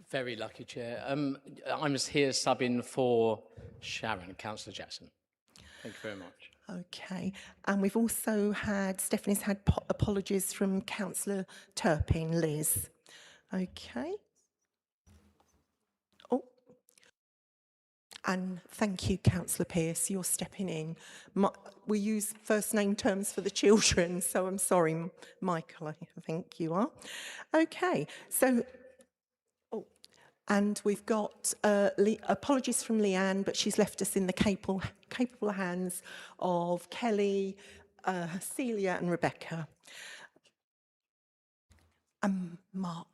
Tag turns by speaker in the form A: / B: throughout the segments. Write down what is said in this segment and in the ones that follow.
A: Very lucky, Chair. I'm here subbing for Sharon, Councillor Jackson. Thank you very much.
B: Okay, and we've also had, Stephanie's had apologies from Councillor Turpin, Liz. Okay. Oh, and thank you, Councillor Pearce, you're stepping in. We use first name terms for the children, so I'm sorry, Michael, I think you are. Okay, so, and we've got apologies from Leanne, but she's left us in the capable hands of Kelly, Celia and Rebecca. Mark.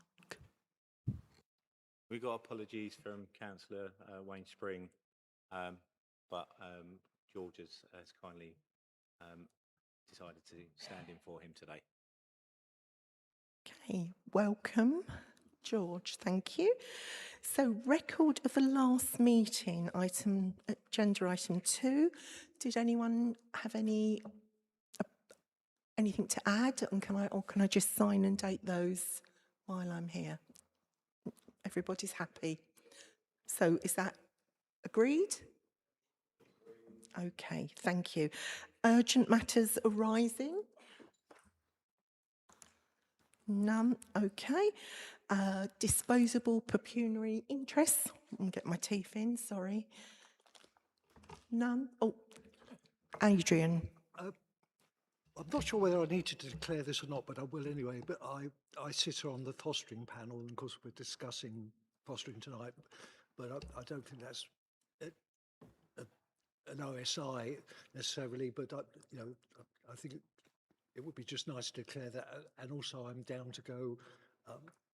C: We got apologies from Councillor Wayne Spring, but George has kindly decided to stand in for him today.
B: Okay, welcome, George, thank you. So, record of the last meeting, agenda item 2. Did anyone have anything to add? And can I just sign and date those while I'm here? Everybody's happy. So, is that agreed? Okay, thank you. Urgent matters arising? None, okay. Disposable pecuniary interests? I'll get my teeth in, sorry. None. Oh, Adrian.
D: I'm not sure whether I need to declare this or not, but I will anyway. But I sit on the fostering panel, and of course we're discussing fostering tonight, but I don't think that's an OSI necessarily, but I think it would be just nice to declare that, and also I'm down to go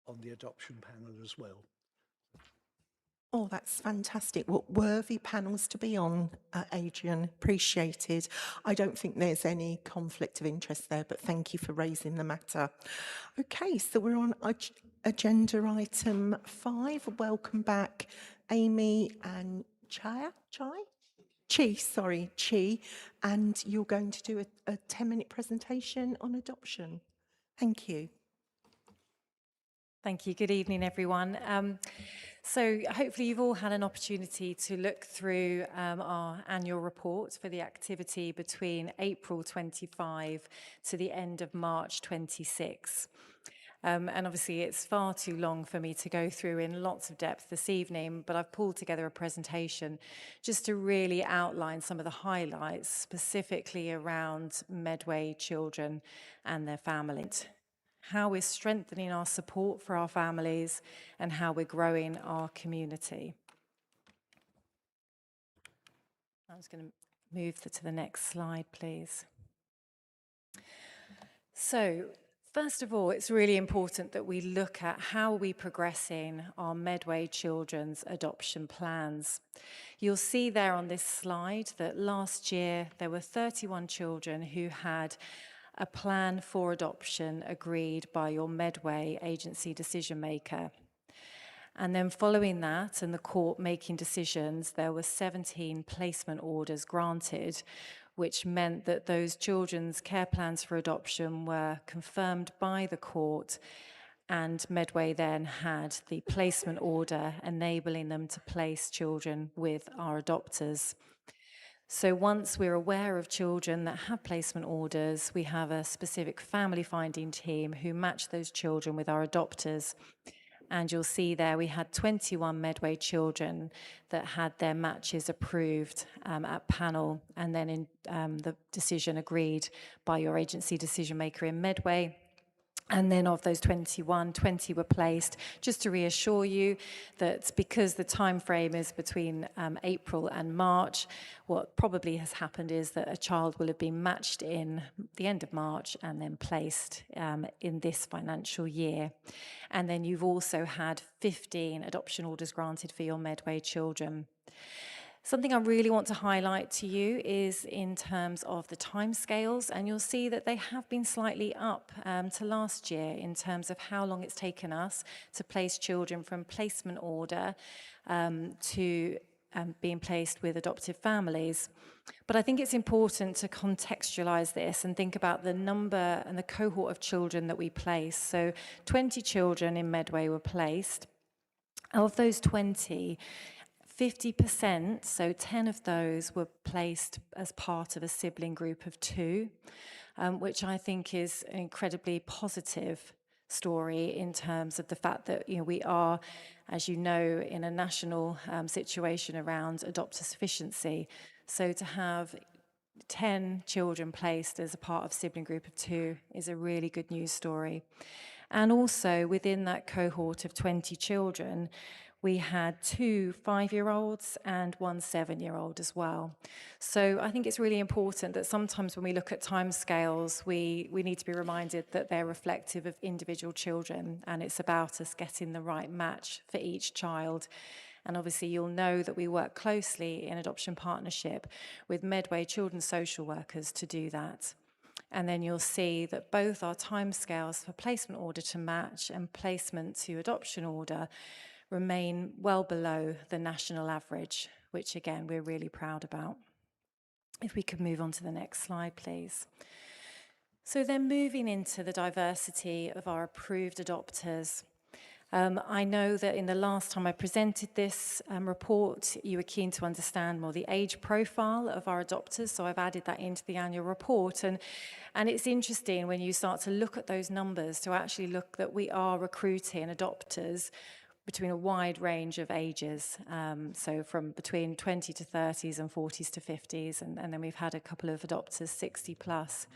D: on the adoption panel as well.
B: Oh, that's fantastic. What worthy panels to be on, Adrian. Appreciated. I don't think there's any conflict of interest there, but thank you for raising the matter. Okay, so we're on agenda item 5. Welcome back, Amy and Chi, and you're going to do a 10-minute presentation on adoption. Thank you.
E: Thank you. Good evening, everyone. So hopefully you've all had an opportunity to look through our annual report for the activity between April 25 to the end of March 26. And obviously it's far too long for me to go through in lots of depth this evening, but I've pulled together a presentation just to really outline some of the highlights specifically around Medway children and their families, how we're strengthening our support for our families and how we're growing our community. I'm just going to move to the next slide, please. So, first of all, it's really important that we look at how we're progressing our Medway children's adoption plans. You'll see there on this slide that last year there were 31 children who had a plan for adoption agreed by your Medway agency decision maker. And then following that and the court making decisions, there were 17 placement orders granted, which meant that those children's care plans for adoption were confirmed by the court, and Medway then had the placement order enabling them to place children with our adopters. So once we're aware of children that have placement orders, we have a specific family finding team who match those children with our adopters. And you'll see there we had 21 Medway children that had their matches approved at panel, and then in the decision agreed by your agency decision maker in Medway. And then of those 21, 20 were placed. Just to reassure you that because the time frame is between April and March, what probably has happened is that a child will have been matched in the end of March and then placed in this financial year. And then you've also had 15 adoption orders granted for your Medway children. Something I really want to highlight to you is in terms of the timescales, and you'll see that they have been slightly up to last year in terms of how long it's taken us to place children from placement order to being placed with adoptive families. But I think it's important to contextualize this and think about the number and the cohort of children that we place. So 20 children in Medway were placed. Of those 20, 50%, so 10 of those, were placed as part of a sibling group of 2, which I think is an incredibly positive story in terms of the fact that, we are, as you know, in a national situation around adopter sufficiency. So to have 10 children placed as a part of sibling group of 2 is a really good news story. And also within that cohort of 20 children, we had 2 5-year-olds and 1 7-year-old as well. So I think it's really important that sometimes when we look at timescales, we need to be reminded that they're reflective of individual children, and it's about us getting the right match for each child. And obviously you'll know that we work closely in adoption partnership with Medway children's social workers to do that. And then you'll see that both our timescales for placement order to match and placement to adoption order remain well below the national average, which again, we're really proud about. If we could move on to the next slide, please. So then moving into the diversity of our approved adopters. I know that in the last time I presented this report, you were keen to understand more the age profile of our adopters, so I've added that into the annual report. And it's interesting when you start to look at those numbers to actually look that we are recruiting adopters between a wide range of ages, so from between 20 to 30s and 40s to 50s, and then we've had a couple of adopters 60 plus.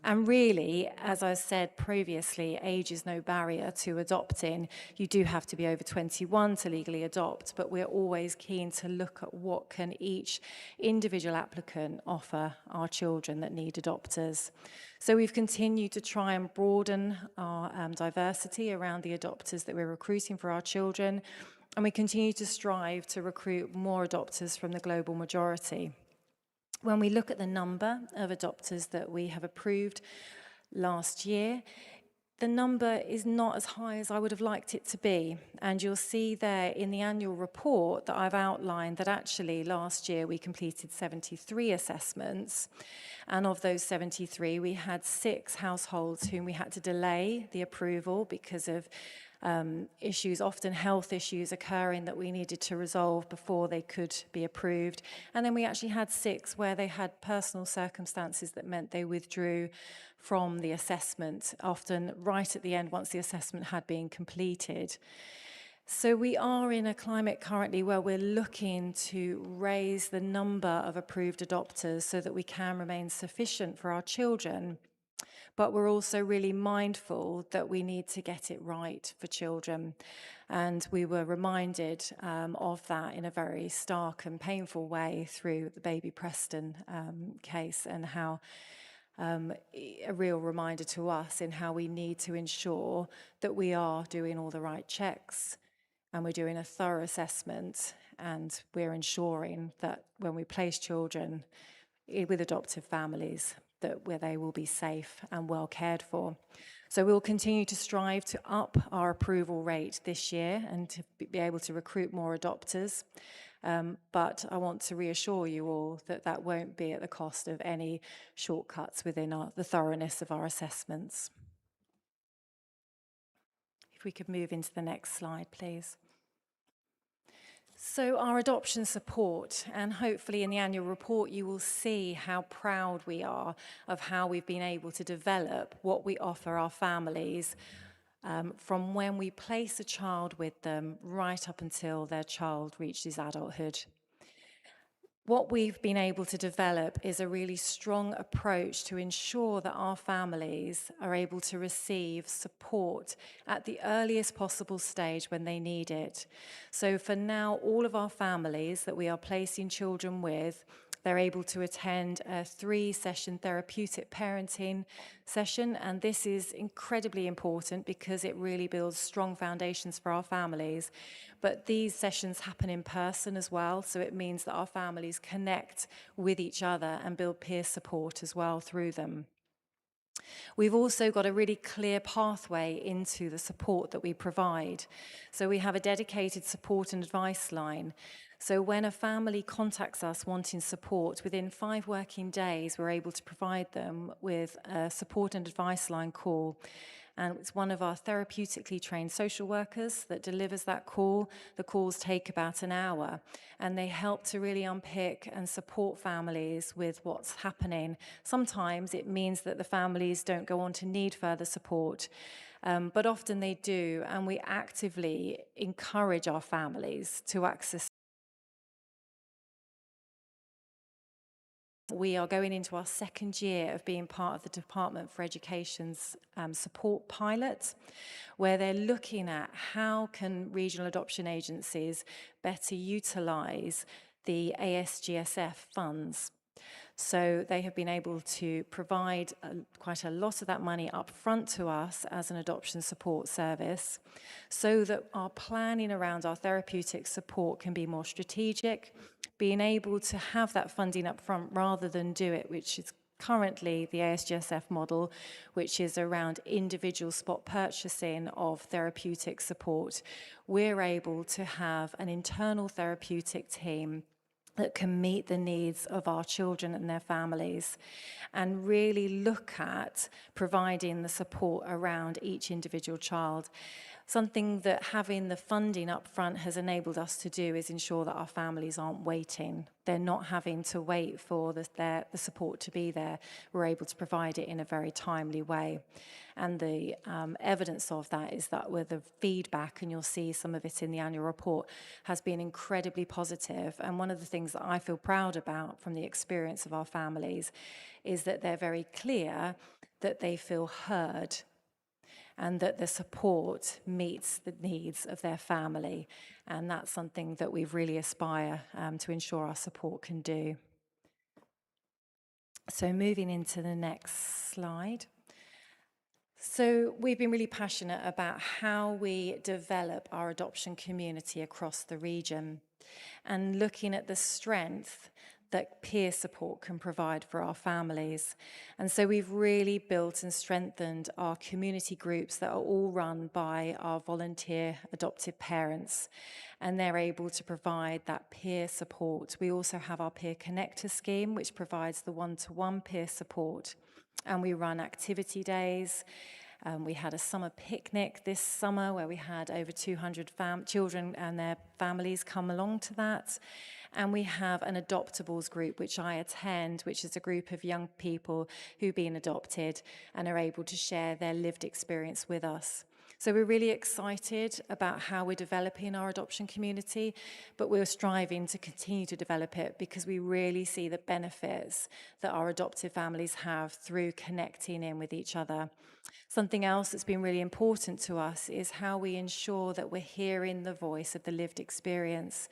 E: And really, as I said previously, age is no barrier to adopting. You do have to be over 21 to legally adopt, but we're always keen to look at what can each individual applicant offer our children that need adopters. So we've continued to try and broaden our diversity around the adopters that we're recruiting for our children, and we continue to strive to recruit more adopters from the global majority. When we look at the number of adopters that we have approved last year, the number is not as high as I would have liked it to be. And you'll see there in the annual report that I've outlined that actually last year we completed 73 assessments. And of those 73, we had 6 households whom we had to delay the approval because of issues, often health issues occurring that we needed to resolve before they could be approved. And then we actually had 6 where they had personal circumstances that meant they withdrew from the assessment, often right at the end once the assessment had been completed. So we are in a climate currently where we're looking to raise the number of approved adopters so that we can remain sufficient for our children. But we're also really mindful that we need to get it right for children. And we were reminded of that in a very stark and painful way through the baby Preston case, and how a real reminder to us in how we need to ensure that we are doing all the right checks and we're doing a thorough assessment, and we're ensuring that when we place children with adoptive families, that where they will be safe and well cared for. So we'll continue to strive to up our approval rate this year and to be able to recruit more adopters. But I want to reassure you all that that won't be at the cost of any shortcuts within the thoroughness of our assessments. If we could move into the next slide, please. So our adoption support, and hopefully in the annual report you will see how proud we are of how we've been able to develop what we offer our families from when we place a child with them right up until their child reaches adulthood. What we've been able to develop is a really strong approach to ensure that our families are able to receive support at the earliest possible stage when they need it. So for now, all of our families that we are placing children with, they're able to attend a 3-session therapeutic parenting session, and this is incredibly important because it really builds strong foundations for our families. But these sessions happen in person as well, so it means that our families connect with each other and build peer support as well through them. We've also got a really clear pathway into the support that we provide. So we have a dedicated support and advice line. So when a family contacts us wanting support, within 5 working days, we're able to provide them with a support and advice line call. And it's one of our therapeutically trained social workers that delivers that call. The calls take about an hour, and they help to really unpick and support families with what's happening. Sometimes it means that the families don't go on to need further support, but often they do, and we actively encourage our families to access. We are going into our second year of being part of the Department for Education's support pilot, where they're looking at how can regional adoption agencies better utilise the ASGSF funds. So they have been able to provide quite a lot of that money up front to us as an adoption support service, so that our planning around our therapeutic support can be more strategic, being able to have that funding up front rather than do it, which is currently the ASGSF model, which is around individual spot purchasing of therapeutic support. We're able to have an internal therapeutic team that can meet the needs of our children and their families, and really look at providing the support around each individual child. Something that having the funding up front has enabled us to do is ensure that our families aren't waiting. They're not having to wait for the support to be there. We're able to provide it in a very timely way. And the evidence of that is that with the feedback, and you'll see some of it in the annual report, has been incredibly positive. And one of the things that I feel proud about from the experience of our families is that they're very clear that they feel heard, and that the support meets the needs of their family. And that's something that we really aspire to ensure our support can do. So moving into the next slide. So we've been really passionate about how we develop our adoption community across the region, and looking at the strength that peer support can provide for our families. And so we've really built and strengthened our community groups that are all run by our volunteer adoptive parents, and they're able to provide that peer support. We also have our Peer Connector scheme, which provides the one-to-one peer support, and we run activity days. We had a summer picnic this summer where we had over 200 children and their families come along to that. And we have an adoptables group, which I attend, which is a group of young people who've been adopted and are able to share their lived experience with us. So we're really excited about how we're developing our adoption community, but we're striving to continue to develop it because we really see the benefits that our adoptive families have through connecting in with each other. Something else that's been really important to us is how we ensure that we're hearing the voice of the lived experience.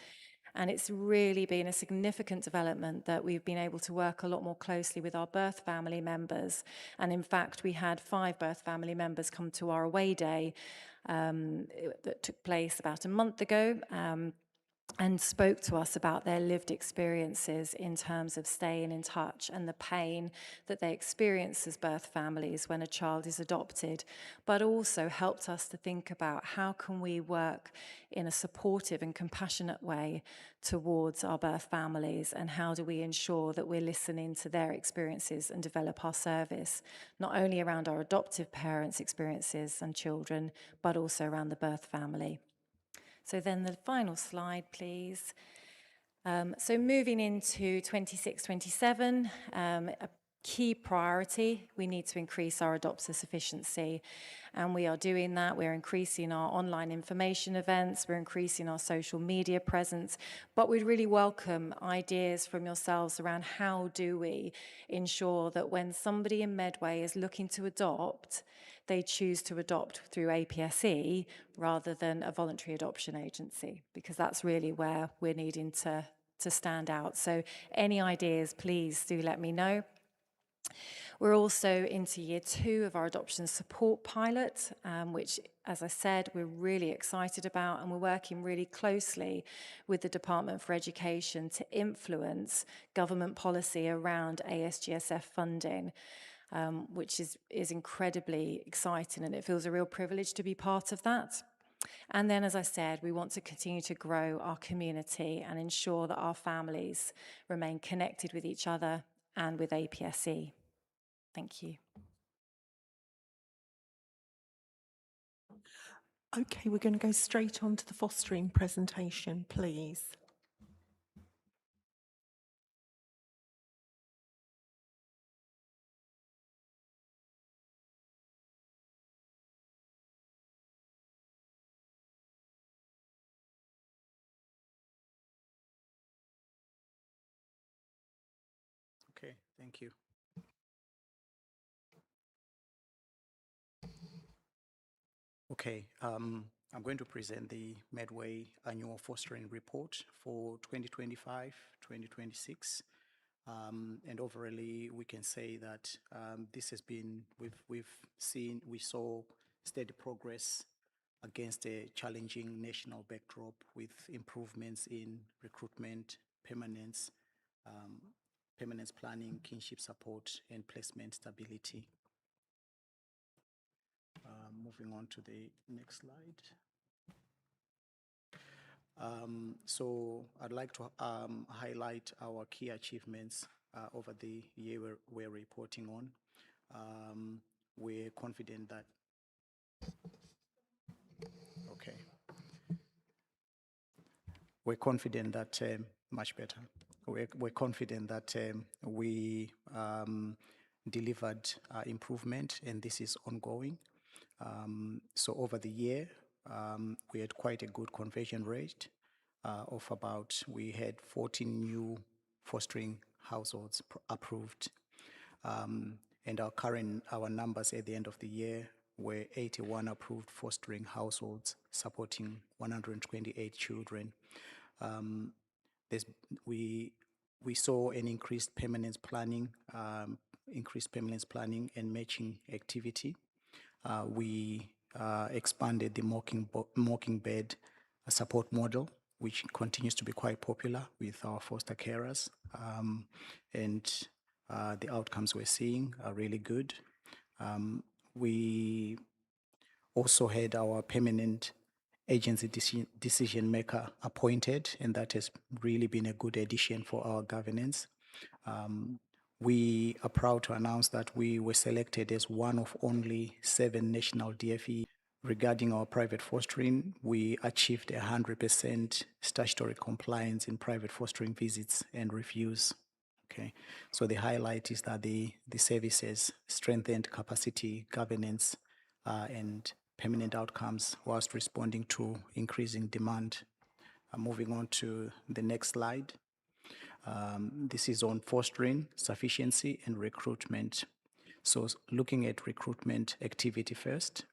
E: And it's really been a significant development that we've been able to work a lot more closely with our birth family members. And in fact, we had 5 birth family members come to our away day that took place about a month ago, and spoke to us about their lived experiences in terms of staying in touch and the pain that they experience as birth families when a child is adopted, but also helped us to think about how can we work in a supportive and compassionate way towards our birth families, and how do we ensure that we're listening to their experiences and develop our service, not only around our adoptive parents' experiences and children, but also around the birth family. So then the final slide, please. So moving into 26-27, a key priority, we need to increase our adopter sufficiency. And we are doing that. We're increasing our online information events, we're increasing our social media presence, but we'd really welcome ideas from yourselves around how do we ensure that when somebody in Medway is looking to adopt, they choose to adopt through APSE rather than a voluntary adoption agency, because that's really where we're needing to stand out. So any ideas, please do let me know. We're also into year 2 of our adoption support pilot, which, as I said, we're really excited about, and we're working really closely with the Department for Education to influence government policy around ASGSF funding. Which is incredibly exciting, and it feels a real privilege to be part of that. And then, as I said, we want to continue to grow our community and ensure that our families remain connected with each other and with APSE. Thank you.
B: Okay, we're going to go straight on to the fostering presentation, please.
F: Okay, thank you. Okay, I'm going to present the Medway Annual Fostering Report for 2025-2026. And overall, we can say that this has been, we saw steady progress against a challenging national backdrop with improvements in recruitment, permanence planning, kinship support, and placement stability. Moving on to the next slide. So I'd like to highlight our key achievements over the year we're reporting on. We're confident that, okay. We're confident that, much better. We're confident that we delivered improvement, and this is ongoing. So over the year, we had quite a good conversion rate of about, we had 14 new fostering households approved. And our numbers at the end of the year were 81 approved fostering households supporting 128 children. We saw an increased permanence planning and matching activity. We expanded the mockingbird support model, which continues to be quite popular with our foster carers. And the outcomes we're seeing are really good. We also had our permanent agency decision maker appointed, and that has really been a good addition for our governance. We are proud to announce that we were selected as one of only 7 national DFE. Regarding our private fostering, we achieved 100% statutory compliance in private fostering visits and reviews. Okay, so the highlight is that the services strengthened capacity, governance, and permanent outcomes whilst responding to increasing demand. Moving on to the next slide. This is on fostering, sufficiency, and recruitment. So looking at recruitment activity first,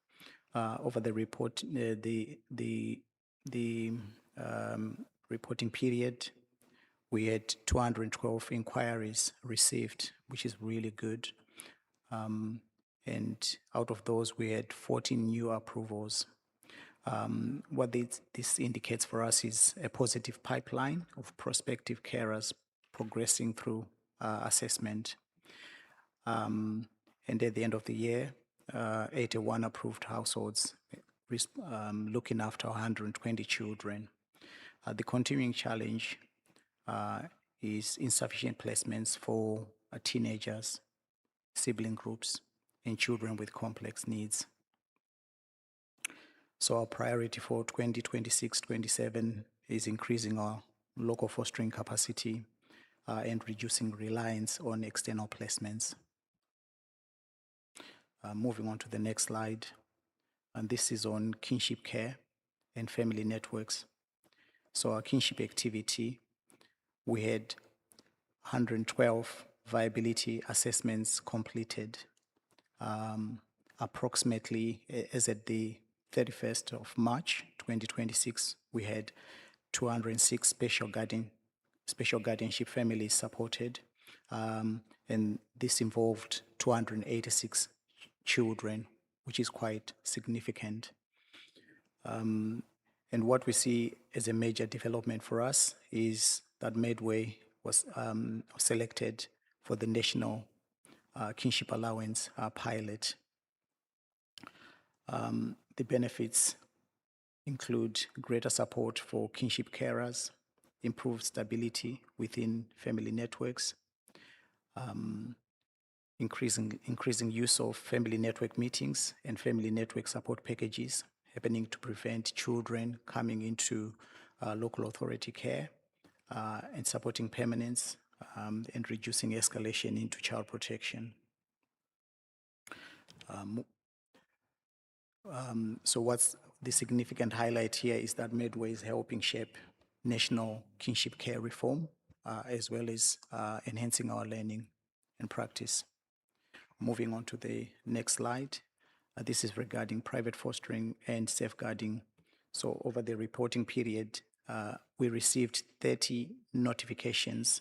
F: over the report, the reporting period, we had 212 inquiries received, which is really good. And out of those, we had 14 new approvals. What this indicates for us is a positive pipeline of prospective carers progressing through assessment. And at the end of the year, 81 approved households looking after 120 children. The continuing challenge is insufficient placements for teenagers, sibling groups, and children with complex needs. So our priority for 2026-27 is increasing our local fostering capacity and reducing reliance on external placements. Moving on to the next slide, and this is on kinship care and family networks. So our kinship activity, we had 112 viability assessments completed. Approximately, as at the 31st of March 2026, we had 206 special guardianship families supported, and this involved 286 children, which is quite significant. And what we see as a major development for us is that Medway was selected for the National Kinship Allowance pilot. The benefits include greater support for kinship carers, improved stability within family networks, increasing use of family network meetings and family network support packages, happening to prevent children coming into local authority care and supporting permanence and reducing escalation into child protection. So what's the significant highlight here is that Medway is helping shape national kinship care reform, as well as enhancing our learning and practice. Moving on to the next slide. This is regarding private fostering and safeguarding. So over the reporting period, we received 30 notifications.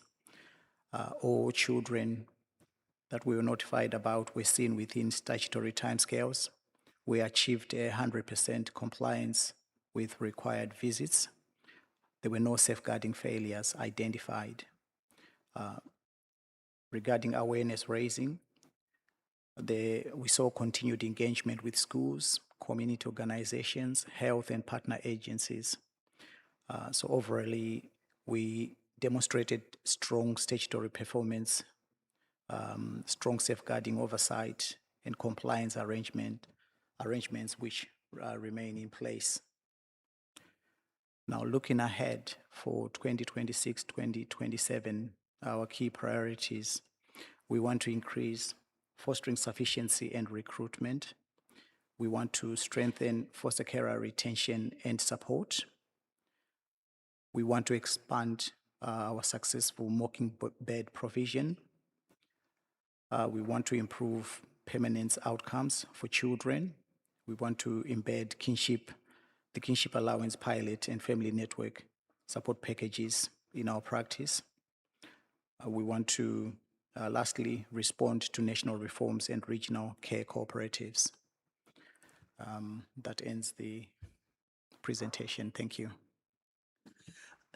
F: All children that we were notified about were seen within statutory timescales. We achieved 100% compliance with required visits. There were no safeguarding failures identified. Regarding awareness raising, we saw continued engagement with schools, community organizations, health and partner agencies. So overall, we demonstrated strong statutory performance, strong safeguarding oversight, and compliance arrangements which remain in place. Now, looking ahead for 2026-2027, our key priorities, we want to increase fostering sufficiency and recruitment. We want to strengthen foster carer retention and support. We want to expand our successful mockingbird provision. We want to improve permanence outcomes for children. We want to embed the kinship allowance pilot and family network support packages in our practice. We want to lastly respond to national reforms and regional care cooperatives. That ends the presentation. Thank you.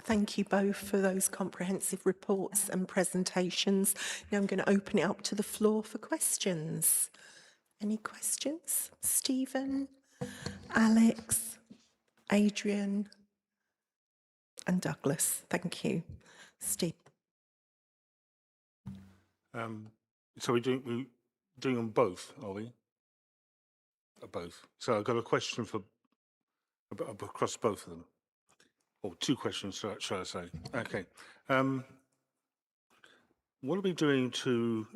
B: Thank you both for those comprehensive reports and presentations. Now I'm going to open it up to the floor for questions. Any questions? Stephen, Alex, Adrian, and Douglas. Thank you. Steve.
G: So we're doing them both, are we? Both. So I've got a question for across both of them. Or two questions, shall I say. Okay. What are we doing to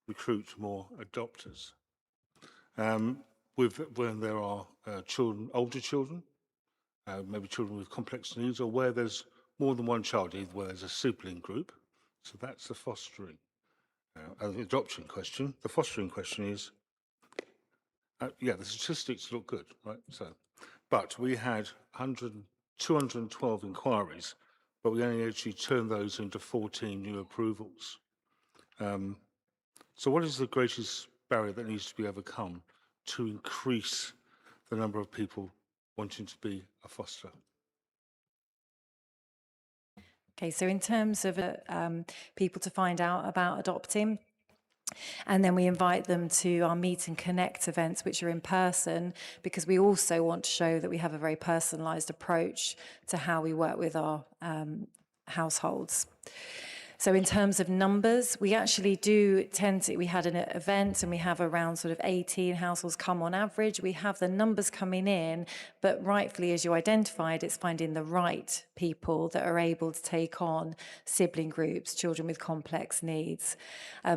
G: recruit more adopters? When there are children, older children, maybe children with complex needs, or where there's more than one child, either where there's a sibling group. So that's the fostering. The adoption question. The fostering question is, yeah, the statistics look good, right? So, but we had 212 inquiries, but we only actually turned those into 14 new approvals. So what is the greatest barrier that needs to be overcome to increase the number of people wanting to be a foster?
E: Okay, so in terms of people to find out about adopting, and then we invite them to our Meet and Connect events, which are in person, because we also want to show that we have a very personalised approach to how we work with our households. So in terms of numbers, we actually do tend to, we had an event and we have around sort of 18 households come on average. We have the numbers coming in, but rightfully, as you identified, it's finding the right people that are able to take on sibling groups, children with complex needs.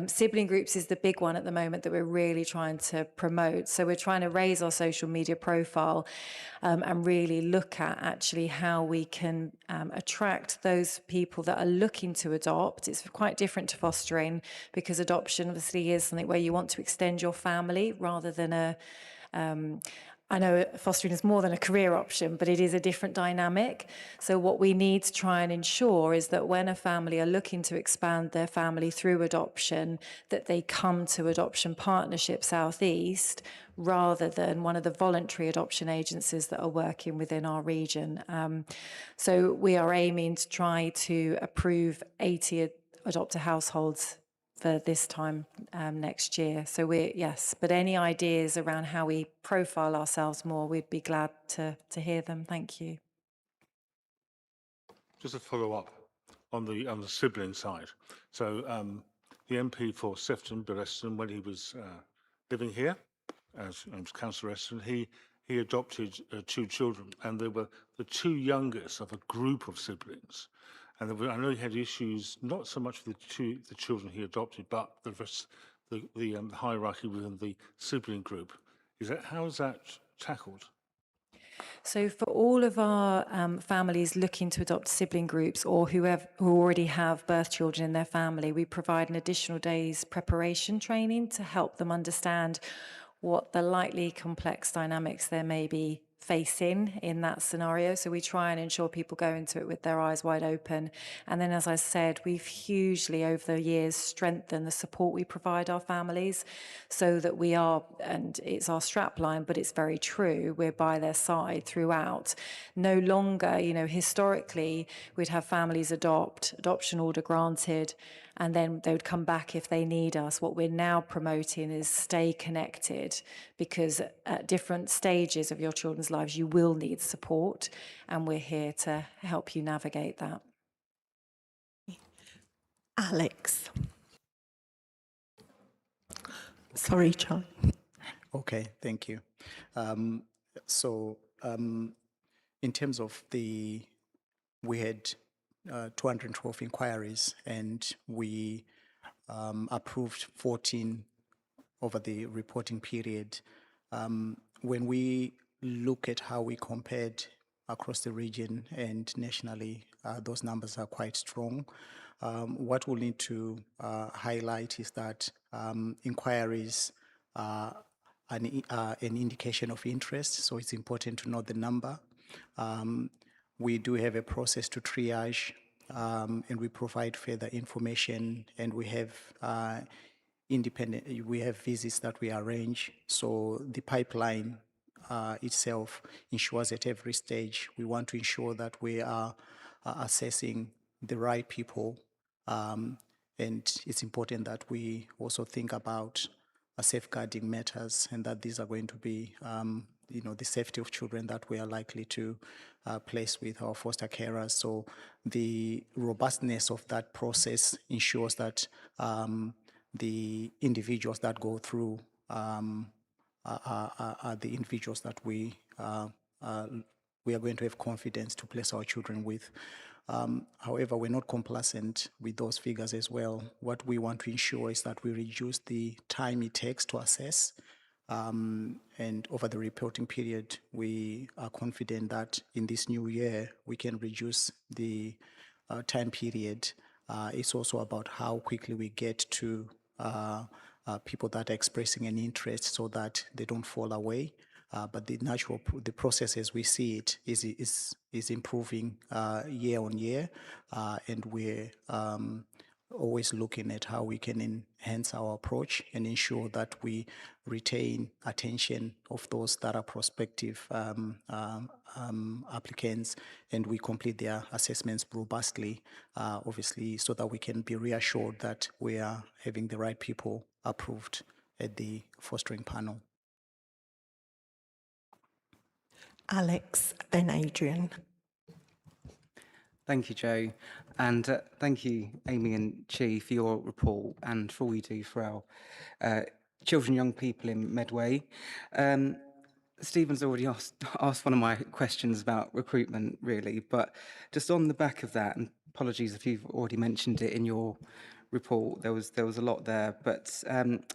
E: Sibling groups is the big one at the moment that we're really trying to promote. So we're trying to raise our social media profile and really look at actually how we can attract those people that are looking to adopt. It's quite different to fostering, because adoption obviously is something where you want to extend your family rather than I know fostering is more than a career option, but it is a different dynamic. So what we need to try and ensure is that when a family are looking to expand their family through adoption, that they come to Adoption Partnership South East rather than one of the voluntary adoption agencies that are working within our region. So we are aiming to try to approve 80 adopter households for this time next year. So yes, but any ideas around how we profile ourselves more, we'd be glad to hear them. Thank you.
G: Just a follow up on the sibling side. So the MP for Sefton, Bereston, when he was living here as Councillor Eston, he he adopted 2 children, and they were the 2 youngest of a group of siblings. And I know he had issues, not so much with the children he adopted, but the hierarchy within the sibling group. How is that tackled?
E: So for all of our families looking to adopt sibling groups or who already have birth children in their family, we provide an additional day's preparation training to help them understand what the likely complex dynamics there may be facing in that scenario. So we try and ensure people go into it with their eyes wide open. And then, as I said, we've hugely over the years strengthened the support we provide our families so that we are, and it's our strapline, but it's very true, we're by their side throughout. No longer, historically, we'd have families adoption order granted, and then they would come back if they need us. What we're now promoting is stay connected, because at different stages of your children's lives, you will need support, and we're here to help you navigate that.
B: Alex. Sorry, Charlie.
F: Okay, thank you. In terms of we had 212 inquiries, and we approved 14 over the reporting period. When we look at how we compared across the region and nationally, those numbers are quite strong. What we'll need to highlight is that inquiries are an indication of interest, so it's important to know the number. We do have a process to triage, and we provide further information, and we have we have visits that we arrange. So the pipeline itself ensures at every stage we want to ensure that we are assessing the right people, and it's important that we also think about safeguarding matters, and that these are going to be the safety of children that we are likely to place with our foster carers. So the robustness of that process ensures that the individuals that go through are the individuals that we are going to have confidence to place our children with. However, we're not complacent with those figures as well. What we want to ensure is that we reduce the time it takes to assess. And over the reporting period, we are confident that in this new year, we can reduce the time period. It's also about how quickly we get to people that are expressing an interest so that they don't fall away. But the process as we see it is improving year on year, and we're always looking at how we can enhance our approach and ensure that we retain attention of those that are prospective applicants, and we complete their assessments robustly, obviously, so that we can be reassured that we are having the right people approved at the fostering panel.
B: Alex, then Adrian.
H: Thank you, Joe, and thank you, Amy and Chi, for your report and for all you do for our children and young people in Medway. Stephen's already asked one of my questions about recruitment, really, but just on the back of that, and apologies if you've already mentioned it in your report, there was a lot there, but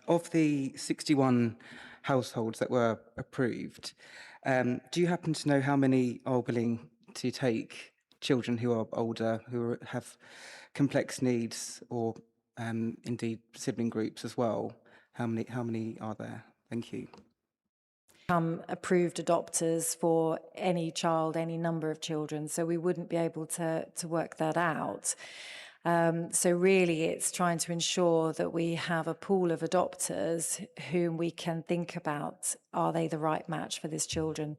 H: of the 61 households that were approved, do you happen to know how many are willing to take children who are older, who have complex needs, or indeed sibling groups as well? How many are there? Thank you.
E: Approved adopters for any child, any number of children, so we wouldn't be able to work that out. So really it's trying to ensure that we have a pool of adopters whom we can think about, are they the right match for these children?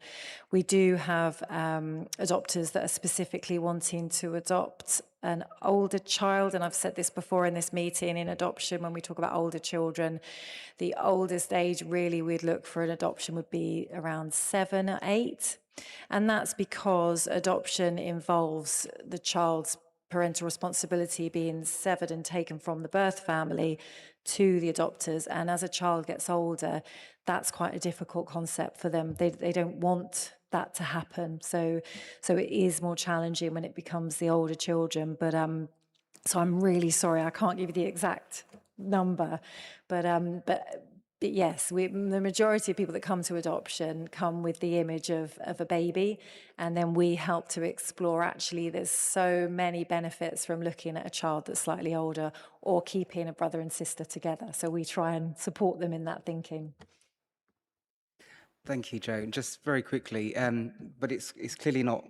E: We do have adopters that are specifically wanting to adopt an older child, and I've said this before in this meeting, in adoption, when we talk about older children, the oldest age really we'd look for an adoption would be around 7 or 8. And that's because adoption involves the child's parental responsibility being severed and taken from the birth family to the adopters. And as a child gets older, that's quite a difficult concept for them. They don't want that to happen. So it is more challenging when it becomes the older children. But so I'm really sorry, I can't give you the exact number, but yes, the majority of people that come to adoption come with the image of a baby, and then we help to explore, actually, there's so many benefits from looking at a child that's slightly older or keeping a brother and sister together. So we try and support them in that thinking.
H: Thank you, Joe. Just very quickly, but it's clearly not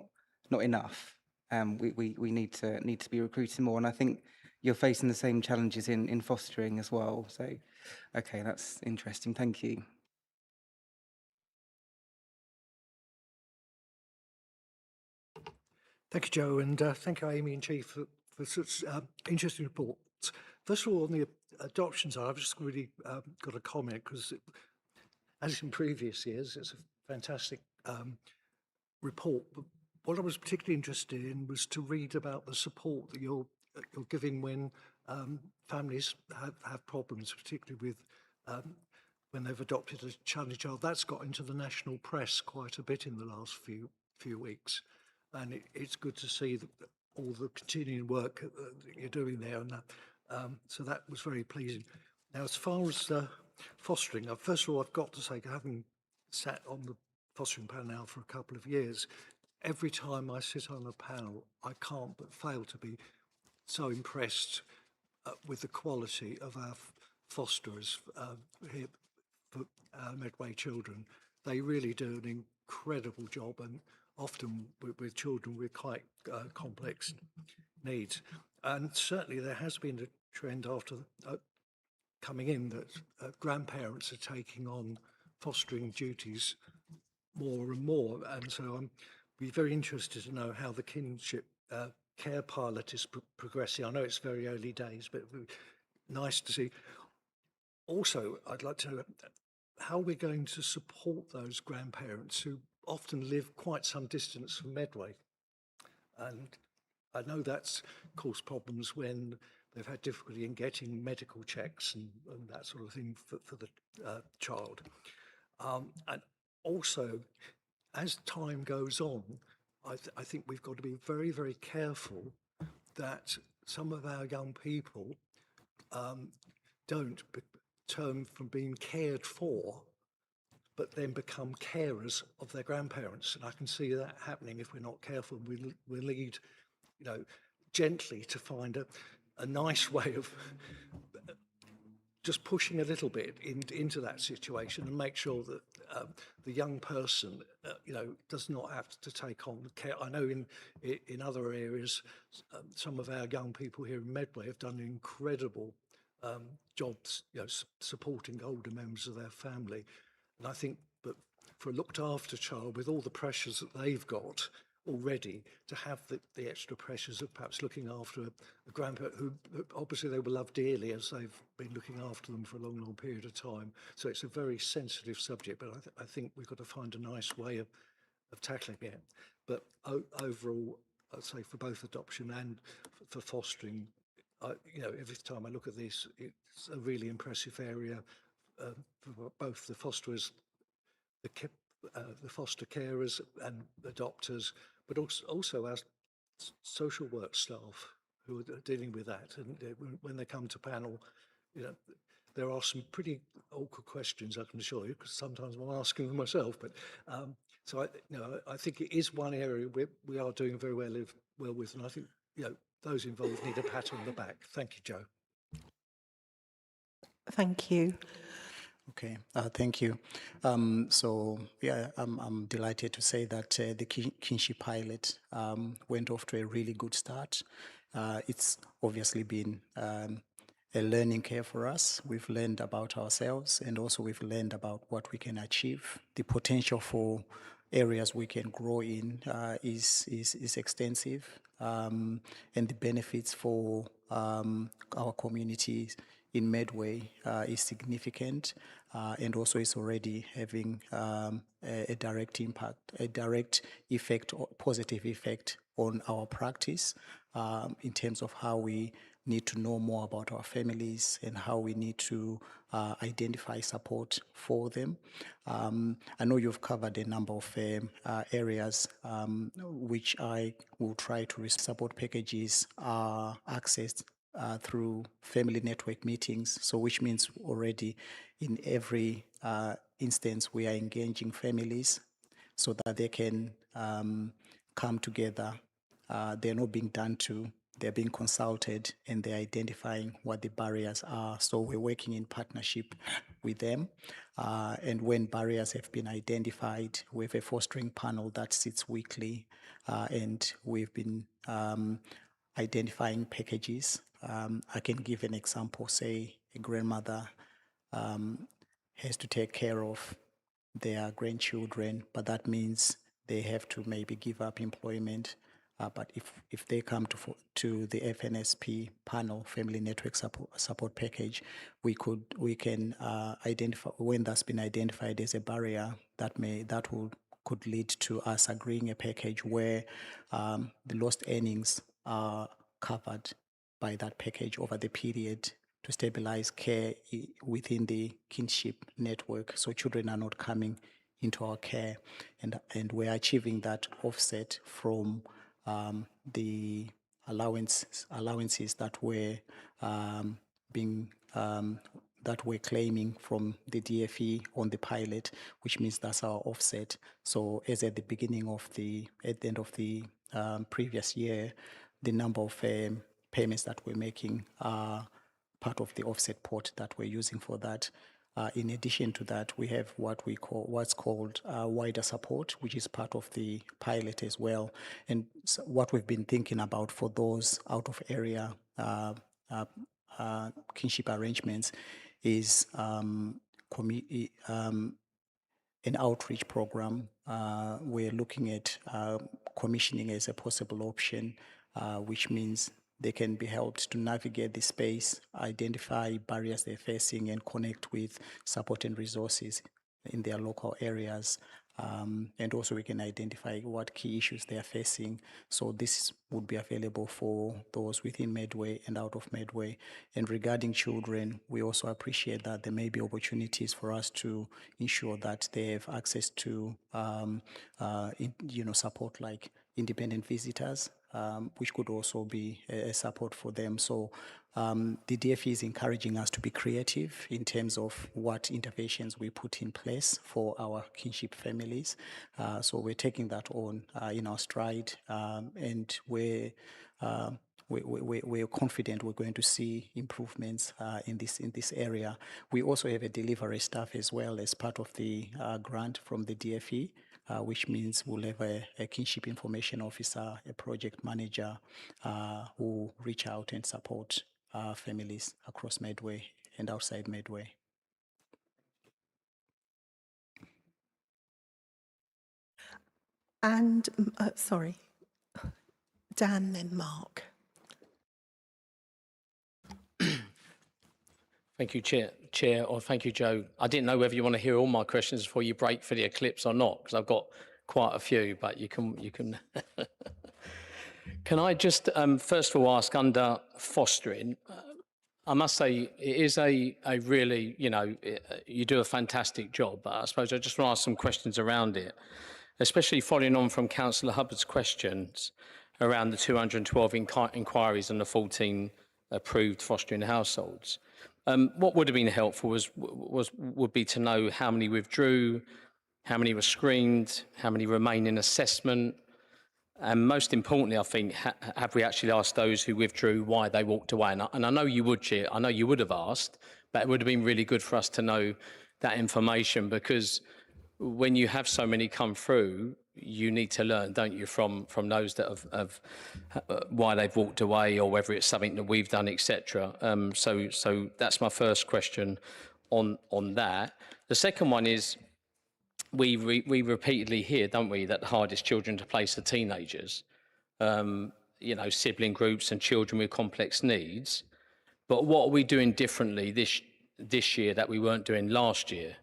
H: enough. We need to be recruiting more, and I think you're facing the same challenges in fostering as well. So, okay, that's interesting. Thank you.
D: Thank you, Joe, and thank you, Amy and Chief, for such interesting reports. First of all, on the adoption side, I've just really got a comment, because as in previous years, it's a fantastic report. But what I was particularly interested in was to read about the support that you're giving when families have problems, particularly with when they've adopted a challenging child. That's got into the national press quite a bit in the last few weeks, and it's good to see all the continuing work that you're doing there, and so that was very pleasing. Now, as far as fostering, first of all, I've got to say, having sat on the fostering panel now for a couple of years, every time I sit on a panel, I can't but fail to be so impressed with the quality of our fosterers here for Medway children. They really do an incredible job, and often with children with quite complex needs. And certainly there has been a trend after coming in that grandparents are taking on fostering duties more and more. And so I'm be very interested to know how the kinship care pilot is progressing. I know it's very early days, but nice to see. Also, I'd like to know how we're going to support those grandparents who often live quite some distance from Medway. And I know that's caused problems when they've had difficulty in getting medical checks and that sort of thing for the child. And also, as time goes on, I think we've got to be very, very careful that some of our young people don't turn from being cared for, but then become carers of their grandparents. And I can see that happening if we're not careful. We lead, gently to find a nice way of just pushing a little bit into that situation and make sure that the young person, does not have to take on care. I know in other areas, some of our young people here in Medway have done incredible jobs, supporting older members of their family. And I think that for a looked after child, with all the pressures that they've got already, to have the extra pressures of perhaps looking after a grandparent who obviously they will love dearly, as they've been looking after them for a long, long period of time. So it's a very sensitive subject, but I think we've got to find a nice way of tackling it. But overall, I'd say for both adoption and for fostering, every time I look at this, it's a really impressive area for both the fosterers, the foster carers and adopters, but also our social work staff who are dealing with that. And when they come to panel, there are some pretty awkward questions, I can assure you, because sometimes I'm asking them myself. But so I think it is one area we are doing very well with, and I think those involved need a pat on the back. Thank you, Joe.
B: Thank you.
F: Okay, thank you. So yeah, I'm delighted to say that the kinship pilot went off to a really good start. It's obviously been a learning curve for us. We've learned about ourselves, and also we've learned about what we can achieve. The potential for areas we can grow in is extensive, and the benefits for our communities in Medway is significant, and also is already having a direct impact, a direct effect, or positive effect on our practice. in terms of how we need to know more about our families and how we need to identify support for them. I know you've covered a number of areas which I will try to support packages are accessed through family network meetings. So which means already in every instance we are engaging families so that they can come together. They're not being done to, they're being consulted and they're identifying what the barriers are. So we're working in partnership with them. And when barriers have been identified, we have a fostering panel that sits weekly and we've been identifying packages. I can give an example, say a grandmother has to take care of their grandchildren, but that means they have to maybe give up employment. But if they come to the FNSP panel, Family Network Support Package, we can identify when that's been identified as a barrier could lead to us agreeing a package where the lost earnings are covered by that package over the period to stabilize care within the kinship network, so children are not coming into our care, and we're achieving that offset from the allowances that we're that we're claiming from the DFE on the pilot, which means that's our offset. So as at the end of the previous year, the number of payments that we're making are part of the offset pot that we're using for that. In addition to that, we have what's called wider support, which is part of the pilot as well. And so what we've been thinking about for those out of area kinship arrangements is an outreach program. We're looking at commissioning as a possible option, which means they can be helped to navigate the space, identify barriers they're facing, and connect with support and resources in their local areas. And also we can identify what key issues they are facing. So this would be available for those within Medway and out of Medway. And regarding children, we also appreciate that there may be opportunities for us to ensure that they have access to support like independent visitors, which could also be a support for them. So the DFE is encouraging us to be creative in terms of what interventions we put in place for our kinship families. So we're taking that on in our stride, and we're confident we're going to see improvements in this area. We also have a delivery staff as well as part of the grant from the DFE. Which means we'll have a kinship information officer, a project manager who reach out and support families across Medway and outside Medway.
B: And, sorry, Dan, then Mark.
A: Thank you, Chair, or thank you, Joe. I didn't know whether you want to hear all my questions before you break for the eclipse or not, because I've got quite a few, but you can. Can I just first of all ask, under fostering, I must say it is a really, you do a fantastic job, but I suppose I just want to ask some questions around it, especially following on from Councillor Hubbard's questions around the 212 inquiries and the 14 approved fostering households. What would have been helpful would be to know how many withdrew, how many were screened, how many remain in assessment, and most importantly, I think, have we actually asked those who withdrew why they walked away? And I know you would, Chair, I know you would have asked, but it would have been really good for us to know that information, because when you have so many come through, you need to learn, don't you, from those that have why they've walked away, or whether it's something that we've done, etc. So that's my first question on that. The second one is, we repeatedly hear, don't we, that the hardest children to place are teenagers, sibling groups and children with complex needs. But what are we doing differently this year that we weren't doing last year?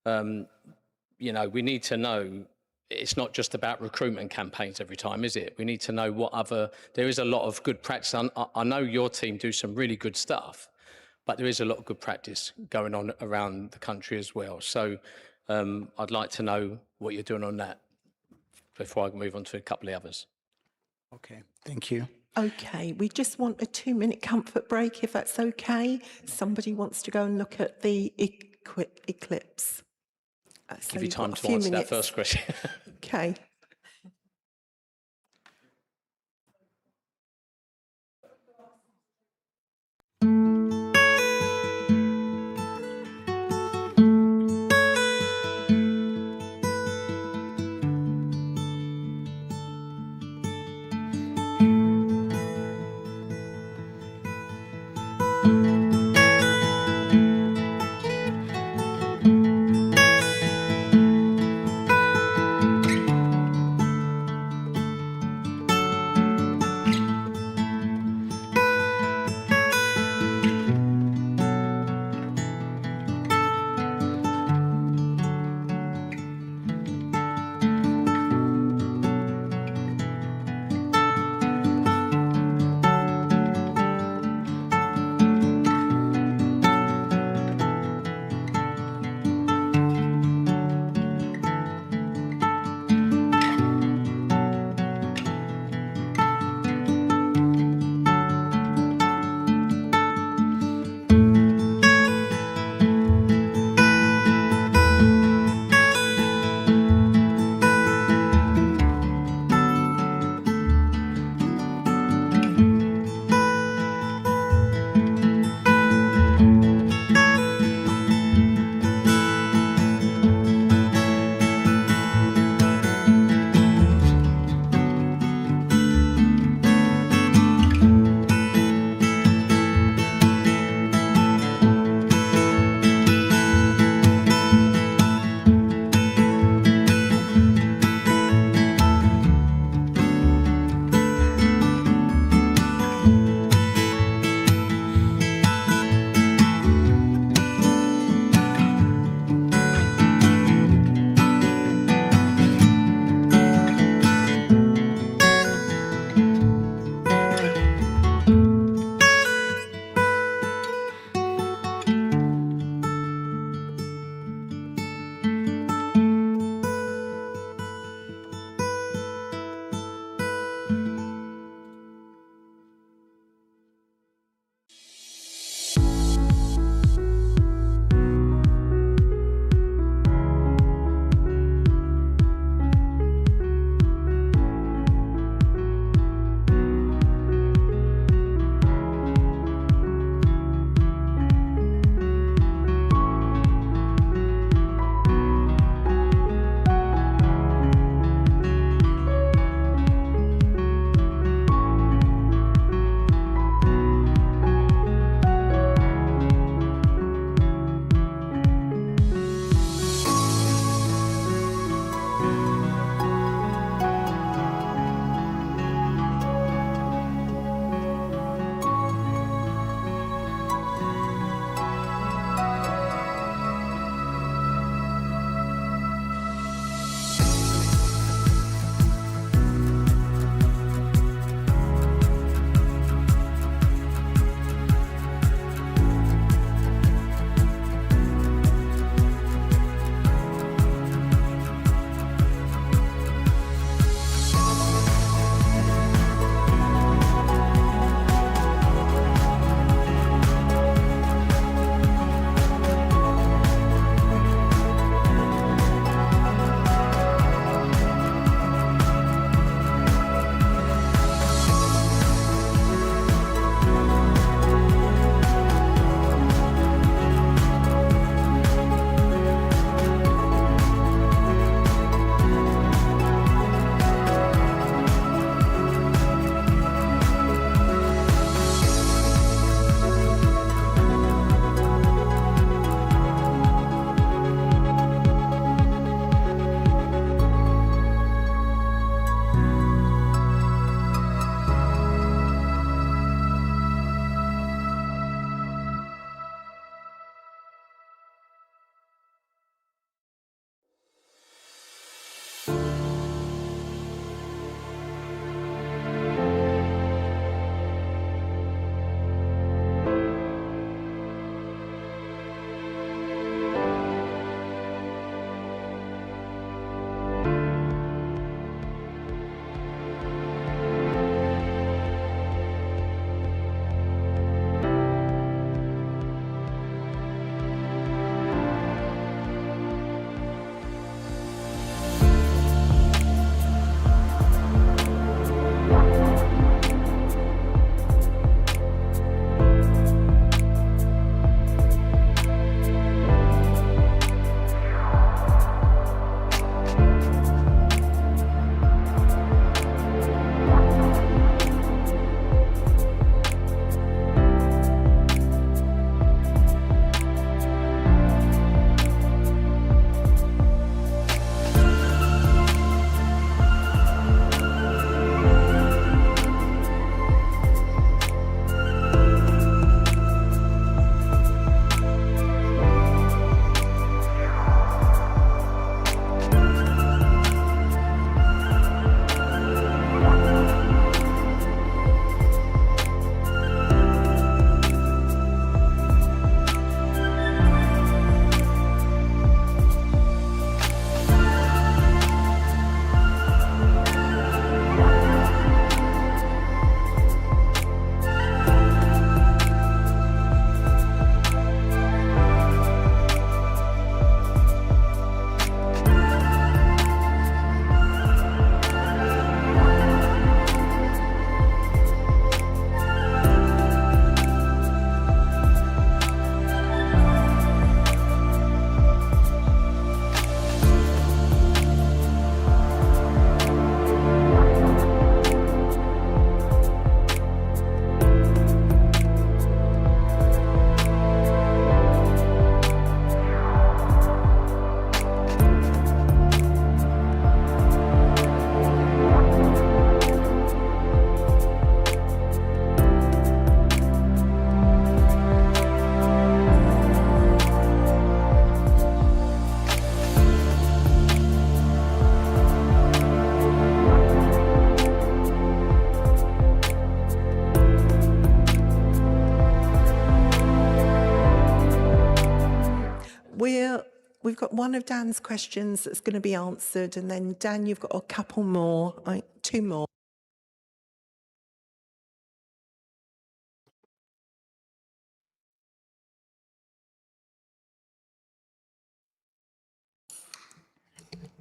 A: We need to know it's not just about recruitment campaigns every time, is it? We need to know what other, there is a lot of good practice. I know your team do some really good stuff, but there is a lot of good practice going on around the country as well. So I'd like to know what you're doing on that before I move on to a couple of others.
F: Okay, thank you.
B: Okay, we just want a 2-minute comfort break, if that's okay. Somebody wants to go and look at the eclipse. So
A: Give you
B: you've got
A: time
B: a
A: to
B: few
A: answer that
B: minutes.
A: first question.
B: Okay. we've got one of Dan's questions that's going to be answered, and then Dan, you've got a couple more, two more.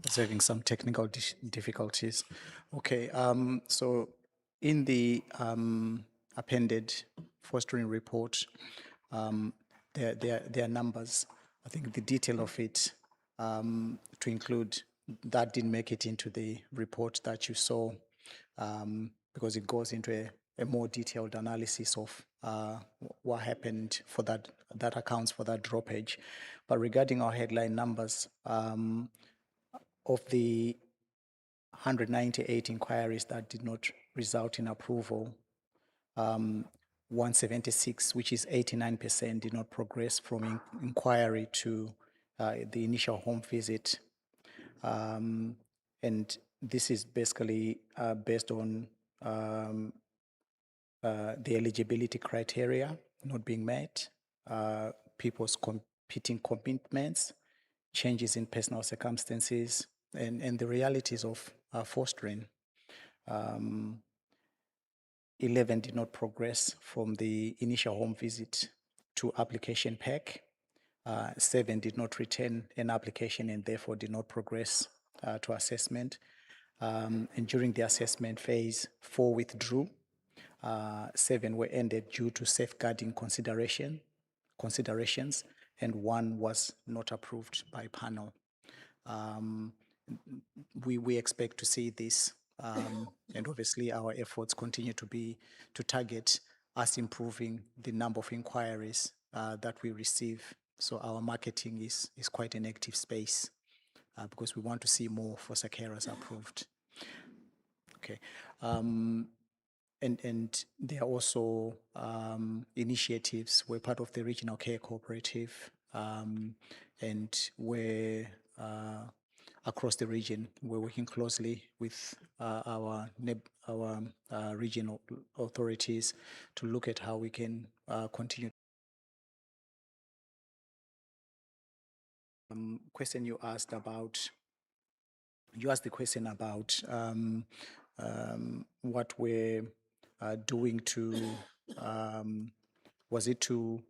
F: was having some technical difficulties. Okay, so in the appended fostering report, there are numbers. I think the detail of it to include that didn't make it into the report that you saw because it goes into a more detailed analysis of what happened for that accounts for that droppage. But regarding our headline numbers, of the 198 inquiries that did not result in approval, 176, which is 89%, did not progress from inquiry to the initial home visit. And this is basically based on the eligibility criteria not being met, people's competing commitments, changes in personal circumstances, and the realities of fostering. 11 did not progress from the initial home visit to application pack. 7 did not return an application and therefore did not progress to assessment. And during the assessment phase, 4 withdrew. 7 were ended due to safeguarding considerations, and 1 was not approved by panel. We expect to see this, and obviously our efforts continue to target us improving the number of inquiries that we receive. So our marketing is quite an active space because we want to see more foster carers approved. Okay. And there are also initiatives. We're part of the Regional Care Cooperative, and we're across the region. We're working closely with our regional authorities to look at how we can continue. Question you asked about. You asked the question about what we're doing to. Was it to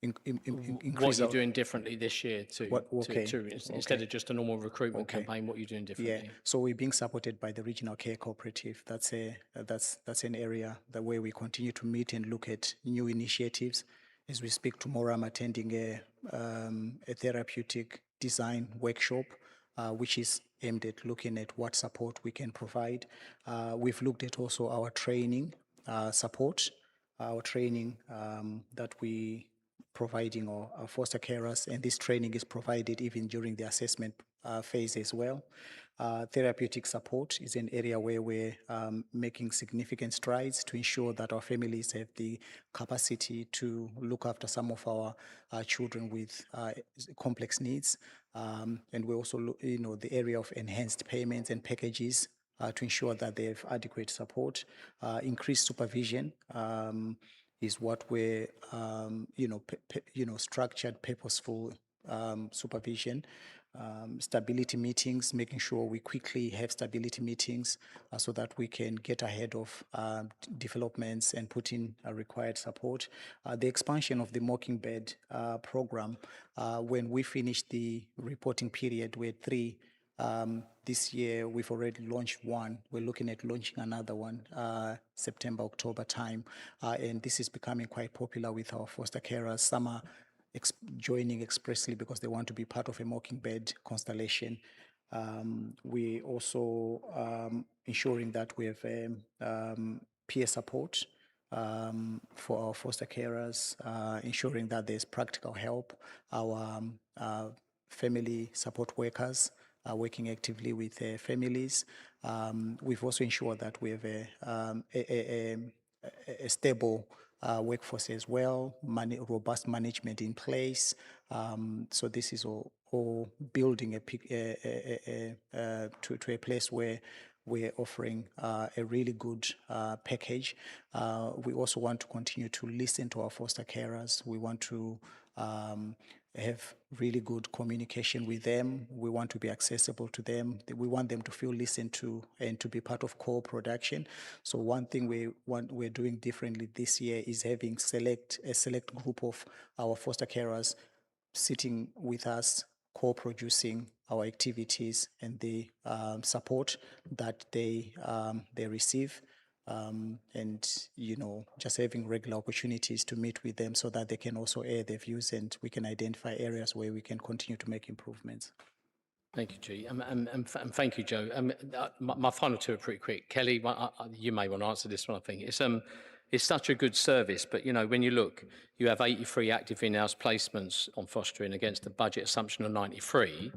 F: increase?
A: What you're doing differently this year
F: okay.
A: Instead of just a normal recruitment
F: Okay.
A: campaign, what you're doing differently?
F: Yeah, so we're being supported by the Regional Care Cooperative. That's an area where we continue to meet and look at new initiatives. As we speak tomorrow, I'm attending a therapeutic design workshop, which is aimed at looking at what support we can provide. We've looked at also our training support, our training that we providing our foster carers, and this training is provided even during the assessment phase as well. Therapeutic support is an area where we're making significant strides to ensure that our families have the capacity to look after some of our children with complex needs. And we also, the area of enhanced payments and packages to ensure that they have adequate support. Increased supervision is what we're, structured, purposeful supervision. Stability meetings, making sure we quickly have stability meetings so that we can get ahead of developments and put in required support. The expansion of the Mockingbird program, when we finished the reporting period, we had 3. This year, we've already launched 1. We're looking at launching another one, September, October time. And this is becoming quite popular with our foster carers. Some are joining expressly because they want to be part of a Mockingbird constellation. We also ensuring that we have peer support for our foster carers, ensuring that there's practical help. Our family support workers are working actively with families. We've also ensured that we have a stable workforce as well, robust management in place. So this is all building to a place where we're offering a really good package. We also want to continue to listen to our foster carers. We want to have really good communication with them. We want to be accessible to them. We want them to feel listened to and to be part of co-production. So one thing we're doing differently this year is having a select group of our foster carers sitting with us, co-producing our activities and the support that they receive. And, you know, just having regular opportunities to meet with them so that they can also air their views and we can identify areas where we can continue to make improvements.
A: Thank you, G. And thank you, Joe. My final two are pretty quick. Kelly, you may want to answer this one, I think. It's such a good service, but, you know, when you look, you have 83 active in-house placements on fostering against a budget assumption of 93.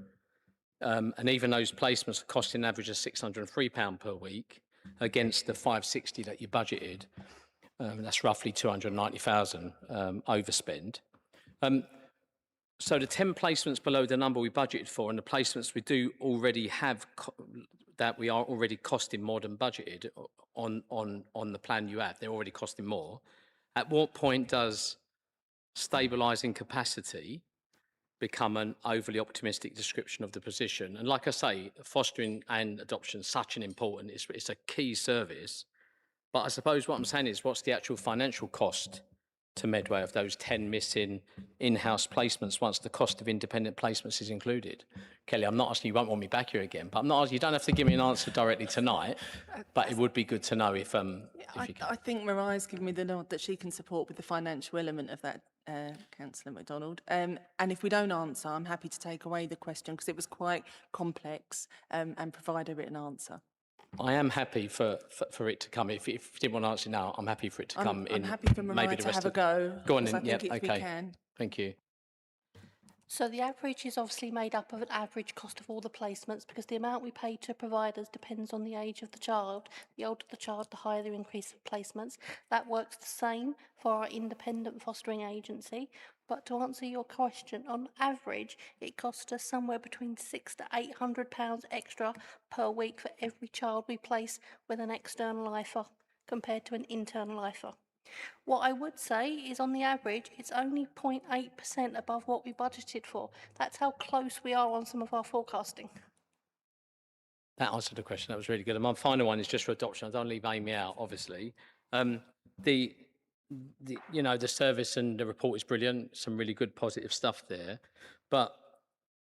A: And even those placements are costing an average of £603 per week against the 560 that you budgeted. That's roughly 290,000 overspend. So the 10 placements below the number we budgeted for, and the placements we do already have that we are already costing more than budgeted on the plan you have, they're already costing more. At what point does stabilising capacity become an overly optimistic description of the position? And like I say, fostering and adoption is such an important, it's a key service. But I suppose what I'm saying is, what's the actual financial cost to Medway of those 10 missing in-house placements once the cost of independent placements is included? Kelly, I'm not asking, you won't want me back here again, but I'm not asking, you don't have to give me an answer directly tonight, but it would be good to know if you can.
I: I think Mariah's given me the nod that she can support with the financial element of that, Councillor MacDonald. And if we don't answer, I'm happy to take away the question because it was quite complex and provide a written answer.
A: I am happy for it to come. If you didn't want to answer now, I'm happy for it to come in.
I: I'm happy for Mariah to have a go.
A: Go on then,
I: I think
A: yeah,
I: if we
A: okay.
I: can.
A: Thank you.
J: So the average is obviously made up of an average cost of all the placements because the amount we pay to providers depends on the age of the child. The older the child, the higher the increase of placements. That works the same for our independent fostering agency. But to answer your question, on average, it costs us somewhere between £600 to £800 extra per week for every child we place with an external IFA compared to an internal IFA. What I would say is on the average, it's only 0.8% above what we budgeted for. That's how close we are on some of our forecasting.
A: That answered the question. That was really good. And my final one is just for adoption. I don't leave Amy out, obviously. You know, the service and the report is brilliant. Some really good positive stuff there. But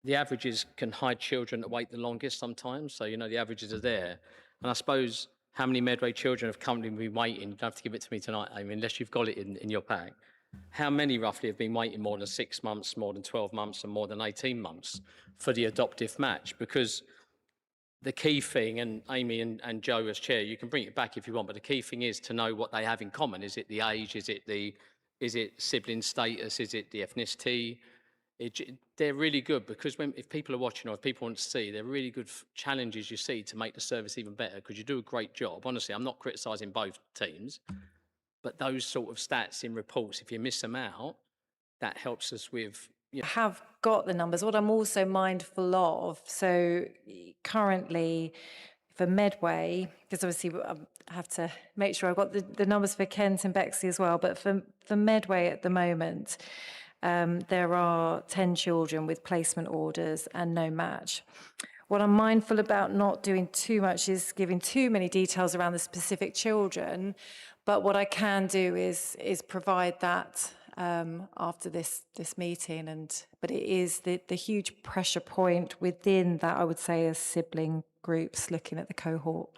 A: the averages can hide children that wait the longest sometimes. So, you know, the averages are there. And I suppose how many Medway children have currently been waiting? You don't have to give it to me tonight, Amy, unless you've got it in your pack. How many roughly have been waiting more than 6 months, more than 12 months, and more than 18 months for the adoptive match? Because the key thing, and Amy and Joe as chair, you can bring it back if you want, but the key thing is to know what they have in common. Is it the age? Is it sibling status? Is it the ethnicity? They're really good because if people are watching or if people want to see, they're really good challenges you see to make the service even better because you do a great job. Honestly, I'm not criticising both teams, but those sort of stats in reports, if you miss them out, that helps us with...
E: I have got the numbers. What I'm also mindful of, so currently for Medway, because obviously I have to make sure I've got the numbers for Kent and Bexley as well, but for Medway at the moment, there are 10 children with placement orders and no match. What I'm mindful about not doing too much is giving too many details around the specific children, but what I can do is provide that after this meeting. But it is the huge pressure point within that, I would say, as sibling groups looking at the cohort.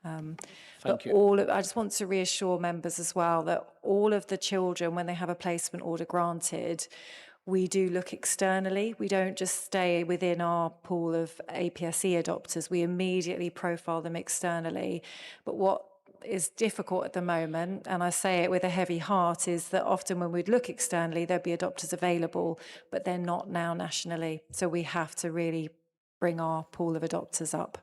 A: Thank you.
E: I just want to reassure members as well that all of the children, when they have a placement order granted, we do look externally. We don't just stay within our pool of APSE adopters. We immediately profile them externally. But what is difficult at the moment, and I say it with a heavy heart, is that often when we'd look externally, there'd be adopters available, but they're not now nationally. So we have to really bring our pool of adopters up.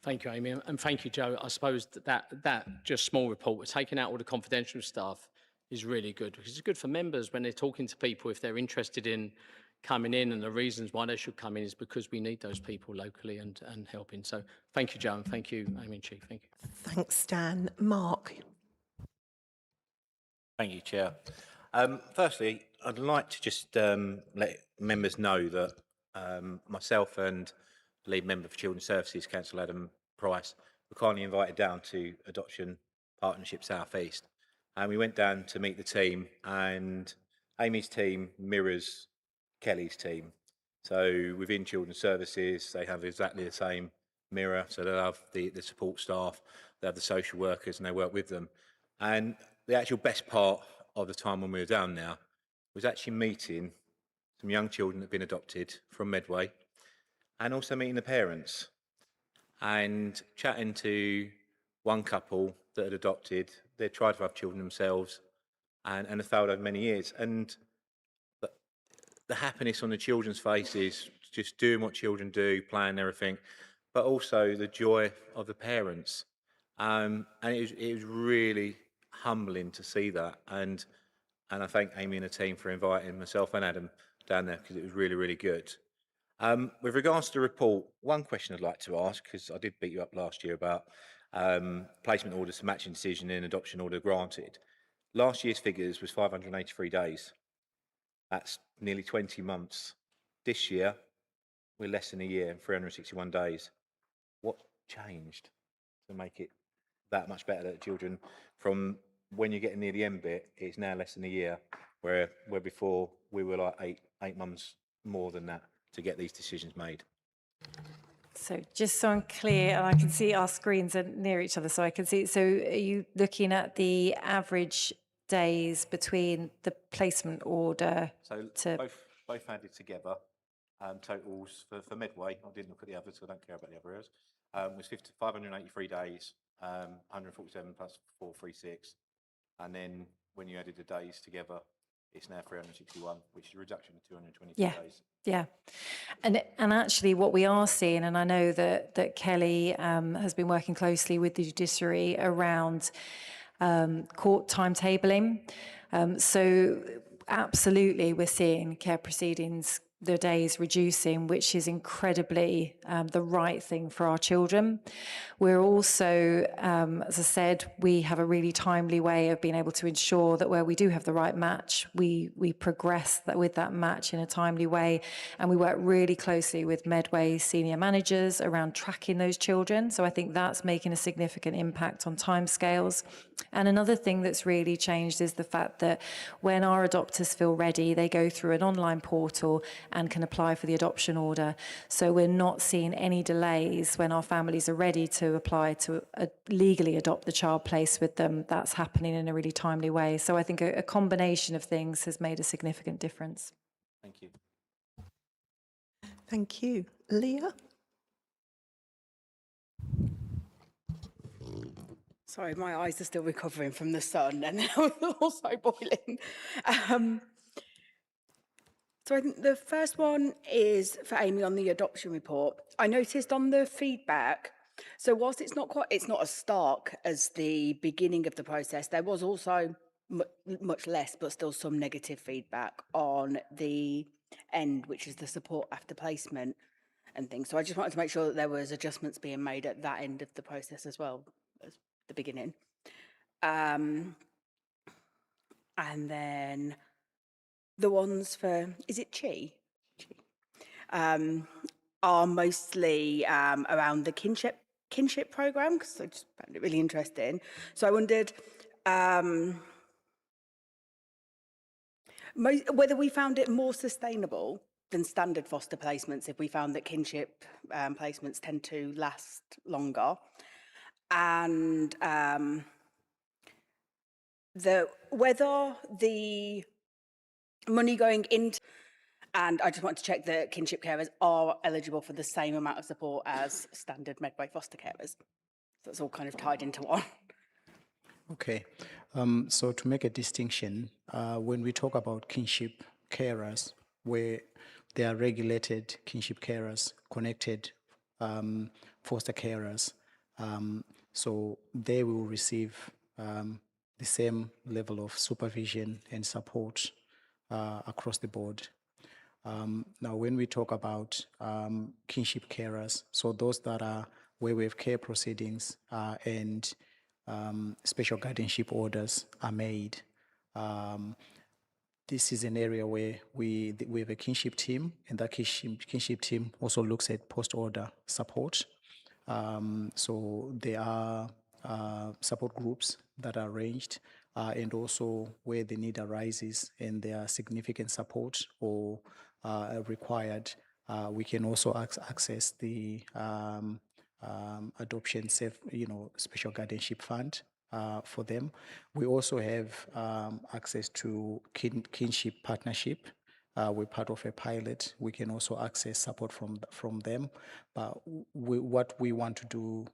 A: Thank you, Amy, and thank you, Joe. I suppose that just small report, taking out all the confidential stuff, is really good because it's good for members when they're talking to people if they're interested in coming in, and the reasons why they should come in is because we need those people locally and helping. So thank you, Joe, and thank you, Amy and Chief. Thank you.
B: Thanks, Dan. Mark.
C: Thank you, Chair. Firstly, I'd like to just let members know that myself and the lead member for Children's Services, Councillor Adam Price, were kindly invited down to Adoption Partnership South East. And we went down to meet the team, and Amy's team mirrors Kelly's team. So within Children's Services, they have exactly the same mirror. So they'll have the support staff, they have the social workers, and they work with them. And the actual best part of the time when we were down there was actually meeting some young children that have been adopted from Medway, and also meeting the parents and chatting to one couple that had adopted. They tried to have children themselves and have failed over many years. And the happiness on the children's faces, just doing what children do, playing everything, but also the joy of the parents. And it was really humbling to see that. And I thank Amy and the team for inviting myself and Adam down there, because it was really, really good. With regards to the report, one question I'd like to ask, because I did beat you up last year about placement orders for matching decision and adoption order granted. Last year's figures was 583 days. That's nearly 20 months. This year, we're less than a year and 361 days. What changed to make it that much better that children, from when you're getting near the end bit, it's now less than a year, where before we were like eight months more than that to get these decisions made?
E: So just so I'm clear, and I can see our screens are near each other, so I can see. So are you looking at the average days between the placement order
C: So both added together, totals for Medway, I didn't look at the others, so I don't care about the other areas, was 583 days, 147 plus 436. And then when you added the days together, it's now 361, which is a reduction of 222 days.
E: Yeah, and actually what we are seeing, and I know that Kelly has been working closely with the judiciary around court timetabling. So absolutely we're seeing care proceedings, the days reducing, which is incredibly the right thing for our children. We're also, as I said, we have a really timely way of being able to ensure that where we do have the right match, we progress with that match in a timely way. And we work really closely with Medway senior managers around tracking those children. So I think that's making a significant impact on timescales. And another thing that's really changed is the fact that when our adopters feel ready, they go through an online portal and can apply for the adoption order. So we're not seeing any delays when our families are ready to apply to legally adopt the child placed with them. That's happening in a really timely way. So I think a combination of things has made a significant difference.
C: Thank you.
B: Thank you. Leah?
K: Sorry, my eyes are still recovering from the sun and they're also boiling. So I think the first one is for Amy on the adoption report. I noticed on the feedback, so whilst it's not as stark as the beginning of the process, there was also much less, but still some negative feedback on the end, which is the support after placement and things. So I just wanted to make sure that there was adjustments being made at that end of the process as well as the beginning. And then the ones for, is it Chi? Are mostly around the kinship program, because I just found it really interesting. So I wondered whether we found it more sustainable than standard foster placements if we found that kinship placements tend to last longer, and whether the money going into, and I just want to check that kinship carers are eligible for the same amount of support as standard Medway foster carers. So it's all kind of tied into one.
F: Okay, so to make a distinction, when we talk about kinship carers, where they are regulated kinship carers, connected foster carers, so they will receive the same level of supervision and support across the board. Now, when we talk about kinship carers, so those that are where we have care proceedings and special guardianship orders are made, this is an area where we have a kinship team, and that kinship team also looks at post-order support. So there are support groups that are arranged, and also where the need arises and there are significant support or required, we can also access the adoption safe, special guardianship fund for them. We also have access to kinship partnership. We're part of a pilot. We can also access support from them. But what we want to do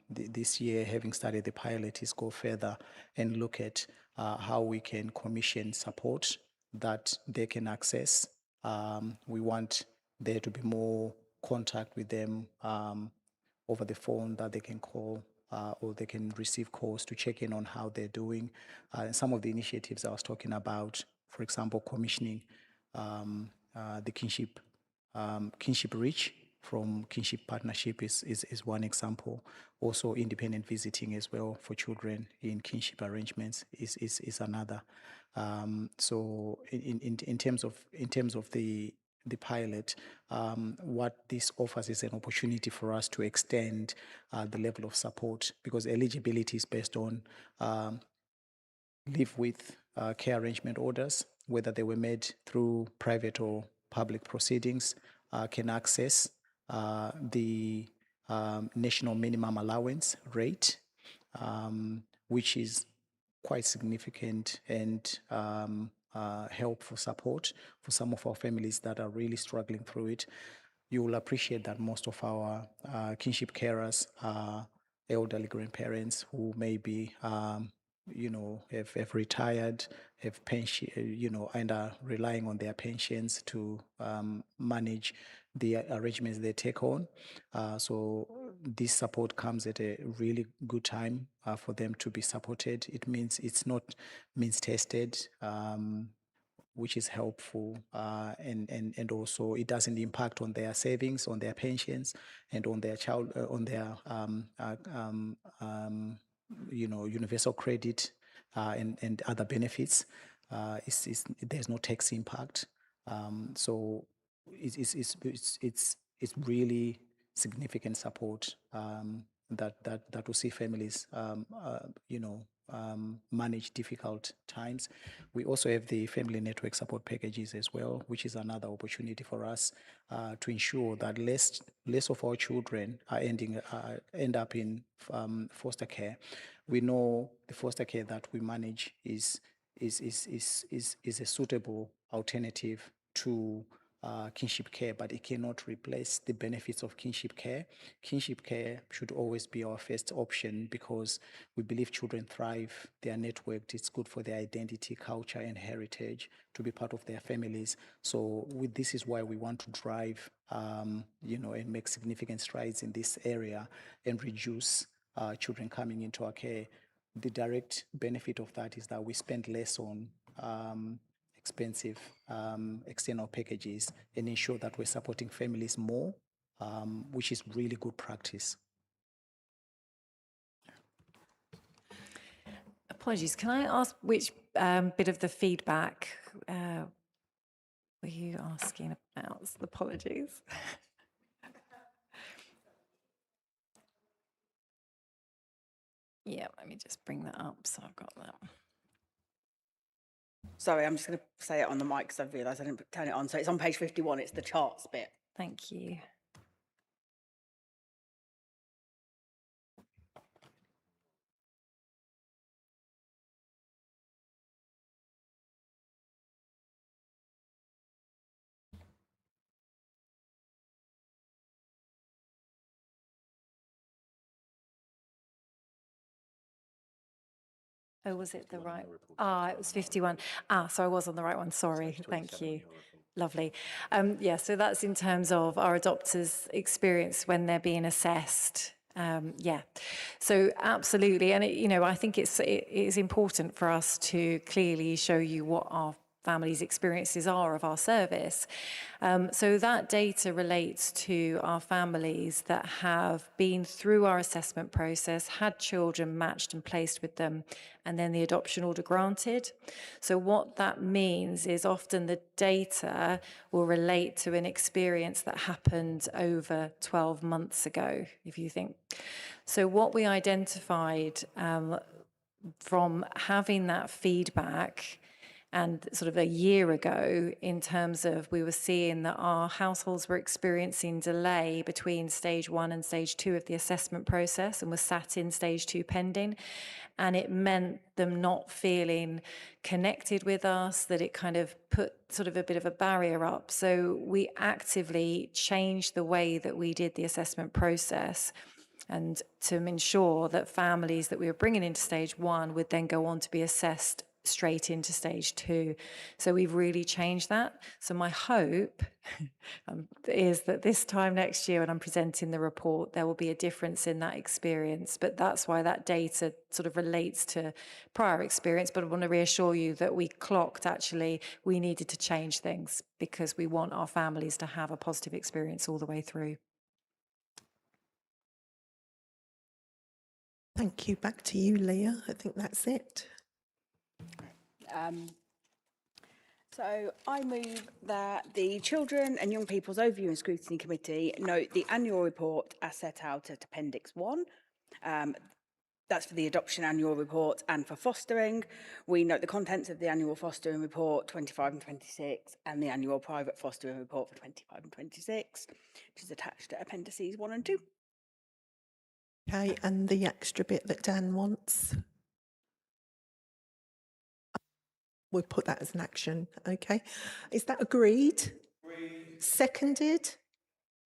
F: this year, having started the pilot, is go further and look at how we can commission support that they can access. We want there to be more contact with them over the phone, that they can call or they can receive calls to check in on how they're doing. Some of the initiatives I was talking about, for example, commissioning the kinship reach from kinship partnership is one example. Also, independent visiting as well for children in kinship arrangements is another. So in terms of the pilot, what this offers is an opportunity for us to extend the level of support, because eligibility is based on live with care arrangement orders, whether they were made through private or public proceedings, can access the national minimum allowance rate, which is quite significant and helpful support for some of our families that are really struggling through it. You will appreciate that most of our kinship carers are elderly grandparents who maybe have retired, have pension, and are relying on their pensions to manage the arrangements they take on. So this support comes at a really good time for them to be supported. It means it's not means tested, which is helpful, and also it doesn't impact on their savings, on their pensions, and on their universal credit and other benefits. There's no tax impact, so it's really significant support that will see families manage difficult times. We also have the family network support packages as well, which is another opportunity for us to ensure that less of our children are end up in foster care. We know the foster care that we manage is a suitable alternative to kinship care, but it cannot replace the benefits of kinship care. Kinship care should always be our first option, because we believe children thrive, they are networked, it's good for their identity, culture, and heritage to be part of their families. So this is why we want to drive, and make significant strides in this area and reduce children coming into our care. The direct benefit of that is that we spend less on expensive external packages and ensure that we're supporting families more, which is really good practice.
E: Apologies, can I ask which bit of the feedback were you asking about? Apologies. Yeah, let me just bring that up so I've got that.
K: Sorry, I'm just going to say it on the mic because I've realised I didn't turn it on. So it's on page 51, it's the charts bit.
E: Thank you. Oh, was it the right? It was 51. So I was on the right one. Sorry. Thank you. Lovely. Yeah, so that's in terms of our adopters' experience when they're being assessed. Yeah, so absolutely. And, I think it is important for us to clearly show you what our families' experiences are of our service. So that data relates to our families that have been through our assessment process, had children matched and placed with them, and then the adoption order granted. So what that means is often the data will relate to an experience that happened over 12 months ago, if you think. So what we identified from having that feedback and sort of a year ago, in terms of we were seeing that our households were experiencing delay between stage 1 and stage 2 of the assessment process and were sat in stage 2 pending. And it meant them not feeling connected with us, that it kind of put sort of a bit of a barrier up. So we actively changed the way that we did the assessment process, and to ensure that families that we were bringing into stage 1 would then go on to be assessed straight into stage 2. So we've really changed that. So my hope is that this time next year when I'm presenting the report, there will be a difference in that experience. But that's why that data sort of relates to prior experience. But I want to reassure you that we clocked actually we needed to change things because we want our families to have a positive experience all the way through.
B: Thank you. Back to you, Leah. I think that's it.
K: So I move that the Children and Young People's Overview and Scrutiny Committee note the annual report as set out at Appendix 1. That's for the adoption annual report, and for fostering, we note the contents of the annual fostering report 25 and 26 and the annual private fostering report for 25 and 26, which is attached to Appendices 1 and 2.
B: Okay, and the extra bit that Dan wants. We'll put that as an action, okay. Is that agreed? Agreed. Seconded?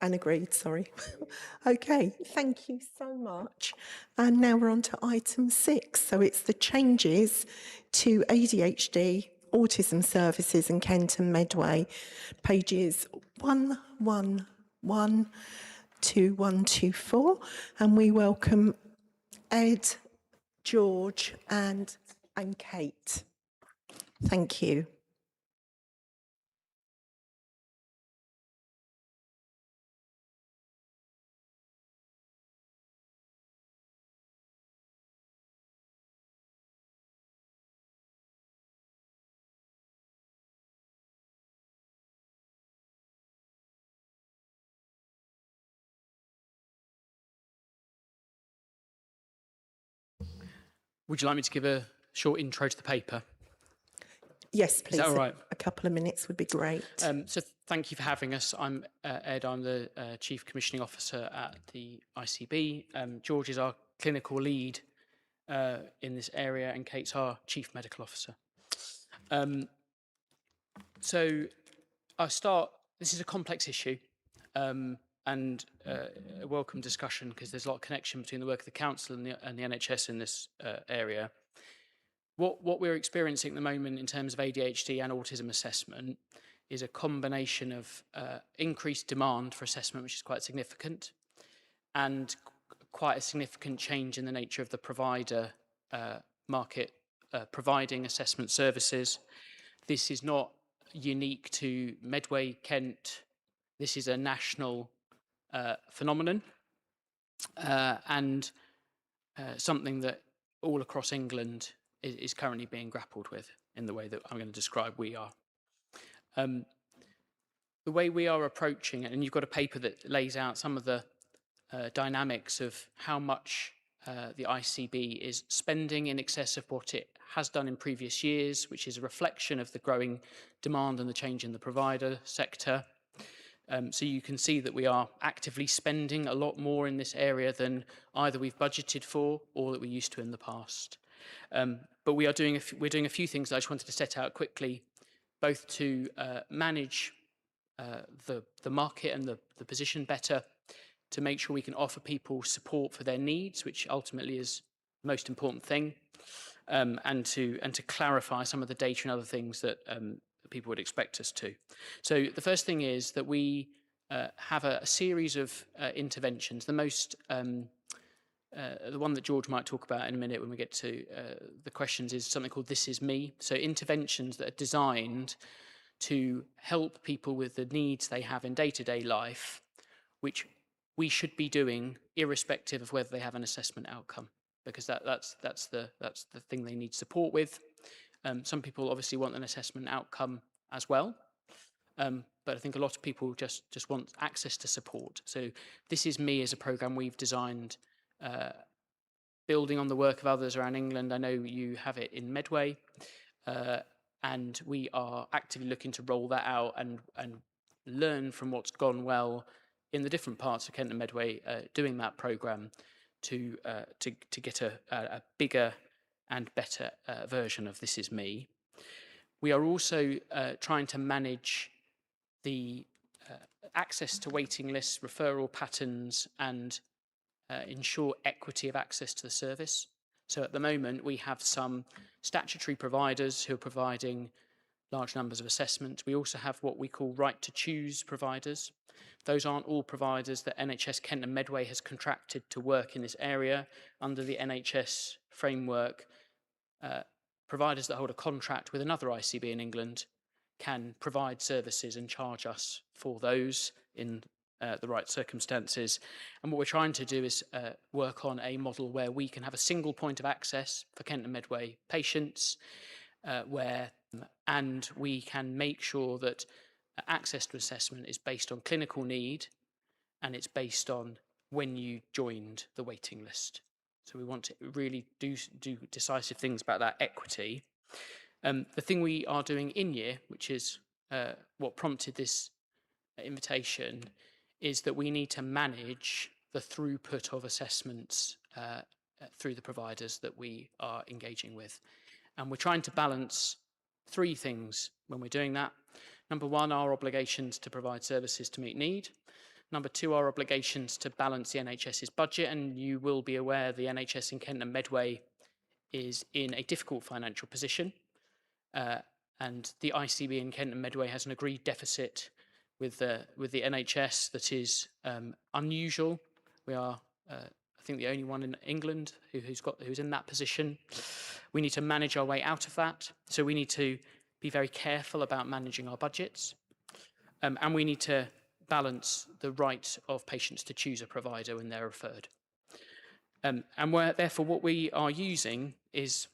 B: And agreed, sorry. Okay, thank you so much. And now we're on to item 6. So it's the changes to ADHD, autism services in Kent and Medway, pages 111 to 124. And we welcome Ed, George and Kate. Thank you.
L: Would you like me to give a short intro to the paper?
B: Yes, please.
L: Is that all right?
B: A couple of minutes would be great.
L: So thank you for having us. I'm Ed. I'm the Chief Commissioning Officer at the ICB. George is our clinical lead in this area, and Kate's our Chief Medical Officer. So I'll start. This is a complex issue and a welcome discussion because there's a lot of connection between the work of the Council and the NHS in this area. What we're experiencing at the moment in terms of ADHD and autism assessment is a combination of increased demand for assessment, which is quite significant, and quite a significant change in the nature of the provider market providing assessment services. This is not unique to Medway, Kent. This is a national phenomenon and something that all across England is currently being grappled with in the way that I'm going to describe we are. The way we are approaching it, and you've got a paper that lays out some of the dynamics of how much the ICB is spending in excess of what it has done in previous years, which is a reflection of the growing demand and the change in the provider sector. So you can see that we are actively spending a lot more in this area than either we've budgeted for or that we used to in the past. But we're doing a few things that I just wanted to set out quickly, both to manage the market and the position better, to make sure we can offer people support for their needs, which ultimately is the most important thing, and to clarify some of the data and other things that people would expect us to. So the first thing is that we have a series of interventions. The most the one that George might talk about in a minute when we get to the questions is something called This Is Me. So interventions that are designed to help people with the needs they have in day-to-day life, which we should be doing irrespective of whether they have an assessment outcome, because that's the thing they need support with. Some people obviously want an assessment outcome as well, but I think a lot of people just want access to support. So This Is Me is a programme we've designed building on the work of others around England. I know you have it in Medway, and we are actively looking to roll that out and learn from what's gone well in the different parts of Kent and Medway doing that programme to get a bigger and better version of This Is Me. We are also trying to manage the access to waiting lists, referral patterns, and ensure equity of access to the service. So at the moment, we have some statutory providers who are providing large numbers of assessments. We also have what we call right to choose providers. Those aren't all providers that NHS Kent and Medway has contracted to work in this area. Under the NHS framework, providers that hold a contract with another ICB in England can provide services and charge us for those in the right circumstances. And what we're trying to do is work on a model where we can have a single point of access for Kent and Medway patients, and we can make sure that access to assessment is based on clinical need, and it's based on when you joined the waiting list. So we want to really do decisive things about that equity. The thing we are doing in year, which is what prompted this invitation, is that we need to manage the throughput of assessments through the providers that we are engaging with. And we're trying to balance three things when we're doing that. Number one, our obligations to provide services to meet need. Number two, our obligations to balance the NHS's budget. And you will be aware the NHS in Kent and Medway is in a difficult financial position. And the ICB in Kent and Medway has an agreed deficit with the NHS that is unusual. We are, I think, the only one in England who's in that position. We need to manage our way out of that. So we need to be very careful about managing our budgets, and we need to balance the right of patients to choose a provider when they're referred. And therefore, what we are using is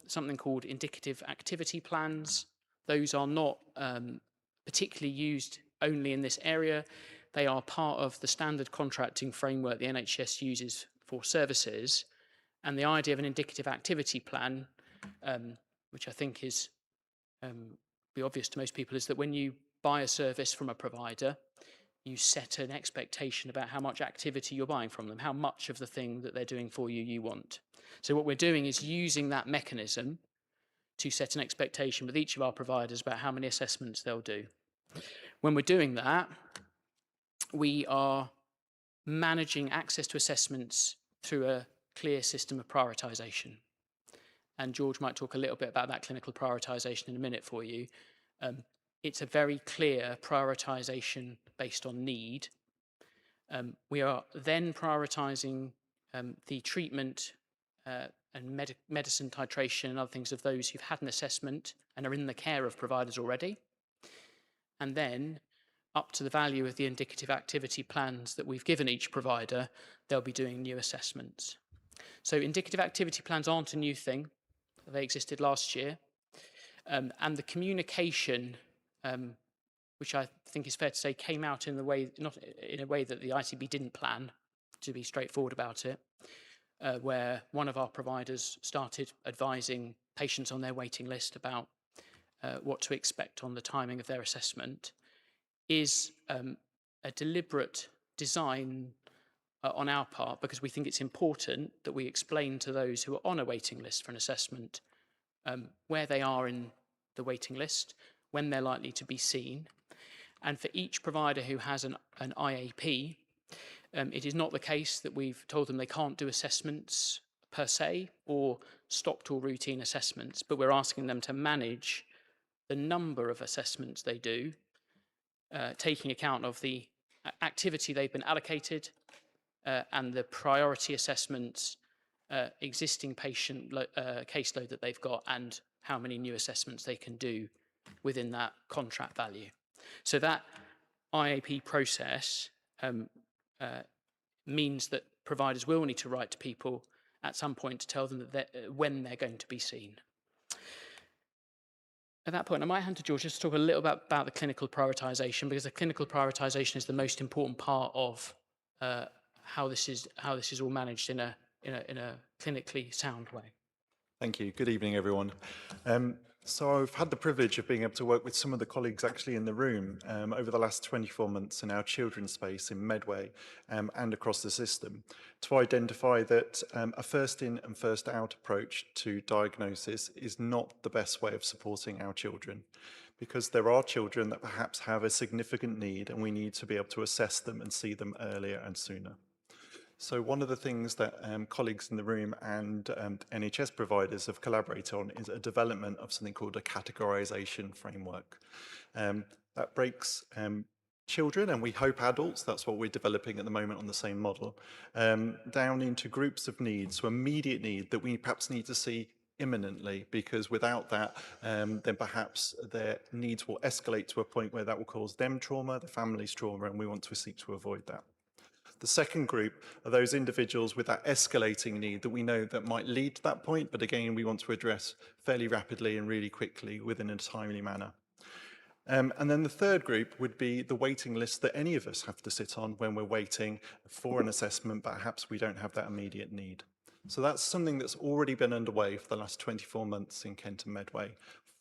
L: something called indicative activity plans. Those are not particularly used only in this area. They are part of the standard contracting framework the NHS uses for services. And the idea of an indicative activity plan, which I think is be obvious to most people, is that when you buy a service from a provider, you set an expectation about how much activity you're buying from them, how much of the thing that they're doing for you you want. So what we're doing is using that mechanism to set an expectation with each of our providers about how many assessments they'll do. When we're doing that, we are managing access to assessments through a clear system of prioritisation. And George might talk a little bit about that clinical prioritisation in a minute for you. It's a very clear prioritisation based on need. We are then prioritising the treatment and medicine titration and other things of those who've had an assessment and are in the care of providers already. And then, up to the value of the indicative activity plans that we've given each provider, they'll be doing new assessments. So indicative activity plans aren't a new thing. They existed last year. And the communication, which I think is fair to say came out in the way, not in a way that the ICB didn't plan, to be straightforward about it, where one of our providers started advising patients on their waiting list about what to expect on the timing of their assessment, is a deliberate design on our part, because we think it's important that we explain to those who are on a waiting list for an assessment where they are in the waiting list, when they're likely to be seen. And for each provider who has an IAP, it is not the case that we've told them they can't do assessments per se or stopped all routine assessments, but we're asking them to manage the number of assessments they do, taking account of the activity they've been allocated, and the priority assessments, existing patient caseload that they've got, and how many new assessments they can do within that contract value. So that IAP process means that providers will need to write to people at some point to tell them that when they're going to be seen. At that point, I might hand to George just to talk a little bit about the clinical prioritisation, because the clinical prioritisation is the most important part of how this is all managed in a clinically sound way.
M: Thank you. Good evening, everyone. So I've had the privilege of being able to work with some of the colleagues actually in the room over the last 24 months in our children's space in Medway and across the system to identify that a first in and first out approach to diagnosis is not the best way of supporting our children, because there are children that perhaps have a significant need and we need to be able to assess them and see them earlier and sooner. So one of the things that colleagues in the room and NHS providers have collaborated on is a development of something called a categorisation framework. That breaks children, and we hope adults, that's what we're developing at the moment on the same model, down into groups of needs, so immediate need that we perhaps need to see imminently, because without that, then perhaps their needs will escalate to a point where that will cause them trauma, the family's trauma, and we want to seek to avoid that. The second group are those individuals with that escalating need that we know that might lead to that point, but again, we want to address fairly rapidly and really quickly within a timely manner. And then the third group would be the waiting list that any of us have to sit on when we're waiting for an assessment, but perhaps we don't have that immediate need. So that's something that's already been underway for the last 24 months in Kent and Medway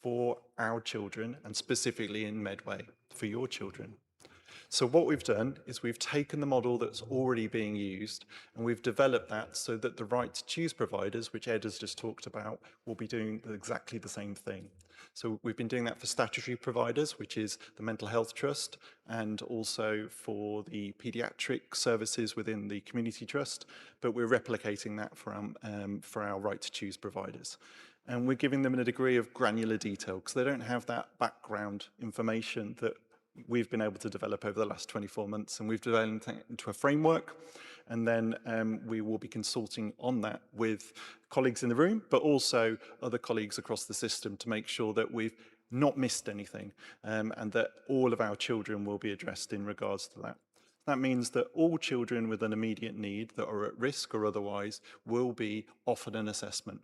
M: for our children, and specifically in Medway for your children. So what we've done is we've taken the model that's already being used and we've developed that so that the right to choose providers, which Ed has just talked about, will be doing exactly the same thing. So we've been doing that for statutory providers, which is the Mental Health Trust, and also for the paediatric services within the Community Trust, but we're replicating that for our right to choose providers. And we're giving them a degree of granular detail because they don't have that background information that we've been able to develop over the last 24 months, and we've developed it into a framework, and then we will be consulting on that with colleagues in the room, but also other colleagues across the system to make sure that we've not missed anything and that all of our children will be addressed in regards to that. That means that all children with an immediate need that are at risk or otherwise will be offered an assessment.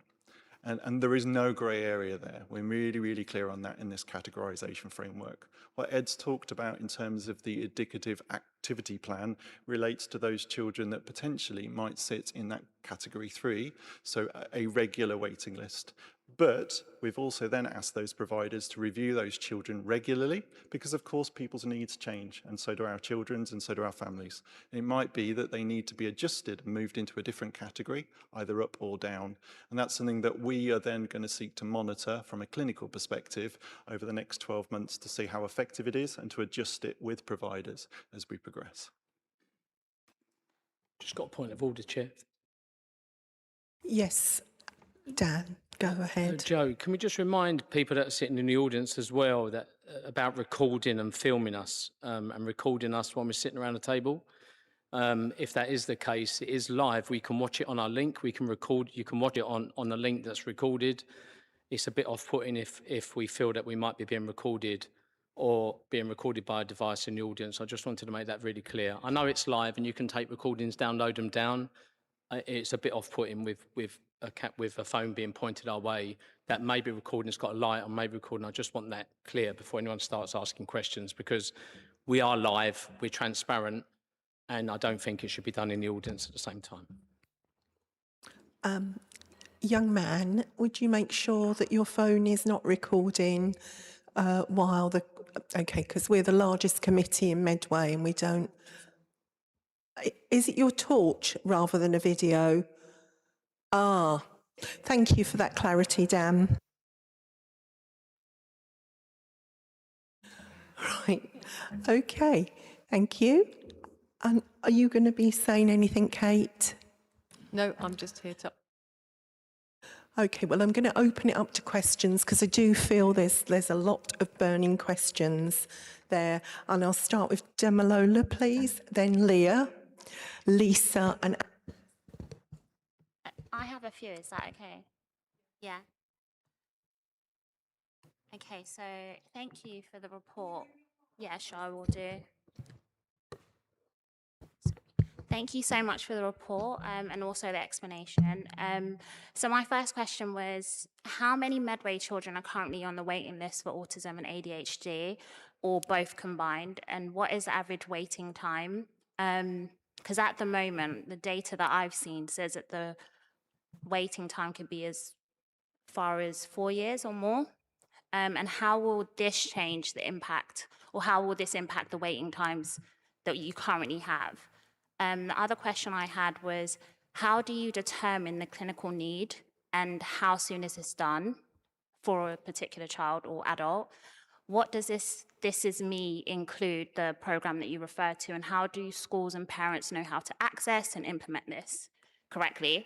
M: And there is no grey area there. We're really, really clear on that in this categorisation framework. What Ed's talked about in terms of the indicative activity plan relates to those children that potentially might sit in that category 3, so a regular waiting list. But we've also then asked those providers to review those children regularly because, of course, people's needs change, and so do our children's and so do our families. And it might be that they need to be adjusted and moved into a different category, either up or down. And that's something that we are then going to seek to monitor from a clinical perspective over the next 12 months to see how effective it is and to adjust it with providers as we progress.
A: Just got a point of order, Chair.
B: Yes, Dan, go ahead.
A: Joe, can we just remind people that are sitting in the audience as well that about recording and filming us and recording us when we're sitting around the table? If that is the case, it is live. We can watch it on our link. We can record. You can watch it on the link that's recorded. It's a bit off-putting if we feel that we might be being recorded or being recorded by a device in the audience. I just wanted to make that really clear. I know it's live and you can take recordings, download them down. It's a bit off-putting with a phone being pointed our way that maybe recording's got a light on, maybe recording. I just want that clear before anyone starts asking questions, because we are live, we're transparent, and I don't think it should be done in the audience at the same time.
B: Young man, would you make sure that your phone is not recording while the... Okay, because we're the largest committee in Medway and we don't... Is it your torch rather than a video? Ah, thank you for that clarity, Dan. Right, okay, thank you. And are you going to be saying anything, Kate?
N: No, I'm just here to...
B: Okay, well, I'm going to open it up to questions because I do feel there's a lot of burning questions there. And I'll start with Demalola, please, then Leah, Lisa and
O: I have a few, is that okay? Yeah. Okay, so thank you for the report. Yeah, sure, I will do. Thank you so much for the report and also the explanation. So my first question was, how many Medway children are currently on the waiting list for autism and ADHD, or both combined? And what is the average waiting time? Because at the moment, the data that I've seen says that the waiting time could be as far as 4 years or more. And how will this change the impact, or how will this impact the waiting times that you currently have? The other question I had was, how do you determine the clinical need and how soon is this done for a particular child or adult? What does this is me include, the program that you refer to, and how do schools and parents know how to access and implement this correctly?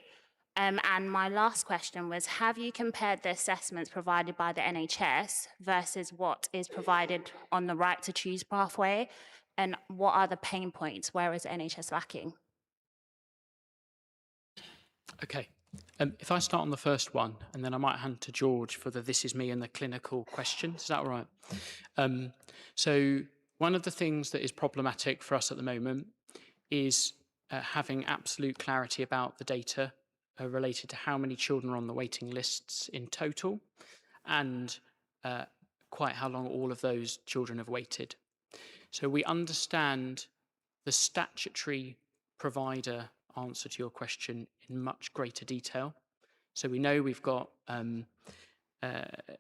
O: And my last question was, have you compared the assessments provided by the NHS versus what is provided on the right to choose pathway? And what are the pain points? Where is the NHS lacking?
L: Okay. If I start on the first one, and then I might hand to George for the this is me and the clinical questions. Is that all right? So one of the things that is problematic for us at the moment is having absolute clarity about the data related to how many children are on the waiting lists in total, and quite how long all of those children have waited. So we understand the statutory provider answer to your question in much greater detail. So we know we've got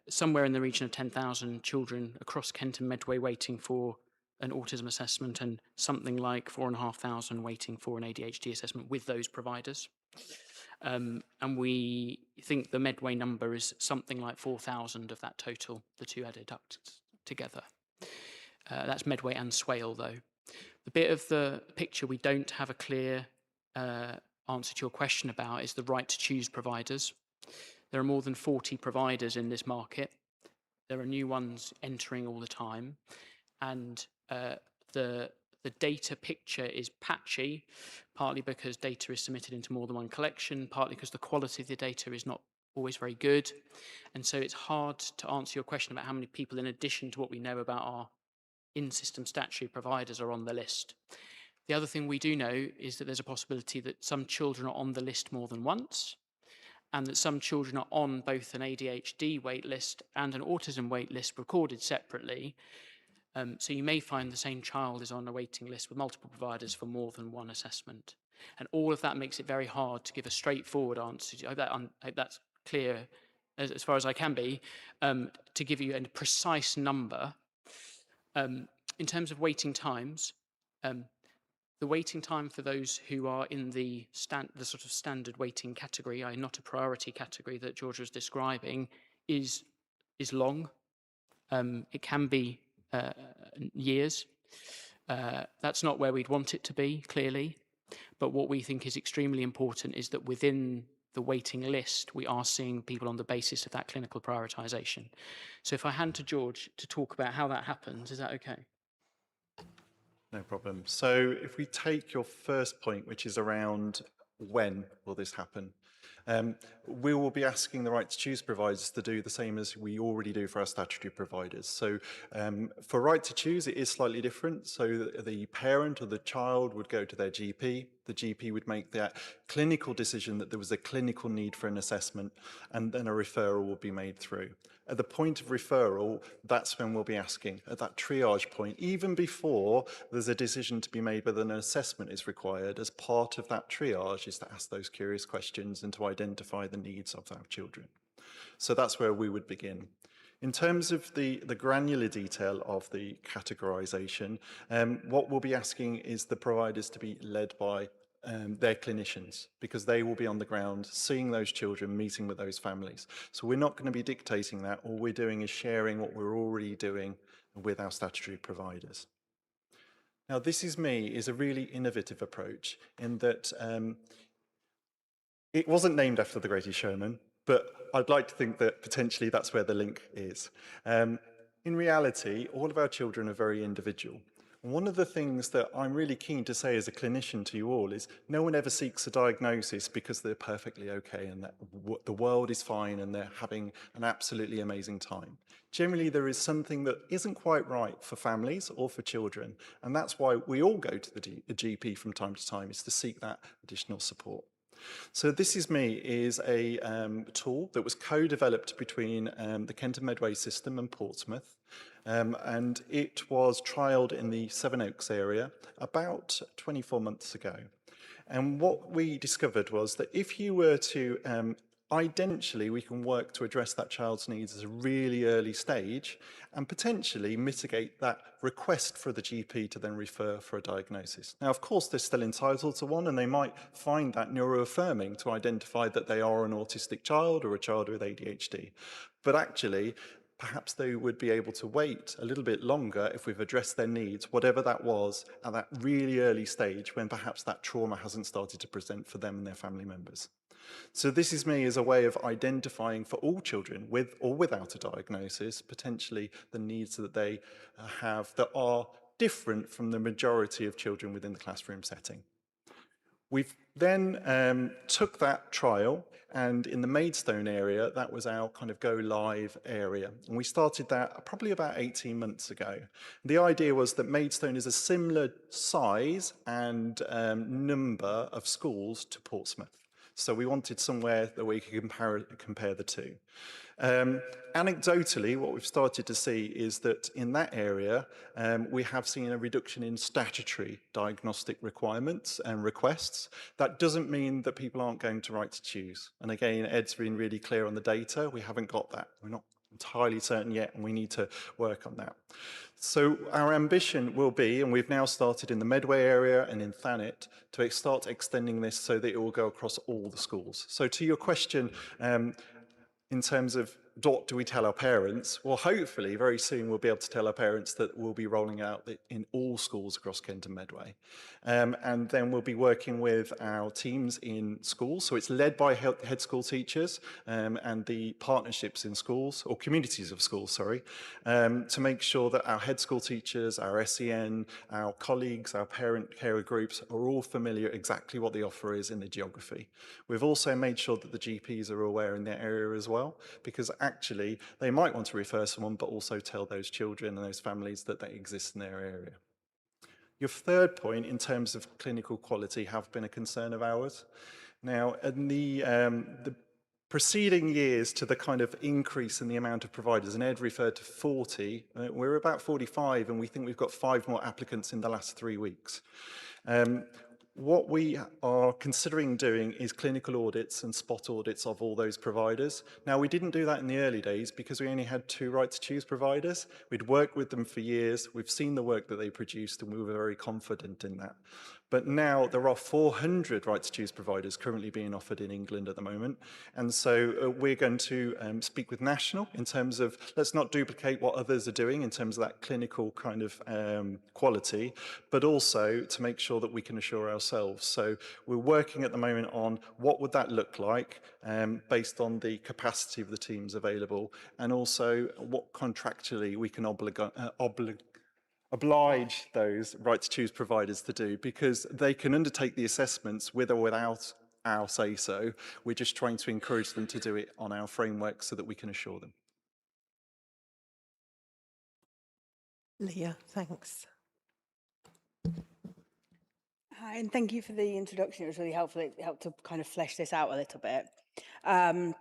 L: somewhere in the region of 10,000 children across Kent and Medway waiting for an autism assessment, and something like 4,500 waiting for an ADHD assessment with those providers. And we think the Medway number is something like 4,000 of that total, the two added up together. That's Medway and Swale, though. The bit of the picture we don't have a clear answer to your question about is the right to choose providers. There are more than 40 providers in this market. There are new ones entering all the time, and the data picture is patchy, partly because data is submitted into more than one collection, partly because the quality of the data is not always very good. And so it's hard to answer your question about how many people, in addition to what we know about our in-system statutory providers, are on the list. The other thing we do know is that there's a possibility that some children are on the list more than once, and that some children are on both an ADHD wait list and an autism wait list recorded separately. So you may find the same child is on a waiting list with multiple providers for more than one assessment. And all of that makes it very hard to give a straightforward answer. I hope that's clear as far as I can be, to give you a precise number. In terms of waiting times, the waiting time for those who are in the sort of standard waiting category, not a priority category that George was describing, is long. It can be years. That's not where we'd want it to be, clearly. But what we think is extremely important is that within the waiting list, we are seeing people on the basis of that clinical prioritisation. So if I hand to George to talk about how that happens, is that okay?
M: No problem. So if we take your first point, which is around when will this happen, we will be asking the right to choose providers to do the same as we already do for our statutory providers. So for right to choose, it is slightly different. So the parent or the child would go to their GP. The GP would make that clinical decision that there was a clinical need for an assessment, and then a referral will be made through. At the point of referral, that's when we'll be asking, at that triage point, even before there's a decision to be made whether an assessment is required, as part of that triage is to ask those curious questions and to identify the needs of our children. So that's where we would begin. In terms of the granular detail of the categorisation, what we'll be asking is the providers to be led by their clinicians, because they will be on the ground seeing those children, meeting with those families. So we're not going to be dictating that. All we're doing is sharing what we're already doing with our statutory providers. Now, This Is Me is a really innovative approach in that it wasn't named after The Greatest Showman, but I'd like to think that potentially that's where the link is. In reality, all of our children are very individual. One of the things that I'm really keen to say as a clinician to you all is no one ever seeks a diagnosis because they're perfectly okay and that the world is fine and they're having an absolutely amazing time. Generally, there is something that isn't quite right for families or for children, and that's why we all go to the GP from time to time, is to seek that additional support. So This Is Me is a tool that was co-developed between the Kent and Medway system and Portsmouth. And it was trialled in the Sevenoaks area about 24 months ago. And what we discovered was that if you were to identially, we can work to address that child's needs at a really early stage and potentially mitigate that request for the GP to then refer for a diagnosis. Now, of course, they're still entitled to one and they might find that neuroaffirming to identify that they are an autistic child or a child with ADHD. But actually, perhaps they would be able to wait a little bit longer if we've addressed their needs, whatever that was, at that really early stage when perhaps that trauma hasn't started to present for them and their family members. So This Is Me is a way of identifying for all children, with or without a diagnosis, potentially the needs that they have that are different from the majority of children within the classroom setting. We've then took that trial, and in the Maidstone area, that was our kind of go live area. And we started that probably about 18 months ago. The idea was that Maidstone is a similar size and number of schools to Portsmouth. So we wanted somewhere that we could compare the two. Anecdotally, what we've started to see is that in that area, we have seen a reduction in statutory diagnostic requirements and requests. That doesn't mean that people aren't going to right to choose. And again, Ed's been really clear on the data. We haven't got that. We're not entirely certain yet, and we need to work on that. So our ambition will be, and we've now started in the Medway area and in Thanet, to start extending this so that it will go across all the schools. So to your question, in terms of what do we tell our parents? Well, hopefully very soon we'll be able to tell our parents that we'll be rolling out in all schools across Kent and Medway. And then we'll be working with our teams in schools. So it's led by head school teachers and the partnerships in schools, or communities of schools, sorry, to make sure that our head school teachers, our SEN, our colleagues, our parent carer groups are all familiar exactly what the offer is in the geography. We've also made sure that the GPs are aware in their area as well, because actually they might want to refer someone, but also tell those children and those families that they exist in their area. Your third point in terms of clinical quality have been a concern of ours. Now, in the preceding years to the kind of increase in the amount of providers, and Ed referred to 40, we're about 45, and we think we've got 5 more applicants in the last 3 weeks. What we are considering doing is clinical audits and spot audits of all those providers. Now, we didn't do that in the early days because we only had 2 right to choose providers. We'd worked with them for years. We've seen the work that they produced, and we were very confident in that. But now there are 400 right to choose providers currently being offered in England at the moment. And so we're going to speak with National in terms of, let's not duplicate what others are doing in terms of that clinical kind of quality, but also to make sure that we can assure ourselves. So we're working at the moment on what would that look like based on the capacity of the teams available, and also what contractually we can oblige those right to choose providers to do, because they can undertake the assessments with or without our say so. We're just trying to encourage them to do it on our framework so that we can assure them.
B: Leah, thanks.
K: Hi, and thank you for the introduction. It was really helpful. It helped to kind of flesh this out a little bit. But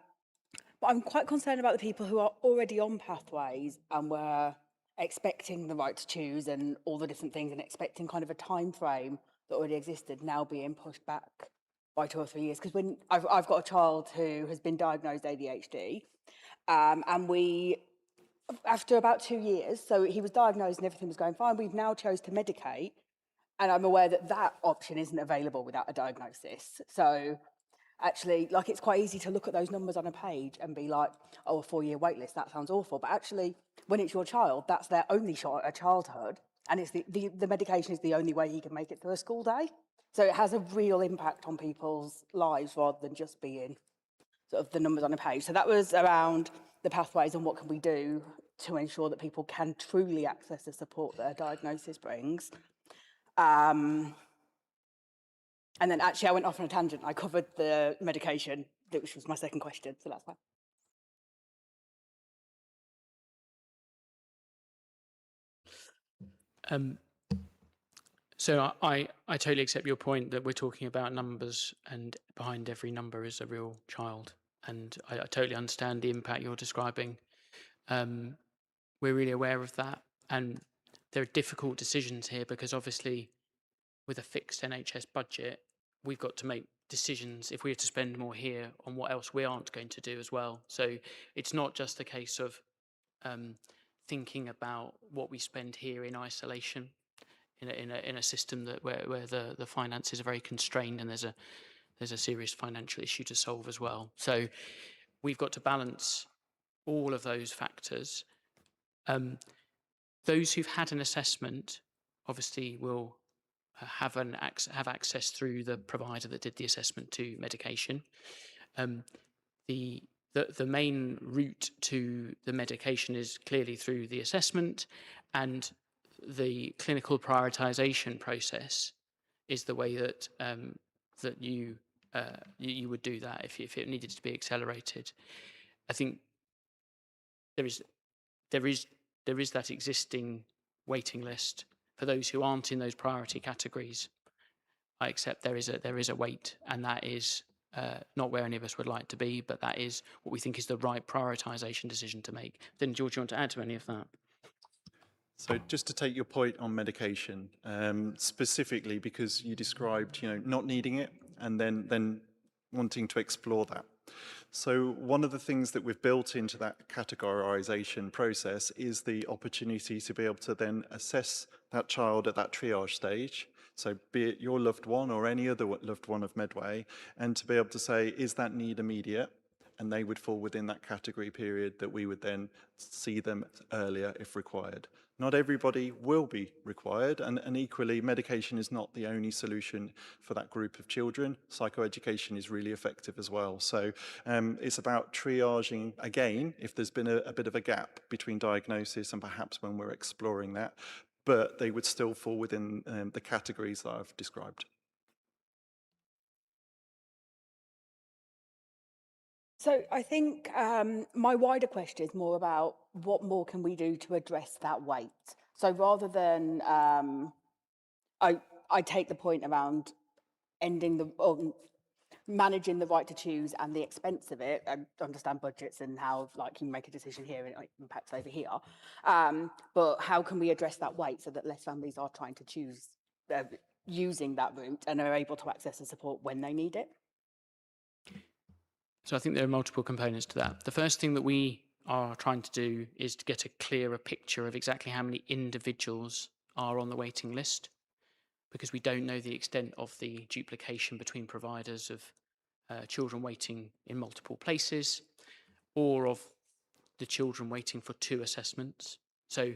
K: I'm quite concerned about the people who are already on pathways and were expecting the right to choose and all the different things and expecting kind of a time frame that already existed now being pushed back by 2 or 3 years. Because when I've got a child who has been diagnosed ADHD, and we, after about 2 years, so he was diagnosed and everything was going fine, we've now chose to medicate, and I'm aware that that option isn't available without a diagnosis. So actually, like, it's quite easy to look at those numbers on a page and be like, oh, a 4-year wait list, that sounds awful. But actually, when it's your child, that's their only shot at childhood. And it's the medication is the only way he can make it through a school day. So it has a real impact on people's lives rather than just being sort of the numbers on a page. So that was around the pathways and what can we do to ensure that people can truly access the support that a diagnosis brings. And then actually I went off on a tangent. I covered the medication, which was my second question, so that's fine.
L: So I totally accept your point that we're talking about numbers, and behind every number is a real child. And I totally understand the impact you're describing. We're really aware of that. And there are difficult decisions here because obviously with a fixed NHS budget, we've got to make decisions if we are to spend more here on what else we aren't going to do as well. So it's not just a case of thinking about what we spend here in isolation in a system that where the finances are very constrained and there's a serious financial issue to solve as well. So we've got to balance all of those factors. Those who've had an assessment obviously will have access through the provider that did the assessment to medication. The main route to the medication is clearly through the assessment, and the clinical prioritization process is the way that that you would do that if it needed to be accelerated. I think there is that existing waiting list for those who aren't in those priority categories. I accept there is a wait, and that is not where any of us would like to be, but that is what we think is the right prioritisation decision to make. Then, George, you want to add to any of that?
M: So just to take your point on medication, specifically because you described, not needing it and then wanting to explore that. So one of the things that we've built into that categorization process is the opportunity to be able to then assess that child at that triage stage. So be it your loved one or any other loved one of Medway, and to be able to say, is that need immediate? And they would fall within that category period that we would then see them earlier if required. Not everybody will be required, and equally, medication is not the only solution for that group of children. Psychoeducation is really effective as well. So it's about triaging, again, if there's been a bit of a gap between diagnosis and perhaps when we're exploring that, but they would still fall within the categories that I've described.
K: So I think my wider question is more about what more can we do to address that weight. So rather than, I take the point around ending managing the right to choose and the expense of it. I understand budgets and how you make a decision here and it impacts over here. But how can we address that weight so that less families are trying to choose using that route and are able to access the support when they need it?
L: So I think there are multiple components to that. The first thing that we are trying to do is to get a clearer picture of exactly how many individuals are on the waiting list, because we don't know the extent of the duplication between providers of children waiting in multiple places, or of the children waiting for 2 assessments. So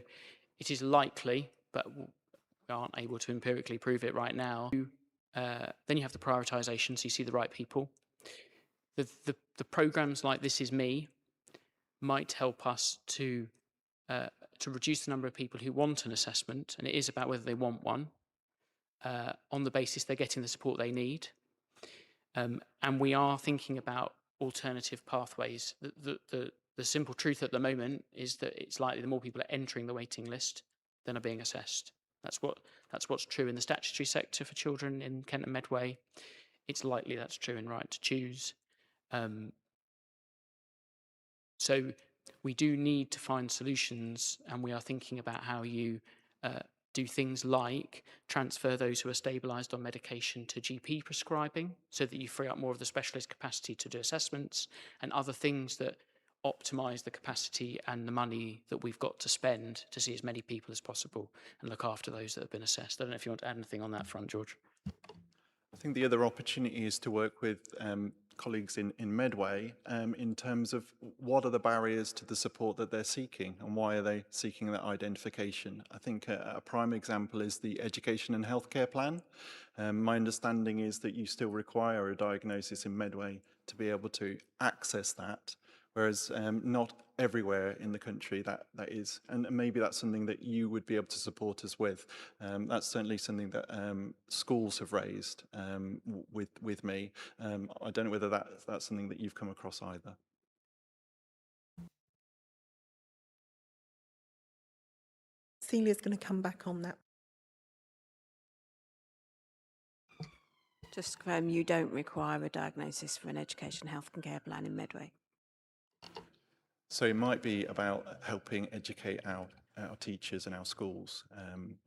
L: it is likely, but we aren't able to empirically prove it right now. Then you have the prioritisation, so you see the right people. The programmes like This Is Me might help us to reduce the number of people who want an assessment, and it is about whether they want one, on the basis they're getting the support they need. And we are thinking about alternative pathways. The simple truth at the moment is that it's likely the more people are entering the waiting list than are being assessed. That's what's true in the statutory sector for children in Kent and Medway. It's likely that's true in Right to Choose. So we do need to find solutions, and we are thinking about how you do things like transfer those who are stabilised on medication to GP prescribing so that you free up more of the specialist capacity to do assessments and other things that optimise the capacity and the money that we've got to spend to see as many people as possible and look after those that have been assessed. I don't know if you want to add anything on that front, George.
M: I think the other opportunity is to work with colleagues in Medway in terms of what are the barriers to the support that they're seeking and why are they seeking that identification. I think a prime example is the Education and Healthcare Plan. My understanding is that you still require a diagnosis in Medway to be able to access that, whereas not everywhere in the country that is, and maybe that's something that you would be able to support us with. That's certainly something that schools have raised with me. I don't know whether that's something that you've come across either.
B: Celia's going to come back on that.
P: Just to confirm, you don't require a diagnosis for an education, health and care plan in Medway?
M: So it might be about helping educate our teachers and our schools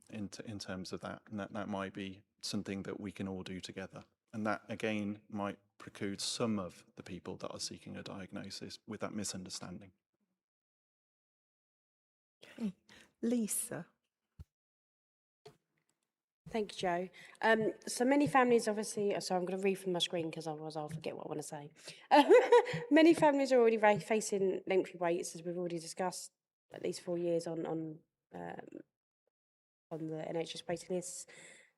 M: in terms of that, and that might be something that we can all do together. And that, again, might preclude some of the people that are seeking a diagnosis with that misunderstanding.
B: Okay. Lisa.
Q: Thank you, Joe. So many families obviously, so I'm going to read from my screen because otherwise I'll forget what I want to say. Many families are already facing lengthy waits, as we've already discussed, at least 4 years on the NHS waiting lists.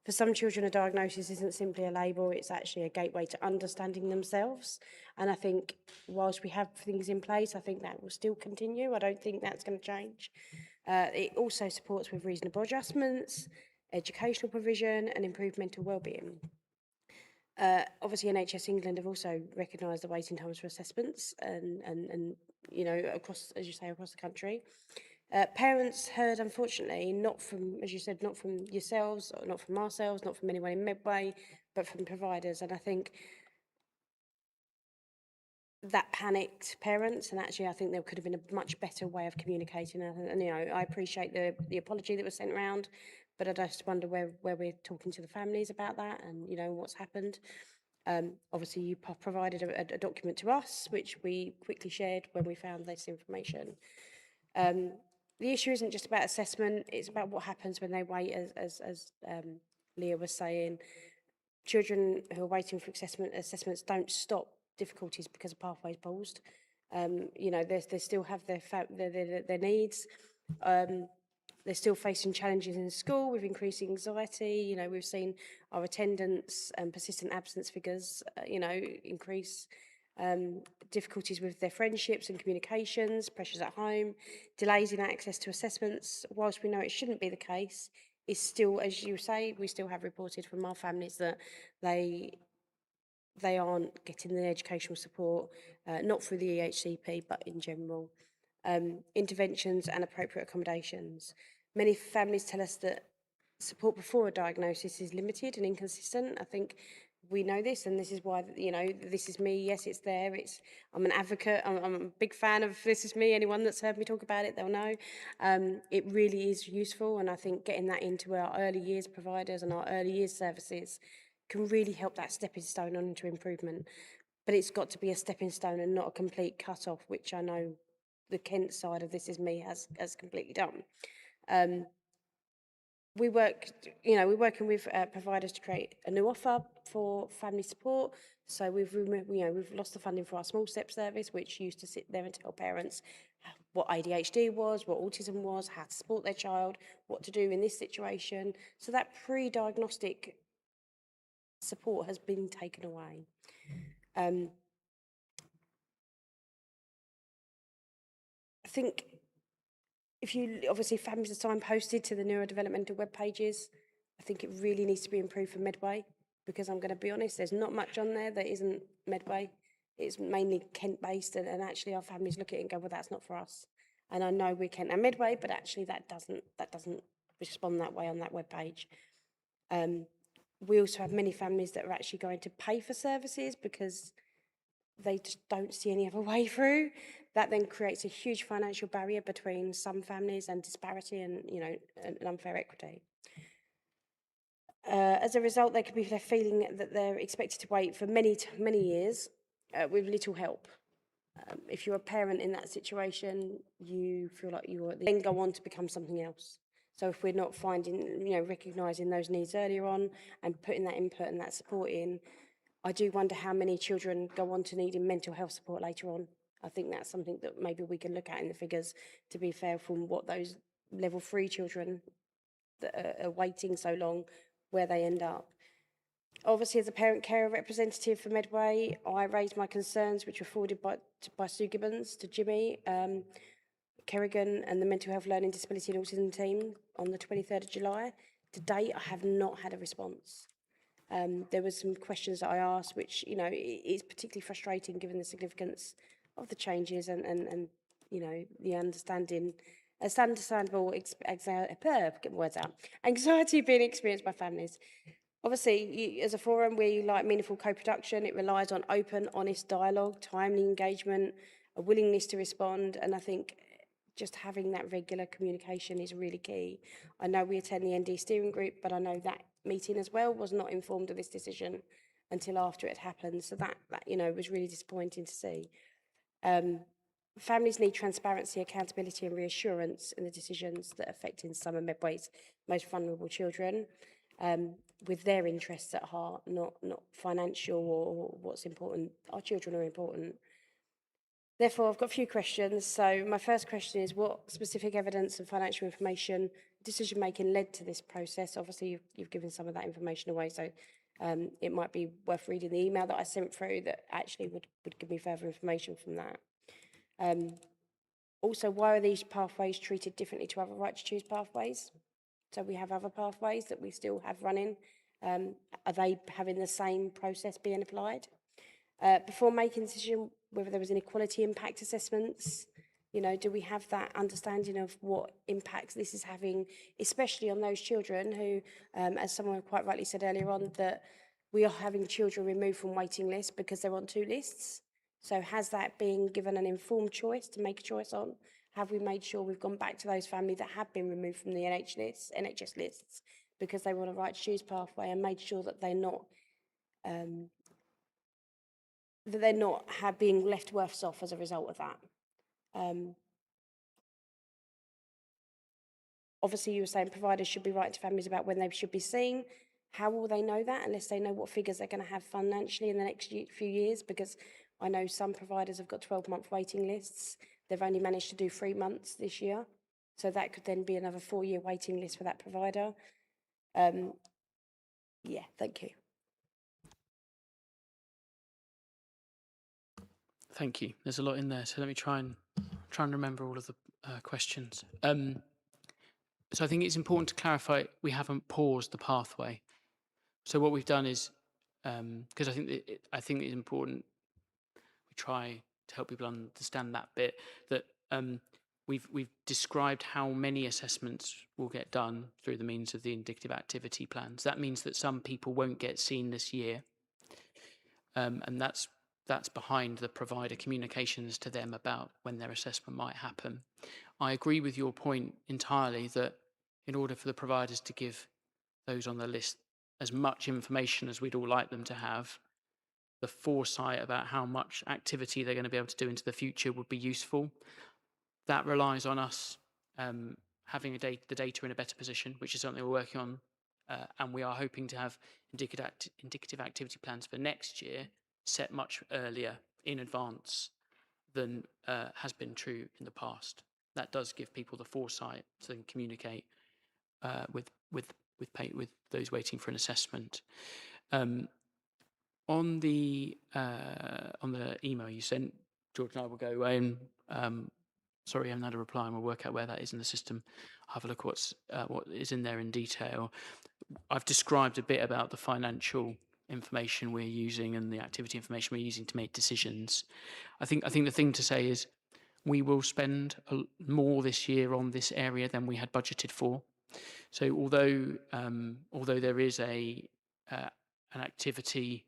Q: For some children, a diagnosis isn't simply a label, it's actually a gateway to understanding themselves. And I think whilst we have things in place, I think that will still continue. I don't think that's going to change. It also supports with reasonable adjustments, educational provision and improved mental wellbeing. Obviously, NHS England have also recognised the waiting times for assessments and you know, across, as you say, across the country. Parents heard, unfortunately, not from, as you said, not from yourselves, or not from ourselves, not from anyone in Medway, but from providers. And I think that panicked parents, and actually I think there could have been a much better way of communicating. And you know, I appreciate the apology that was sent around, but I just wonder where we're talking to the families about that and, you know, what's happened. Obviously, you provided a document to us, which we quickly shared when we found this information. The issue isn't just about assessment, it's about what happens when they wait, as Leah was saying. Children who are waiting for assessments don't stop difficulties because a pathway is paused. You know, they still have their needs. They're still facing challenges in school with increasing anxiety. You know, we've seen our attendance and persistent absence figures, you know, increase. Difficulties with their friendships and communications, pressures at home, delays in access to assessments. Whilst we know it shouldn't be the case, is still, as you say, we still have reported from our families that they aren't getting the educational support, not through the EHCP, but in general. Interventions and appropriate accommodations. Many families tell us that support before a diagnosis is limited and inconsistent. I think we know this, and this is why, you know, This Is Me, yes, it's there. I'm an advocate. I'm a big fan of This Is Me. Anyone that's heard me talk about it, they'll know. It really is useful, and I think getting that into our early years providers and our early years services can really help that stepping stone on into improvement. But it's got to be a stepping stone and not a complete cut-off, which I know the Kent side of This Is Me has completely done. We're working with providers to create a new offer for family support. So we've lost the funding for our Small Step service, which used to sit there and tell parents what ADHD was, what autism was, how to support their child, what to do in this situation. So that pre-diagnostic support has been taken away. I think obviously families are signposted to the neurodevelopmental web pages. I think it really needs to be improved for Medway, because I'm going to be honest, there's not much on there that isn't Medway. It's mainly Kent based, and actually our families look at it and go, well, that's not for us. And I know we're Kent and Medway, but actually that doesn't respond that way on that web page. We also have many families that are actually going to pay for services because they just don't see any other way through. That then creates a huge financial barrier between some families and disparity and, you know, an unfair equity. As a result, they could be feeling that they're expected to wait for many years with little help. If you're a parent in that situation, you feel like you then go on to become something else. So if we're not recognising those needs earlier on and putting that input and that support in, I do wonder how many children go on to needing mental health support later on. I think that's something that maybe we can look at in the figures, to be fair, from what those level 3 children that are waiting so long, where they end up. Obviously, as a parent carer representative for Medway, I raised my concerns, which were forwarded by Sue Gibbons to Jimmy Kerrigan and the Mental Health Learning Disability and Autism team on the 23rd of July. To date, I have not had a response. There were some questions that I asked, which, you know, is particularly frustrating given the significance of the changes and you know, the understanding, it's understandable, get my words out, anxiety being experienced by families. Obviously, as a forum, we like meaningful co-production. It relies on open, honest dialogue, timely engagement, a willingness to respond, and I think just having that regular communication is really key. I know we attend the ND steering group, but I know that meeting as well was not informed of this decision until after it had happened. So that you know, was really disappointing to see. Families need transparency, accountability and reassurance in the decisions that are affecting some of Medway's most vulnerable children, with their interests at heart, not financial or what's important. Our children are important. Therefore, I've got a few questions. So my first question is, what specific evidence and financial information decision-making led to this process? Obviously, you've given some of that information away, so it might be worth reading the email that I sent through that actually would give me further information from that. Also, why are these pathways treated differently to other right to choose pathways? So we have other pathways that we still have running. Are they having the same process being applied? Before making a decision whether there was inequality impact assessments, you know, do we have that understanding of what impacts this is having, especially on those children who, as someone quite rightly said earlier on, that we are having children removed from waiting lists because they're on 2 lists. So has that been given an informed choice to make a choice on? Have we made sure we've gone back to those families that have been removed from the NHS lists because they were on a right to choose pathway and made sure that they're not being left worse off as a result of that? Obviously, you were saying providers should be writing to families about when they should be seen. How will they know that unless they know what figures they're going to have financially in the next few years? Because I know some providers have got 12-month waiting lists. They've only managed to do 3 months this year. So that could then be another 4-year waiting list for that provider. Yeah, thank you.
L: Thank you. There's a lot in there, so let me try and remember all of the questions. So I think it's important to clarify we haven't paused the pathway. So what we've done is, because I think it's important we try to help people understand that bit, that we've described how many assessments will get done through the means of the indicative activity plans. That means that some people won't get seen this year, and that's behind the provider communications to them about when their assessment might happen. I agree with your point entirely that in order for the providers to give those on the list as much information as we'd all like them to have, the foresight about how much activity they're going to be able to do into the future would be useful. That relies on us having the data in a better position, which is something we're working on, and we are hoping to have indicative activity plans for next year set much earlier in advance than has been true in the past. That does give people the foresight to then communicate with those waiting for an assessment. On the email you sent, George and I will go away and sorry, I haven't had a reply, and we'll work out where that is in the system. Have a look at what is in there in detail. I've described a bit about the financial information we're using and the activity information we're using to make decisions. I think the thing to say is we will spend more this year on this area than we had budgeted for. So although there is an activity,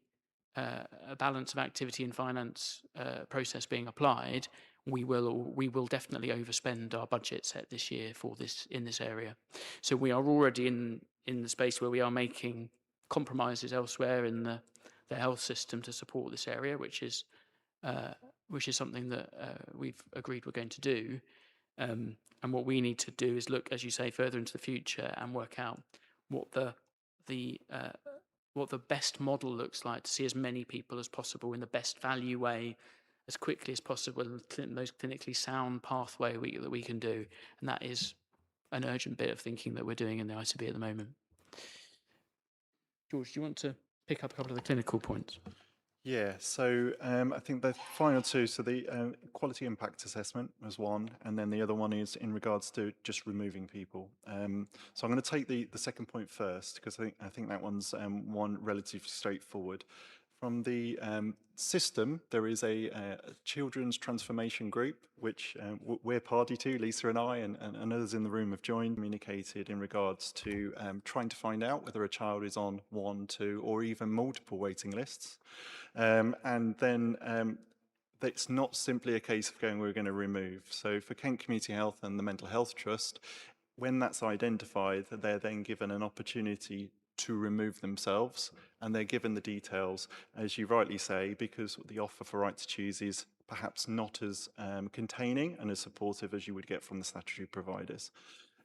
L: a balance of activity and finance process being applied, we will definitely overspend our budget set this year for this in this area. So we are already in the space where we are making compromises elsewhere in the health system to support this area, which is something that we've agreed we're going to do. And what we need to do is look, as you say, further into the future and work out what the best model looks like to see as many people as possible in the best value way, as quickly as possible, in the most clinically sound pathway that we can do. And that is an urgent bit of thinking that we're doing in the ICB at the moment. George, do you want to pick up a couple of the clinical points.
M: Yeah, so I think the final two, so the quality impact assessment was one, and then the other one is in regards to just removing people. So I'm going to take the second point first, because I think that one's one relatively straightforward. From the system, there is a children's transformation group, which we're party to, Lisa and I, and others in the room have joined, communicated in regards to trying to find out whether a child is on one, two, or even multiple waiting lists. And then it's not simply a case of going, we're going to remove. So for Kent Community Health and the Mental Health Trust, when that's identified, they're then given an opportunity to remove themselves, and they're given the details, as you rightly say, because the offer for Right to Choose is perhaps not as containing and as supportive as you would get from the statutory providers.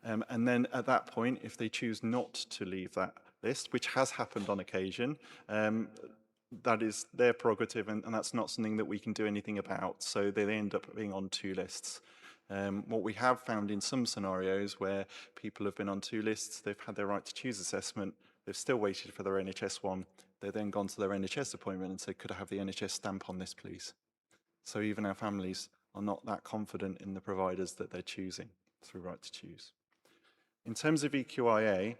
M: And then at that point, if they choose not to leave that list, which has happened on occasion, that is their prerogative, and that's not something that we can do anything about. So they end up being on two lists. What we have found in some scenarios where people have been on two lists, they've had their Right to Choose assessment, they've still waited for their NHS one, they've then gone to their NHS appointment and said, could I have the NHS stamp on this, please? So even our families are not that confident in the providers that they're choosing through Right to Choose. In terms of EQIA,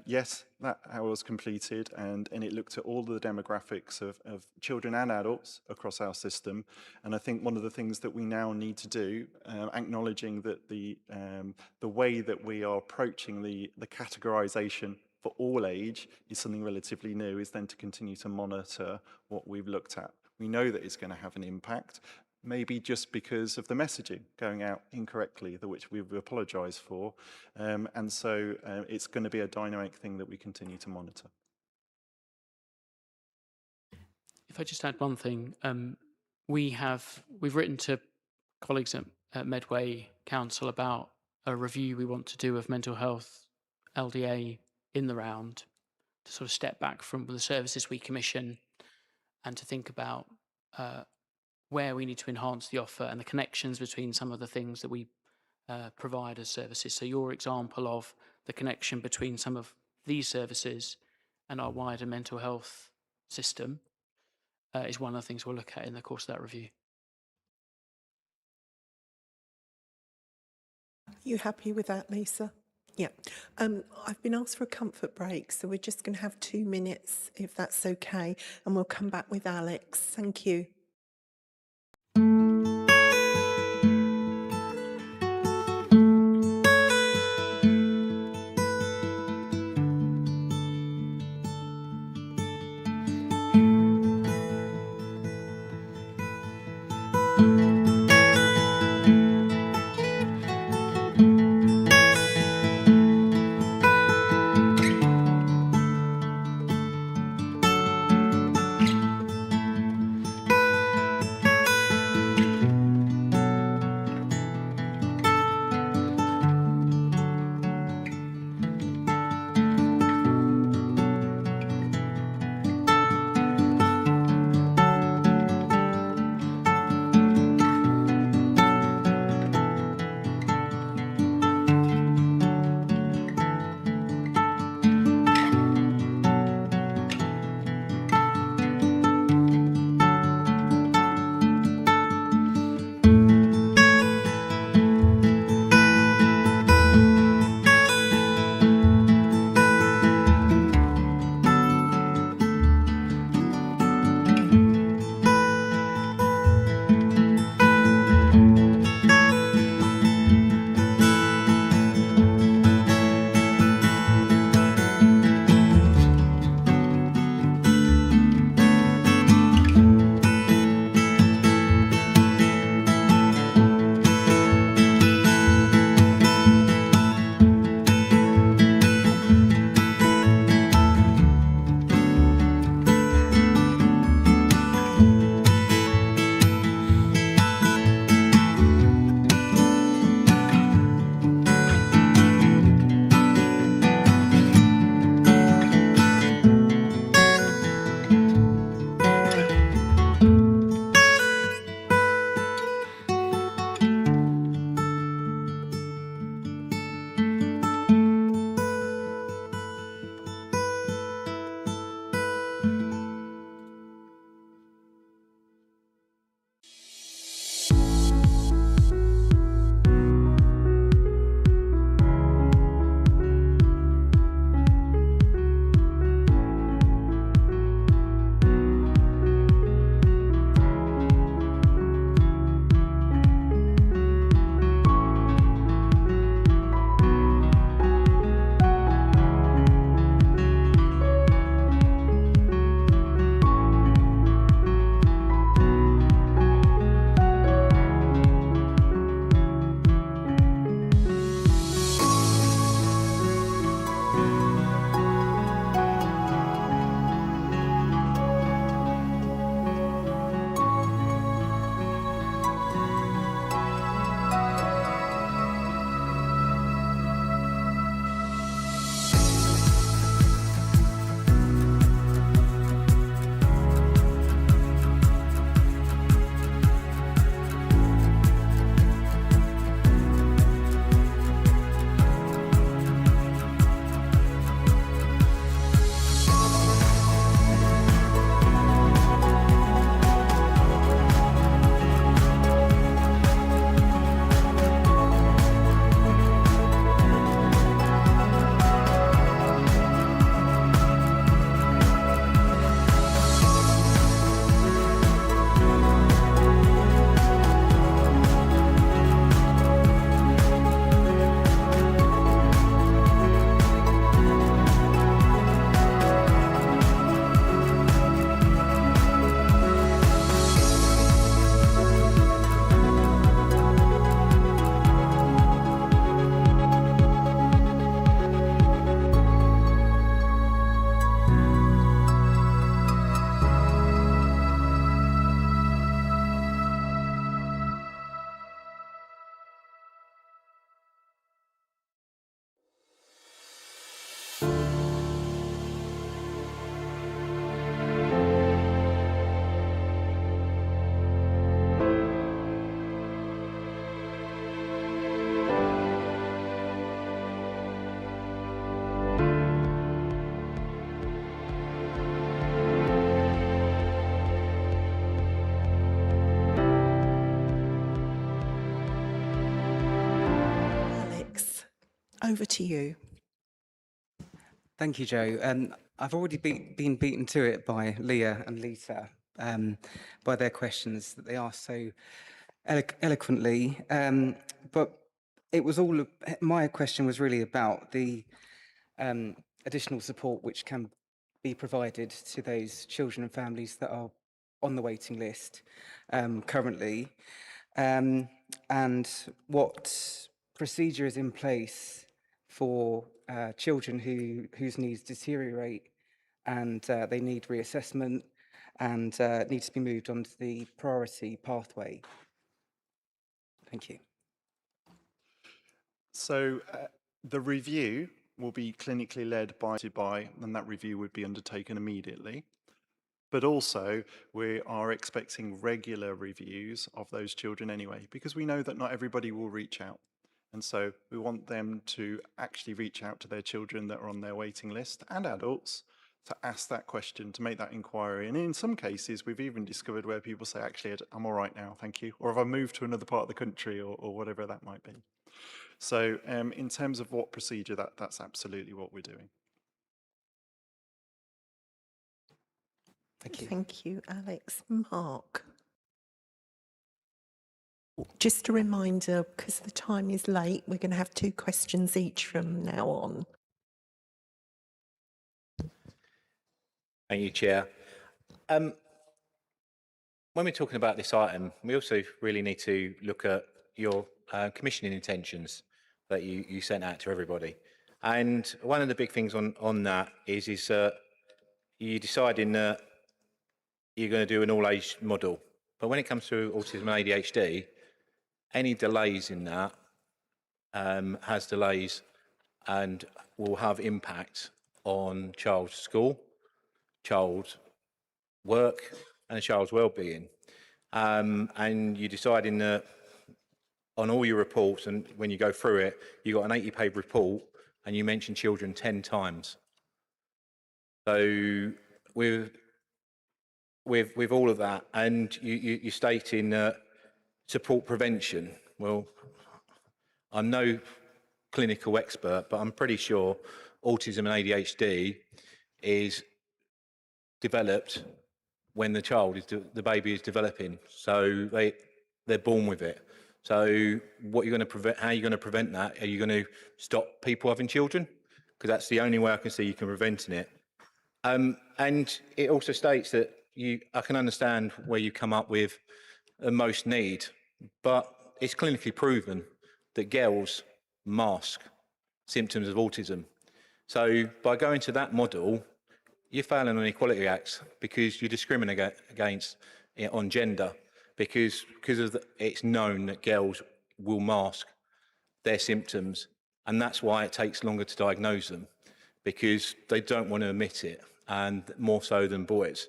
M: yes, that was completed, and it looked at all the demographics of children and adults across our system. And I think one of the things that we now need to do, acknowledging that the way that we are approaching the categorization for all age is something relatively new, is then to continue to monitor what we've looked at. We know that it's going to have an impact, maybe just because of the messaging going out incorrectly, which we apologise for. And so it's going to be a dynamic thing that we continue to monitor.
L: If I just add one thing, we've written to colleagues at Medway Council about a review we want to do of mental health LDA in the round, to sort of step back from the services we commission and to think about where we need to enhance the offer and the connections between some of the things that we provide as services. So your example of the connection between some of these services and our wider mental health system is one of the things we'll look at in the course of that review.
B: You happy with that, Lisa? Yeah. I've been asked for a comfort break, so we're just going to have 2 minutes, if that's okay, and we'll come back with Alex. Thank you. over to you.
H: Thank you, Joe. I've already been beaten to it by Leah and Lisa by their questions that they asked so eloquently. But it was all, my question was really about the additional support which can be provided to those children and families that are on the waiting list currently, and what procedure is in place for children whose needs deteriorate and they need reassessment and need to be moved onto the priority pathway. Thank you.
M: So the review will be clinically led by, and that review would be undertaken immediately. But also, we are expecting regular reviews of those children anyway, because we know that not everybody will reach out. And so we want them to actually reach out to their children that are on their waiting list and adults to ask that question, to make that inquiry. And in some cases, we've even discovered where people say, actually, I'm all right now, thank you. Or have I moved to another part of the country, or whatever that might be. So in terms of what procedure, that's absolutely what we're doing.
H: Thank you.
B: Thank you, Alex. Mark. Just a reminder, because the time is late, we're going to have 2 questions each from now on.
C: Thank you, Chair. When we're talking about this item, we also really need to look at your commissioning intentions that you sent out to everybody. And one of the big things on that is you deciding that you're going to do an all-age model. But when it comes to autism and ADHD, any delays in that has delays and will have impact on child's school, child's work, and a child's well-being. And you're deciding that on all your reports, and when you go through it, you've got an 80-page report and you mention children 10 times. So with all of that, and you're stating support prevention. Well, I'm no clinical expert, but I'm pretty sure autism and ADHD is developed when the baby is developing. So they're born with it. So what you're going to prevent? How are you going to prevent that? Are you going to stop people having children? Because that's the only way I can see you can preventing it. And it also states that I can understand where you come up with the most need, but it's clinically proven that girls mask symptoms of autism. So by going to that model, you're failing on Equality Acts because you discriminate against it on gender, because it's known that girls will mask their symptoms, and that's why it takes longer to diagnose them, because they don't want to admit it, and more so than boys.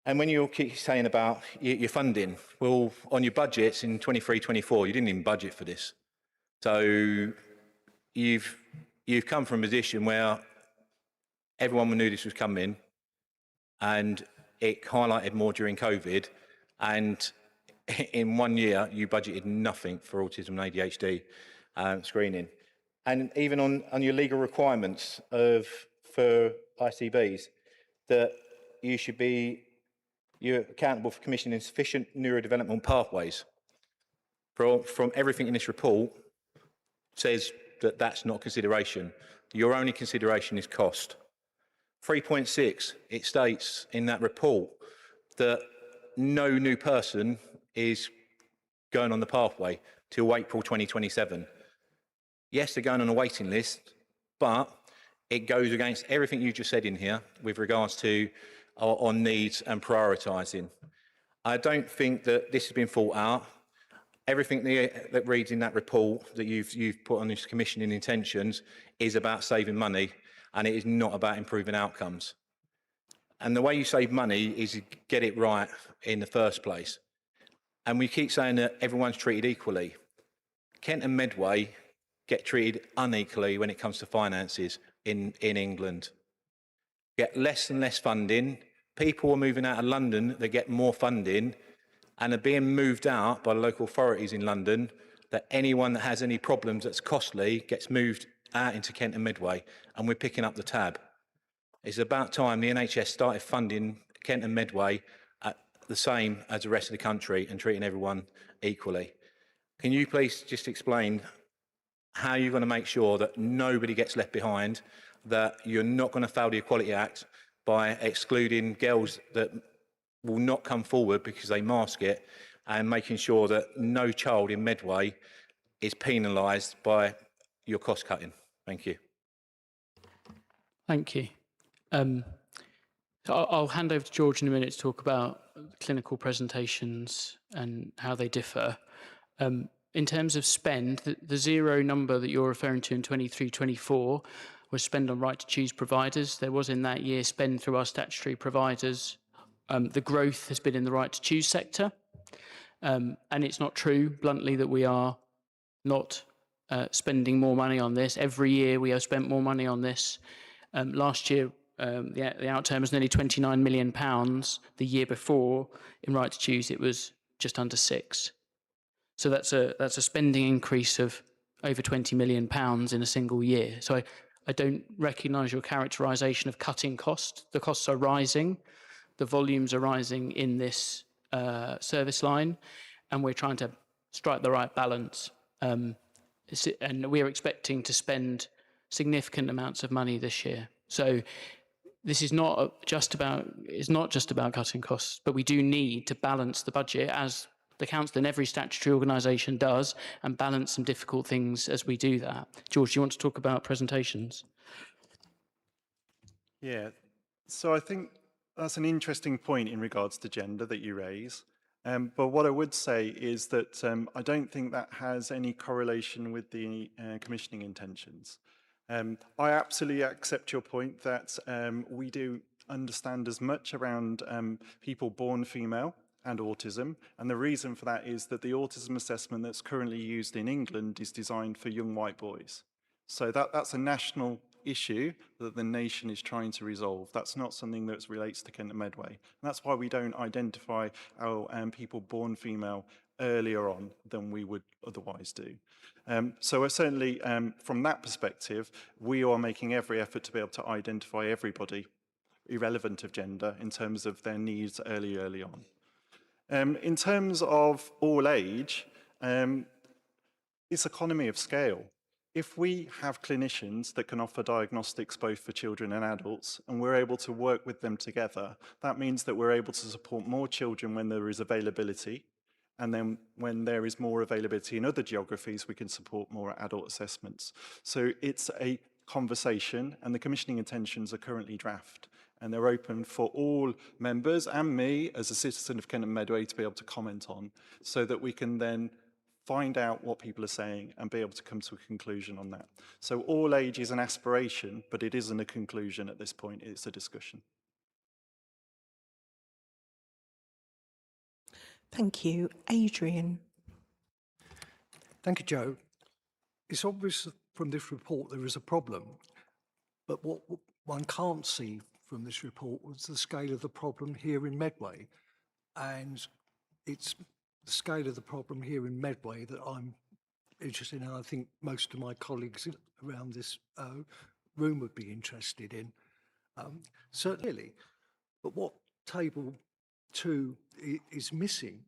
C: And when you keep saying about your funding, well, on your budgets in 23-24, you didn't even budget for this. So you've come from a position where everyone knew this was coming, and it highlighted more during COVID. And in 1 year, you budgeted nothing for autism and ADHD screening. And even on your legal requirements for ICBs, that you're accountable for commissioning sufficient neurodevelopmental pathways. From everything in this report says that that's not consideration. Your only consideration is cost. 3.6, it states in that report that no new person is going on the pathway till April 2027. Yes, they're going on a waiting list, but it goes against everything you just said in here with regards to on needs and prioritising. I don't think that this has been thought out. Everything that reads in that report that you've put on this commissioning intentions is about saving money, and it is not about improving outcomes. And the way you save money is you get it right in the first place. And we keep saying that everyone's treated equally. Kent and Medway get treated unequally when it comes to finances in England. Get less and less funding. People are moving out of London that get more funding and are being moved out by the local authorities in London that anyone that has any problems that's costly gets moved out into Kent and Medway, and we're picking up the tab. It's about time the NHS started funding Kent and Medway at the same as the rest of the country and treating everyone equally. Can you please just explain how you're going to make sure that nobody gets left behind, that you're not going to fail the Equality Act by excluding girls that will not come forward because they mask it, and making sure that no child in Medway is penalised by your cost cutting? Thank you.
L: Thank you. I'll hand over to George in a minute to talk about clinical presentations and how they differ. In terms of spend, the zero number that you're referring to in 23-24 was spend on right to choose providers. There was in that year spend through our statutory providers. The growth has been in the right to choose sector. And it's not true, bluntly, that we are not spending more money on this. Every year we have spent more money on this. Last year, the outturn was nearly £29 million. The year before, in right to choose, it was just under £6 million. So that's a spending increase of over £20 million in a single year. So I don't recognise your characterisation of cutting costs. The costs are rising, the volumes are rising in this service line, and we're trying to strike the right balance. And we're expecting to spend significant amounts of money this year. So this is not just about cutting costs, but we do need to balance the budget, as the council in every statutory organisation does, and balance some difficult things as we do that. George, do you want to talk about presentations?
M: Yeah, so I think that's an interesting point in regards to gender that you raise. But what I would say is that I don't think that has any correlation with the commissioning intentions. I absolutely accept your point that we do understand as much around people born female and autism, and the reason for that is that the autism assessment that's currently used in England is designed for young white boys. So that's a national issue that the nation is trying to resolve. That's not something that relates to Kent and Medway. And that's why we don't identify our people born female earlier on than we would otherwise do. So certainly from that perspective, we are making every effort to be able to identify everybody, irrelevant of gender, in terms of their needs early on. In terms of all age, it's economy of scale. If we have clinicians that can offer diagnostics both for children and adults, and we're able to work with them together, that means that we're able to support more children when there is availability, and then when there is more availability in other geographies, we can support more adult assessments. So it's a conversation, and the commissioning intentions are currently draft, and they're open for all members and me as a citizen of Kent and Medway to be able to comment on, so that we can then find out what people are saying and be able to come to a conclusion on that. So all age is an aspiration, but it isn't a conclusion at this point, it's a discussion.
B: Thank you. Adrian.
D: Thank you, Joe. It's obvious from this report there is a problem, but what one can't see from this report was the scale of the problem here in Medway. And it's the scale of the problem here in Medway that I'm interested in, and I think most of my colleagues around this room would be interested in. Certainly, but what table 2 is missing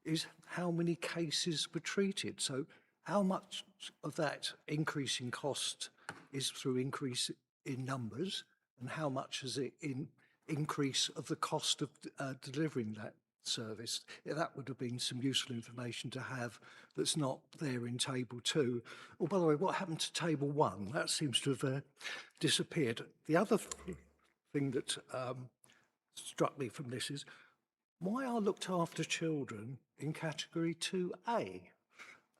D: is how many cases were treated. So how much of that increase in cost is through increase in numbers, and how much is it in increase of the cost of delivering that service? Yeah, that would have been some useful information to have that's not there in table 2. Oh, by the way, what happened to table 1? That seems to have disappeared. The other thing that struck me from this is, why are looked after children in category 2A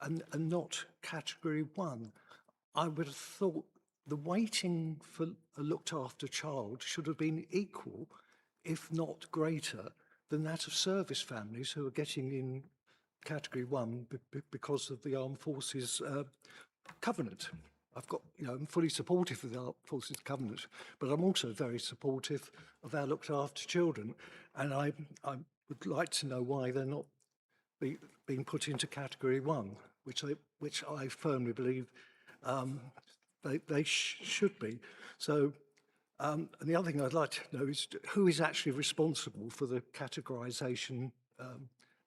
D: and not category 1? I would have thought the weighting for a looked after child should have been equal, if not greater, than that of service families who are getting in category 1 because of the Armed Forces Covenant. I'm fully supportive of the Armed Forces Covenant, but I'm also very supportive of our looked after children, and I would like to know why they're not being put into category 1. which I firmly believe they should be. So, and the other thing I'd like to know is who is actually responsible for the categorisation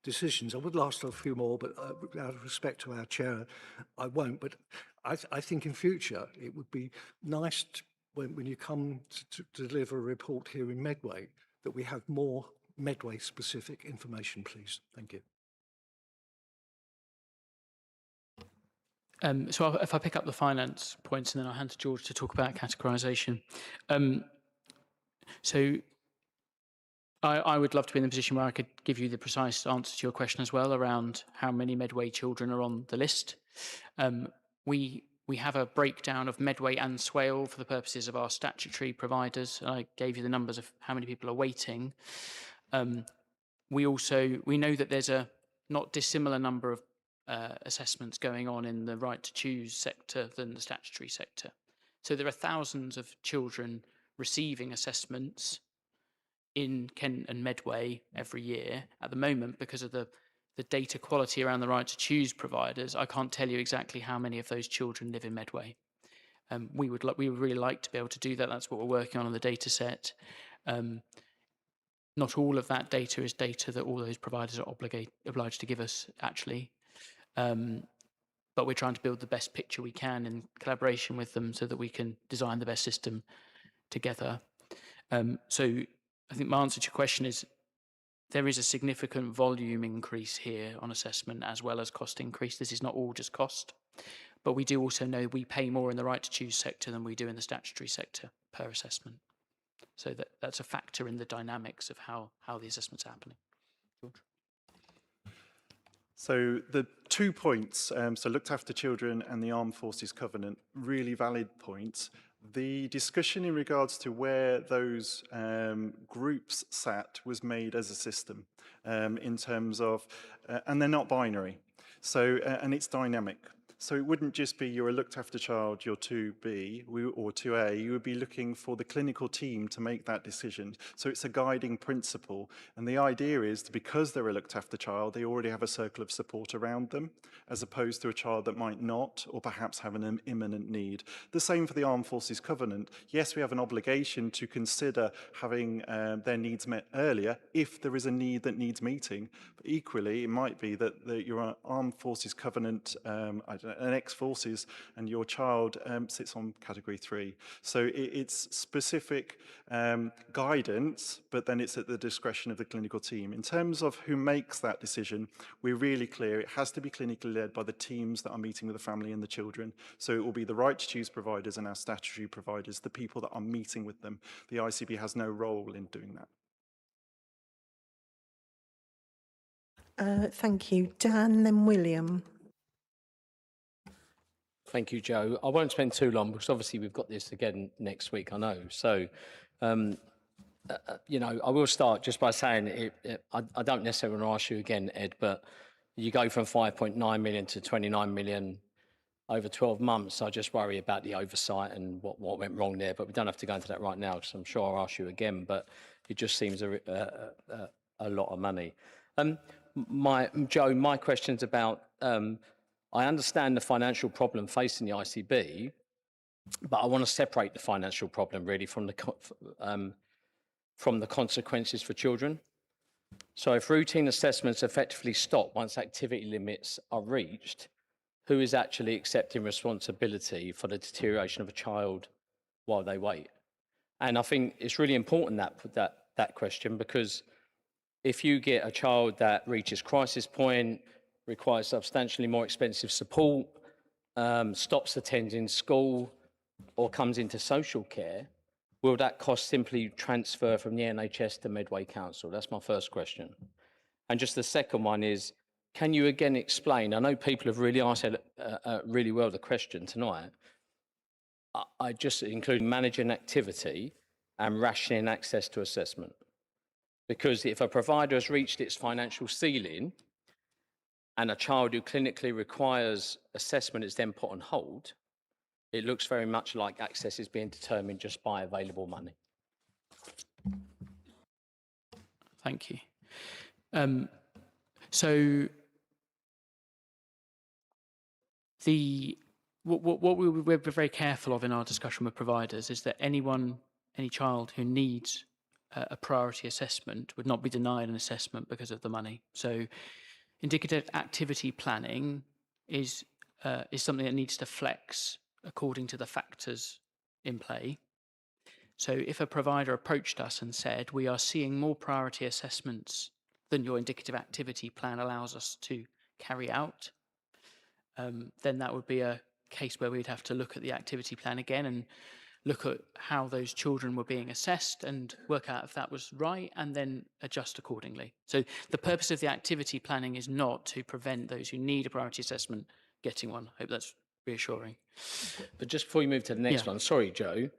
D: decisions. I would last a few more, but out of respect to our chair, I won't. But I think in future it would be nice when you come to deliver a report here in Medway that we have more Medway specific information, please. Thank you.
L: So if I pick up the finance points and then I'll hand to George to talk about categorisation. So I would love to be in the position where I could give you the precise answer to your question as well around how many Medway children are on the list. We have a breakdown of Medway and Swale for the purposes of our statutory providers. I gave you the numbers of how many people are waiting. We know that there's a not dissimilar number of assessments going on in the right to choose sector than the statutory sector. So there are thousands of children receiving assessments in Kent and Medway every year. At the moment, because of the data quality around the right to choose providers, I can't tell you exactly how many of those children live in Medway. We would really like to be able to do that. That's what we're working on the data set. Not all of that data is data that all those providers are obliged to give us, actually. But we're trying to build the best picture we can in collaboration with them so that we can design the best system together. So I think my answer to your question is there is a significant volume increase here on assessment as well as cost increase. This is not all just cost, but we do also know we pay more in the right to choose sector than we do in the statutory sector per assessment. So that's a factor in the dynamics of how the assessment's happening. George?
M: So the 2 points, so looked after children and the Armed Forces Covenant, really valid points. The discussion in regards to where those groups sat was made as a system in terms of, and they're not binary, so and it's dynamic. So it wouldn't just be you're a looked after child, you're 2B or 2A, you would be looking for the clinical team to make that decision. So it's a guiding principle. And the idea is that because they're a looked after child, they already have a circle of support around them, as opposed to a child that might not, or perhaps have an imminent need. The same for the Armed Forces Covenant. Yes, we have an obligation to consider having their needs met earlier if there is a need that needs meeting. But equally, it might be that your Armed Forces Covenant, an ex-forces, and your child sits on category 3. So it's specific guidance, but then it's at the discretion of the clinical team. In terms of who makes that decision, we're really clear it has to be clinically led by the teams that are meeting with the family and the children. So it will be the right to choose providers and our statutory providers, the people that are meeting with them. The ICB has no role in doing that.
B: Thank you. Dan, then William.
A: Thank you, Joe. I won't spend too long because obviously we've got this again next week, I know. So, you know, I will start just by saying I don't necessarily want to ask you again, Ed, but you go from 5.9 million to 29 million over 12 months. I just worry about the oversight and what went wrong there. But we don't have to go into that right now because I'm sure I'll ask you again. But it just seems a lot of money. Joe, my question's about, I understand the financial problem facing the ICB, but I want to separate the financial problem really from the consequences for children. So if routine assessments effectively stop once activity limits are reached, who is actually accepting responsibility for the deterioration of a child while they wait? And I think it's really important that question, because if you get a child that reaches crisis point, requires substantially more expensive support, stops attending school, or comes into social care, will that cost simply transfer from the NHS to Medway Council? That's my first question. And just the second one is, can you again explain, I know people have really answered really well the question tonight, I just include managing activity and rationing access to assessment. Because if a provider has reached its financial ceiling and a child who clinically requires assessment is then put on hold, it looks very much like access is being determined just by available money.
L: Thank you. So What we're very careful of in our discussion with providers is that any child who needs a priority assessment would not be denied an assessment because of the money. So indicative activity planning is something that needs to flex according to the factors in play. So if a provider approached us and said, we are seeing more priority assessments than your indicative activity plan allows us to carry out, then that would be a case where we'd have to look at the activity plan again and look at how those children were being assessed and work out if that was right and then adjust accordingly. So the purpose of the activity planning is not to prevent those who need a priority assessment getting one. I hope that's reassuring.
A: But just before you move to the next one, sorry, Joe,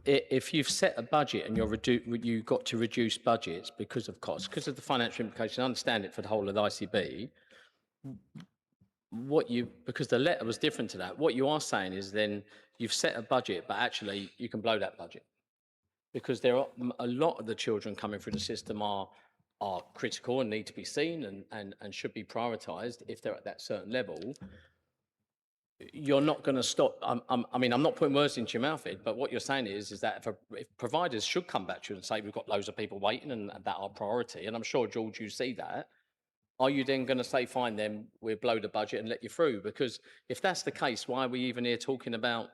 A: if you've set a budget and you've got to reduce budgets because of costs, because of the financial implications, I understand it for the whole of the ICB, because the letter was different to that, what you are saying is then you've set a budget, but actually you can blow that budget. Because there are a lot of the children coming through the system are critical and need to be seen and should be prioritised if they're at that certain level. You're not going to stop. I mean, I'm not putting words into your mouth, Ed, but what you're saying is that if providers should come back to you and say, we've got loads of people waiting and that are priority, and I'm sure, George, you see that, are you then going to say, fine, then we'll blow the budget and let you through? Because if that's the case, why are we even here talking about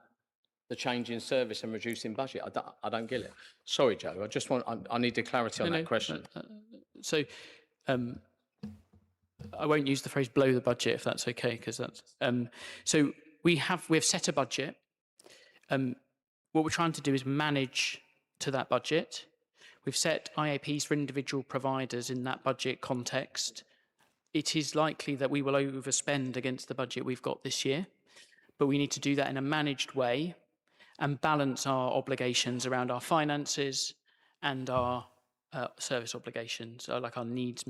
A: the change in service and reducing budget? I don't get it. Sorry, Joe. I need the clarity on that question.
L: So I won't use the phrase blow the budget if that's okay, because that's so we have set a budget. What we're trying to do is manage to that budget. We've set IAPs for individual providers in that budget context. It is likely that we will overspend against the budget we've got this year, but we need to do that in a managed way and balance our obligations around our finances and our service obligations, like our needs,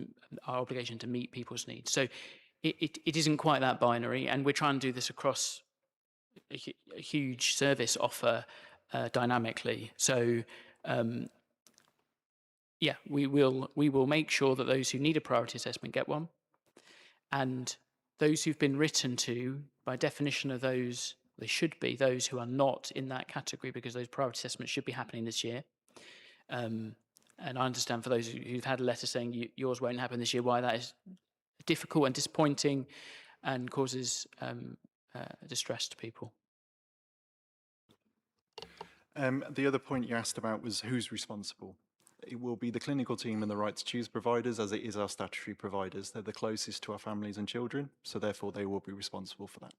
L: our obligation to meet people's needs. So it isn't quite that binary, and we're trying to do this across a huge service offer dynamically. So yeah, we will make sure that those who need a priority assessment get one, and those who've been written to, by definition of those, they should be those who are not in that category, because those priority assessments should be happening this year. And I understand for those who've had a letter saying yours won't happen this year, why that is difficult and disappointing and causes distress to people.
M: The other point you asked about was who's responsible. It will be the clinical team and the right to choose providers, as it is our statutory providers. They're the closest to our families and children, so therefore they will be responsible for that.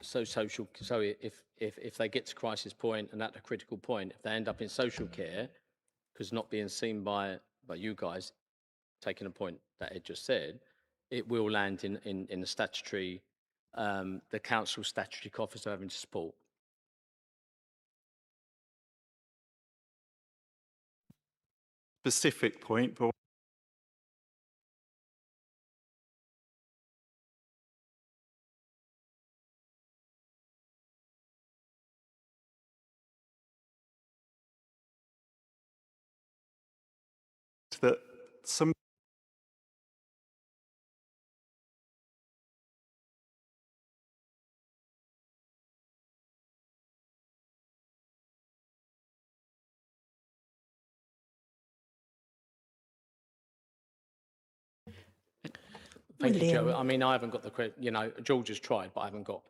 A: So if they get to crisis point and at a critical point, if they end up in social care, because not being seen by you guys, taking a point that Ed just said, it will land in the statutory, the council statutory coffers are having to support.
M: Specific point, but that some
A: Thank you, Joe. I mean, I haven't got the credit. You know, George has tried, but I haven't got.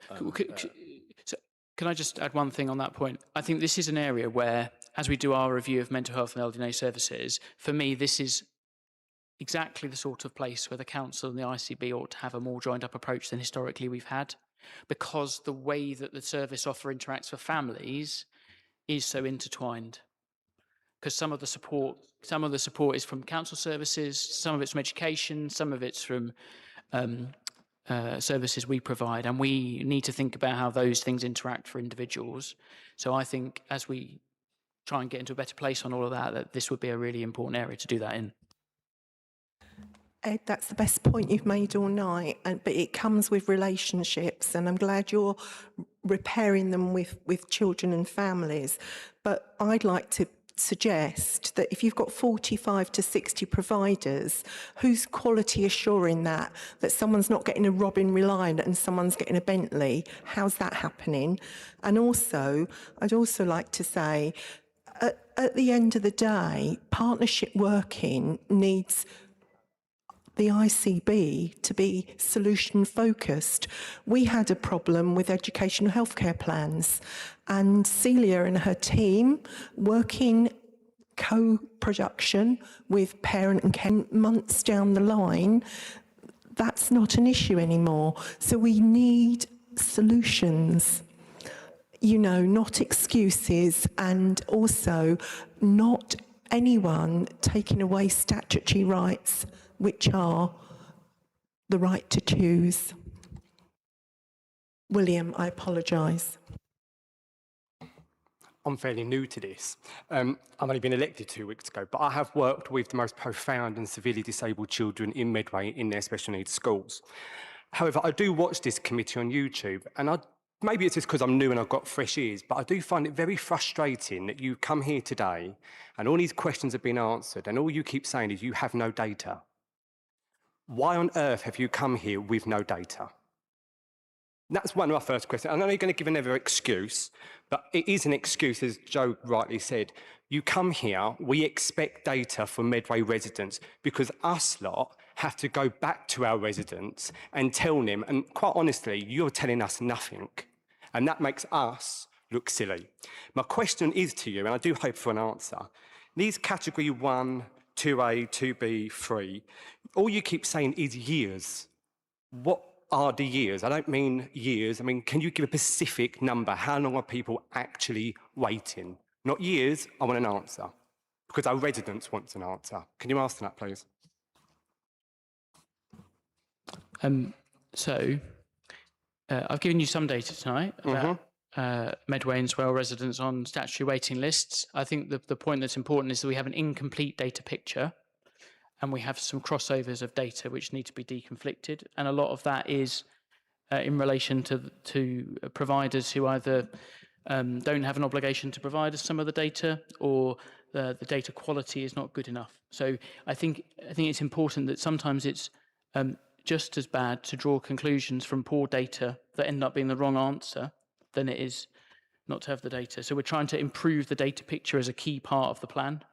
L: So can I just add one thing on that point? I think this is an area where, as we do our review of mental health and elderly services, for me, this is exactly the sort of place where the council and the ICB ought to have a more joined up approach than historically we've had, because the way that the service offer interacts for families is so intertwined. Because some of the support is from council services, some of it's from education, some of it's from services we provide, and we need to think about how those things interact for individuals. So I think as we try and get into a better place on all of that, that this would be a really important area to do that in.
B: Ed, that's the best point you've made all night, but it comes with relationships, and I'm glad you're repairing them with children and families. But I'd like to suggest that if you've got 45 to 60 providers, who's quality assuring that someone's not getting a Robin Reliant and someone's getting a Bentley? How's that happening? And also, I'd also like to say, at the end of the day, partnership working needs the ICB to be solution focused. We had a problem with educational healthcare plans, and Celia and her team working co-production with parent and care months down the line, that's not an issue anymore. So we need solutions, you know, not excuses, and also not anyone taking away statutory rights, which are the right to choose. William, I apologise.
R: I'm fairly new to this. I've only been elected 2 weeks ago, but I have worked with the most profound and severely disabled children in Medway in their special needs schools. However, I do watch this committee on YouTube, and maybe it's just because I'm new and I've got fresh ears, but I do find it very frustrating that you come here today and all these questions have been answered, and all you keep saying is you have no data. Why on earth have you come here with no data? That's one of my first questions. I'm only going to give another excuse, but it is an excuse, as Joe rightly said. You come here, we expect data from Medway residents because us lot have to go back to our residents and tell them, and quite honestly, you're telling us nothing, and that makes us look silly. My question is to you, and I do hope for an answer. These category 1, 2A, 2B, 3, all you keep saying is years. What are the years? I don't mean years. I mean, can you give a specific number? How long are people actually waiting? Not years, I want an answer. Because our residents want an answer. Can you answer that, please?
L: I've given you some data tonight about Medway and Swale residents on statutory waiting lists. I think the point that's important is that we have an incomplete data picture, and we have some crossovers of data which need to be deconflicted, and a lot of that is in relation to providers who either don't have an obligation to provide us some of the data, or the data quality is not good enough. So I think it's important that sometimes it's just as bad to draw conclusions from poor data that end up being the wrong answer than it is not to have the data. So we're trying to improve the data picture as a key part of the plan.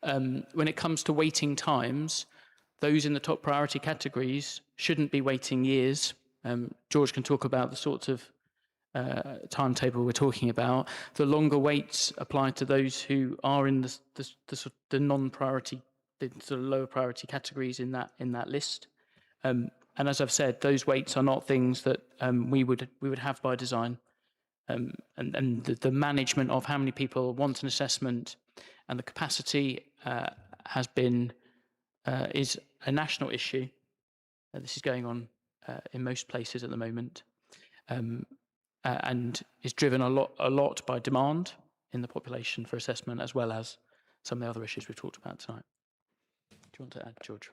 L: When it comes to waiting times, those in the top priority categories shouldn't be waiting years. George can talk about the sorts of timetable we're talking about. The longer waits apply to those who are in the non-priority, the sort of lower priority categories in that list. And as I've said, those waits are not things that we would have by design. And the management of how many people want an assessment and the capacity is a national issue. This is going on in most places at the moment, and is driven a lot by demand in the population for assessment, as well as some of the other issues we've talked about tonight. Do you want to add, George?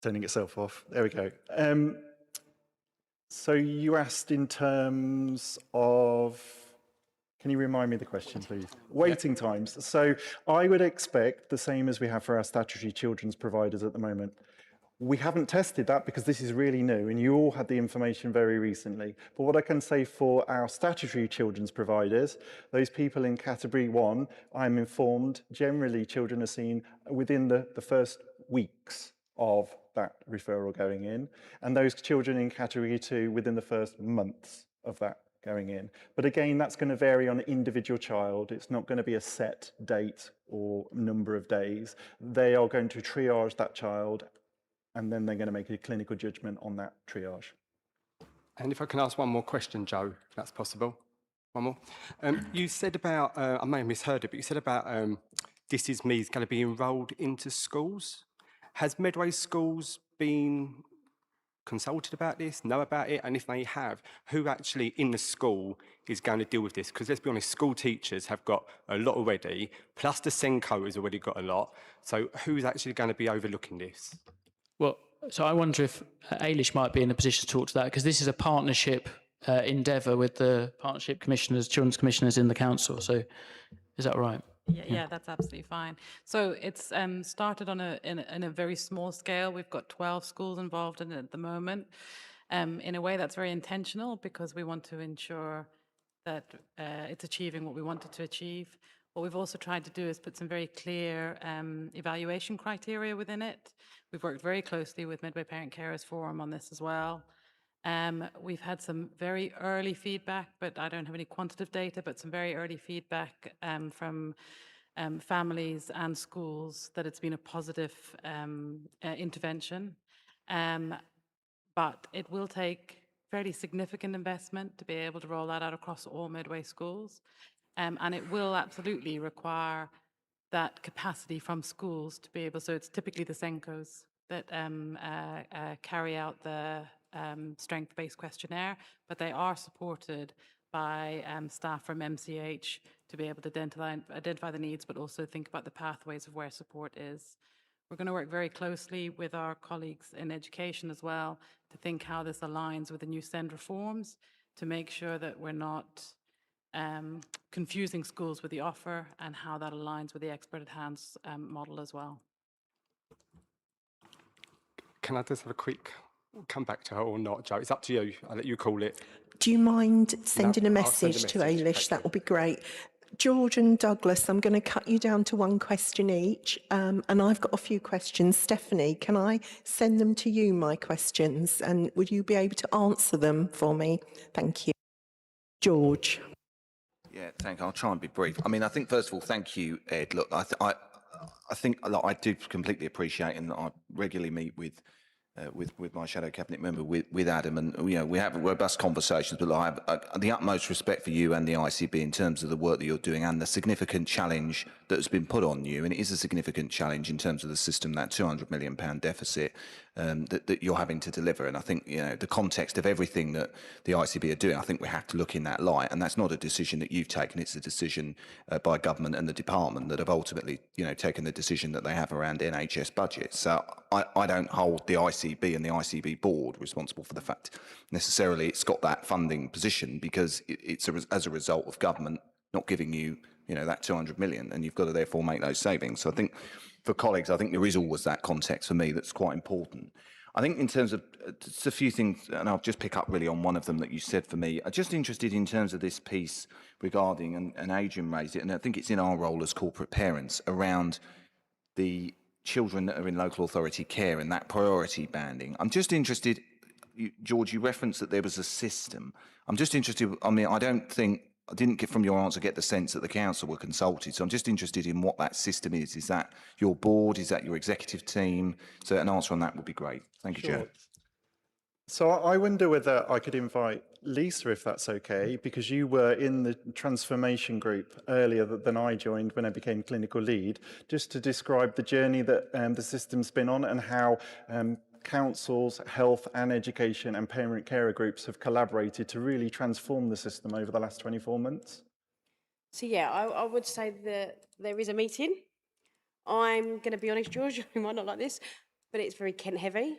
M: Turning itself off. There we go. So you asked in terms of, can you remind me the question, please? Waiting times. So I would expect the same as we have for our statutory children's providers at the moment. We haven't tested that because this is really new and you all had the information very recently. But what I can say for our statutory children's providers, those people in category 1, I'm informed generally children are seen within the first weeks of that referral going in, and those children in category 2 within the first months of that going in. But again, that's going to vary on an individual child. It's not going to be a set date or number of days. They are going to triage that child, and then they're going to make a clinical judgment on that triage.
R: And if I can ask one more question, Joe, if that's possible. One more. You said about, I may have misheard it, but you said about This Is Me is going to be enrolled into schools. Has Medway schools been consulted about this, know about it? And if they have, who actually in the school is going to deal with this? Because let's be honest, school teachers have got a lot already, plus the Senko has already got a lot. So who's actually going to be overlooking this?
L: Well, so I wonder if Ailish might be in a position to talk to that, because this is a partnership endeavour with the partnership commissioners, children's commissioners in the council. So is that right?
S: Yeah, that's absolutely fine. So it's started on in a very small scale. We've got 12 schools involved in it at the moment. In a way that's very intentional, because we want to ensure that it's achieving what we want it to achieve. What we've also tried to do is put some very clear evaluation criteria within it. We've worked very closely with Medway Parent Carers Forum on this as well. We've had some very early feedback, but I don't have any quantitative data, but some very early feedback from families and schools that it's been a positive intervention. But it will take fairly significant investment to be able to roll that out across all Medway schools. And it will absolutely require that capacity from schools to be able, so it's typically the Senkos that carry out the strength-based questionnaire, but they are supported by staff from MCH to be able to identify the needs, but also think about the pathways of where support is. We're going to work very closely with our colleagues in education as well to think how this aligns with the new SEND reforms, to make sure that we're not confusing schools with the offer, and how that aligns with the expert at hands model as well.
R: Can I just have a quick come back to her or not, Joe? It's up to you. I'll let you call it.
B: Do you mind sending a
R: No, I'll send a
B: message to
R: message.
B: Ailish?
R: Thank
B: That
R: you.
B: would be great. George and Douglas, I'm going to cut you down to one question each, and I've got a few questions. Stephanie, can I send them to you, my questions, and would you be able to answer them for me? Thank you. George.
T: Yeah, thank you. I'll try and be brief. I mean, I think, first of all, thank you, Ed. Look, I think like, I do completely appreciate, and I regularly meet with my shadow cabinet member, with Adam, and we have robust conversations. But I have the utmost respect for you and the ICB in terms of the work that you're doing and the significant challenge that has been put on you. And it is a significant challenge in terms of the system, that £200 million deficit that you're having to deliver. And I think the context of everything that the ICB are doing, I think we have to look in that light. And that's not a decision that you've taken; it's a decision by government and the department that have ultimately taken the decision that they have around NHS budgets. So I don't hold the ICB and the ICB board responsible for the fact necessarily it's got that funding position, because it's as a result of government not giving you that 200 million, and you've got to therefore make those savings. So I think for colleagues, I think there is always that context for me that's quite important. I think in terms of just a few things, and I'll just pick up really on one of them that you said for me. I'm just interested in terms of this piece regarding, and Adrian raised it, and I think it's in our role as corporate parents, around the children that are in local authority care and that priority banding. I'm just interested, George, you referenced that there was a system. I'm just interested, I mean, I didn't get from your answer get the sense that the council were consulted. So I'm just interested in what that system is. Is that your board? Is that your executive team? So an answer on that would be great. Thank you, Chair.
M: So I wonder whether I could invite Lisa, if that's okay, because you were in the transformation group earlier than I joined when I became clinical lead, just to describe the journey that the system's been on and how councils, health and education and parent carer groups have collaborated to really transform the system over the last 24 months.
Q: So yeah, I would say that there is a meeting. I'm going to be honest, George, you might not like this, but it's very Kent heavy.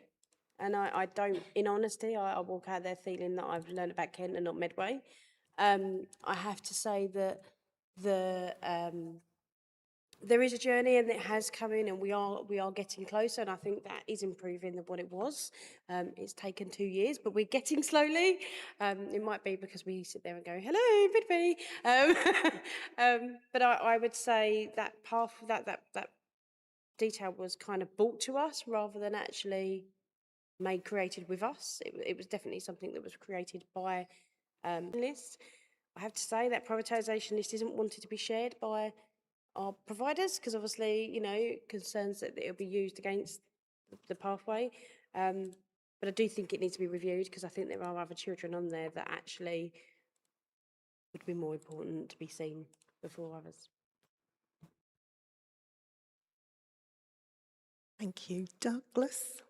Q: And I don't, in honesty, I walk out there feeling that I've learned about Kent and not Medway. I have to say that there is a journey, and it has come in, and we are getting closer, and I think that is improving than what it was. It's taken 2 years, but we're getting slowly. It might be because we sit there and go, hello, Medway. But I would say that path, that detail was kind of brought to us rather than actually created with us. It was definitely something that was created by list. I have to say that privatisation list isn't wanted to be shared by our providers, because obviously, concerns that it'll be used against the pathway. But I do think it needs to be reviewed, because I think there are other children on there that actually would be more important to be seen before others.
B: Thank you. Douglas?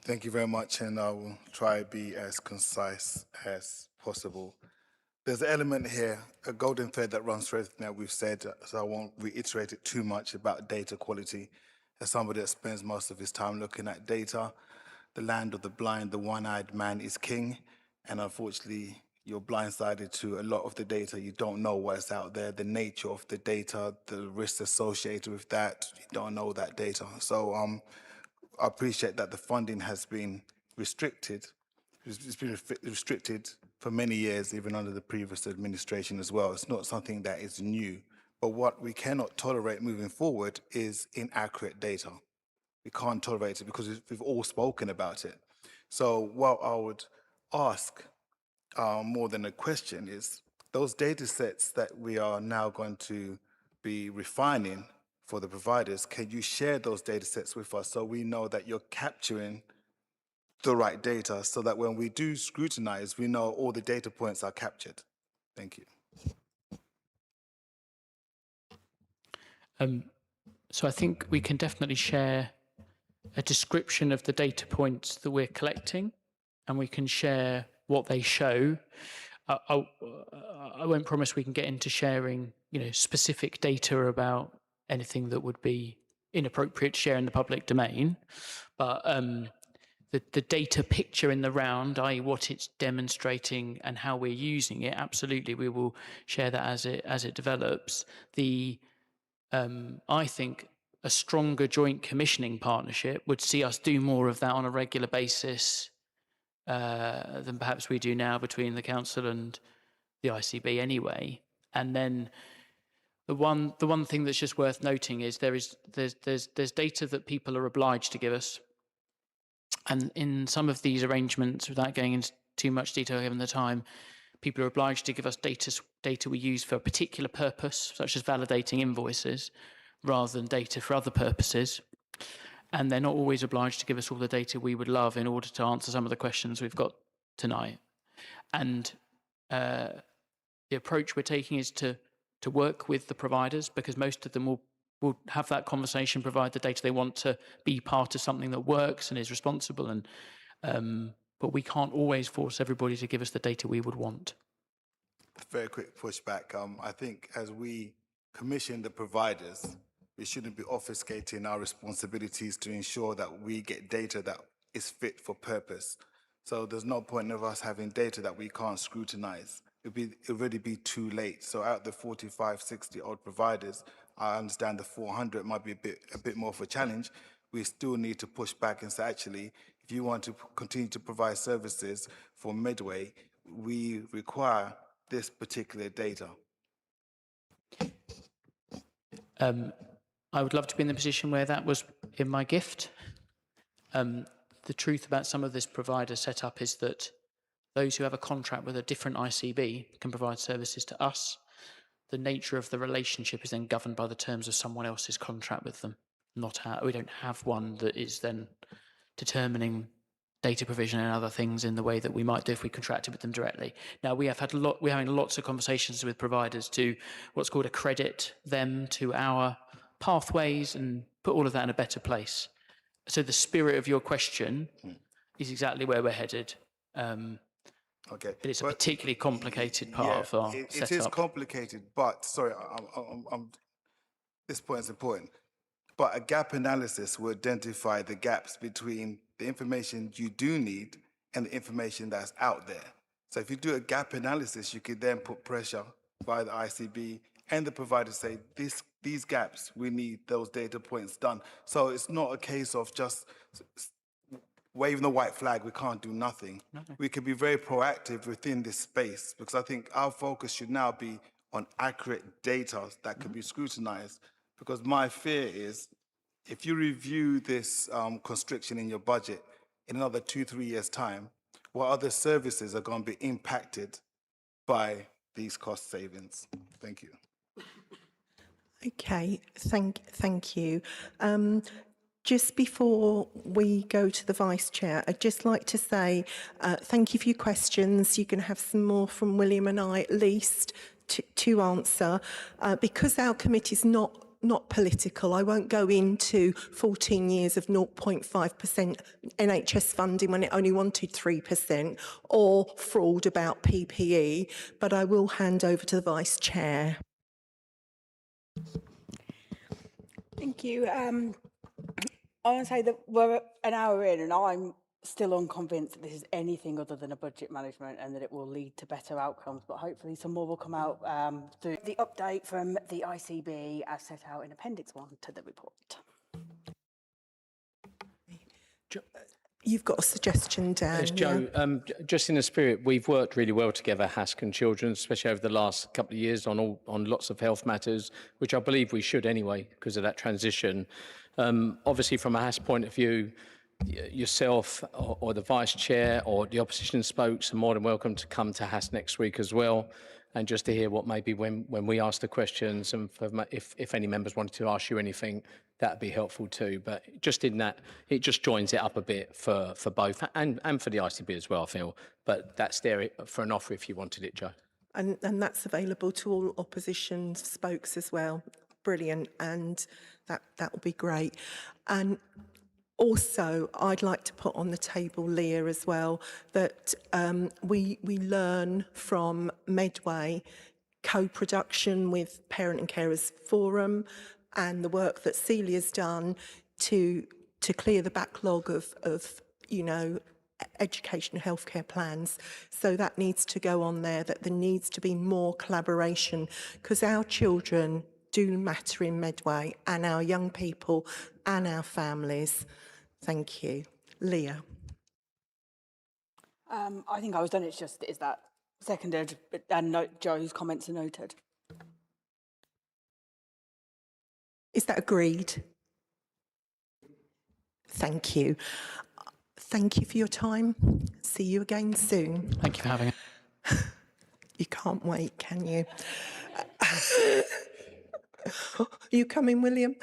U: Thank you very much, and I will try to be as concise as possible. There's an element here, a golden thread that runs through everything that we've said, so I won't reiterate it too much about data quality. As somebody that spends most of his time looking at data, the land of the blind, the one-eyed man is king, and unfortunately, you're blindsided to a lot of the data. You don't know what's out there, the nature of the data, the risks associated with that. You don't know that data. So I appreciate that the funding has been restricted. It's been restricted for many years, even under the previous administration as well. It's not something that is new. But what we cannot tolerate moving forward is inaccurate data. We can't tolerate it because we've all spoken about it. So what I would ask more than a question is those data sets that we are now going to be refining for the providers, can you share those data sets with us so we know that you're capturing the right data so that when we do scrutinize, we know all the data points are captured? Thank you.
L: So I think we can definitely share a description of the data points that we're collecting, and we can share what they show. I won't promise we can get into sharing, specific data about anything that would be inappropriate to share in the public domain, but the data picture in the round, i.e. what it's demonstrating and how we're using it, absolutely we will share that as it develops. I think a stronger joint commissioning partnership would see us do more of that on a regular basis than perhaps we do now between the council and the ICB anyway. And then the one thing that's just worth noting is there's data that people are obliged to give us, and in some of these arrangements, without going into too much detail given the time, people are obliged to give us data we use for a particular purpose, such as validating invoices, rather than data for other purposes. And they're not always obliged to give us all the data we would love in order to answer some of the questions we've got tonight. And the approach we're taking is to work with the providers, because most of them will have that conversation, provide the data they want to be part of something that works and is responsible. And but we can't always force everybody to give us the data we would want.
U: Very quick pushback. I think as we commission the providers, we shouldn't be obfuscating our responsibilities to ensure that we get data that is fit for purpose. So there's no point of us having data that we can't scrutinize. It'd already be too late. So out of the 45, 60 odd providers, I understand the 400 might be a bit more of a challenge. We still need to push back and say, actually, if you want to continue to provide services for Medway, we require this particular data.
L: I would love to be in the position where that was in my gift. The truth about some of this provider setup is that those who have a contract with a different ICB can provide services to us. The nature of the relationship is then governed by the terms of someone else's contract with them. We don't have one that is then determining data provision and other things in the way that we might do if we contracted with them directly. Now, we're having lots of conversations with providers to what's called accredit them to our pathways and put all of that in a better place. So the spirit of your question is exactly where we're headed.
U: Okay.
L: But it's a particularly complicated part of our setup.
U: It is complicated, but sorry, this point is important. But a gap analysis will identify the gaps between the information you do need and the information that's out there. So if you do a gap analysis, you could then put pressure by the ICB and the provider say, these gaps, we need those data points done. So it's not a case of just waving the white flag, we can't do nothing. We can be very proactive within this space, because I think our focus should now be on accurate data that can be scrutinized. Because my fear is, if you review this constriction in your budget in another 2-3 years' time, what other services are going to be impacted by these cost savings? Thank you.
B: Okay, thank you. Just before we go to the Vice Chair, I'd just like to say thank you for your questions. You can have some more from William and I at least to answer. Because our committee is not not political. I won't go into 14 years of 0.5% NHS funding when it only wanted 3%, or fraud about PPE, but I will hand over to the Vice Chair.
K: Thank you. I want to say that we're an hour in and I'm still unconvinced that this is anything other than a budget management and that it will lead to better outcomes, but hopefully some more will come out through the update from the ICB as set out in Appendix 1 to the report.
B: You've got a suggestion, Dan?
A: Yes, Joe, just in the spirit, we've worked really well together, HASC and Children, especially over the last couple of years on lots of health matters, which I believe we should anyway, because of that transition. Obviously, from a HASC point of view, yourself or the Vice Chair or the opposition spokes are more than welcome to come to HASC next week as well, and just to hear what maybe when we ask the questions, and if any members wanted to ask you anything, that'd be helpful too. But just in that, it just joins it up a bit for both and for the ICB as well, I feel. But that's there for an offer if you wanted it, Joe.
B: And that's available to all opposition spokes as well. Brilliant, and that will be great. And also, I'd like to put on the table, Leah, as well, that we learn from Medway co-production with Parent and Carers Forum and the work that Celia's done to clear the backlog of education and healthcare plans. So that needs to go on there, that there needs to be more collaboration, because our children do matter in Medway, and our young people and our families. Thank you. Leah.
K: I think I was done. Is that seconded and Joe's comments are noted.
B: Is that agreed? Thank you. Thank you for your time. See you again soon.
L: Thank you for having us.
B: You can't wait, can you? You coming, William?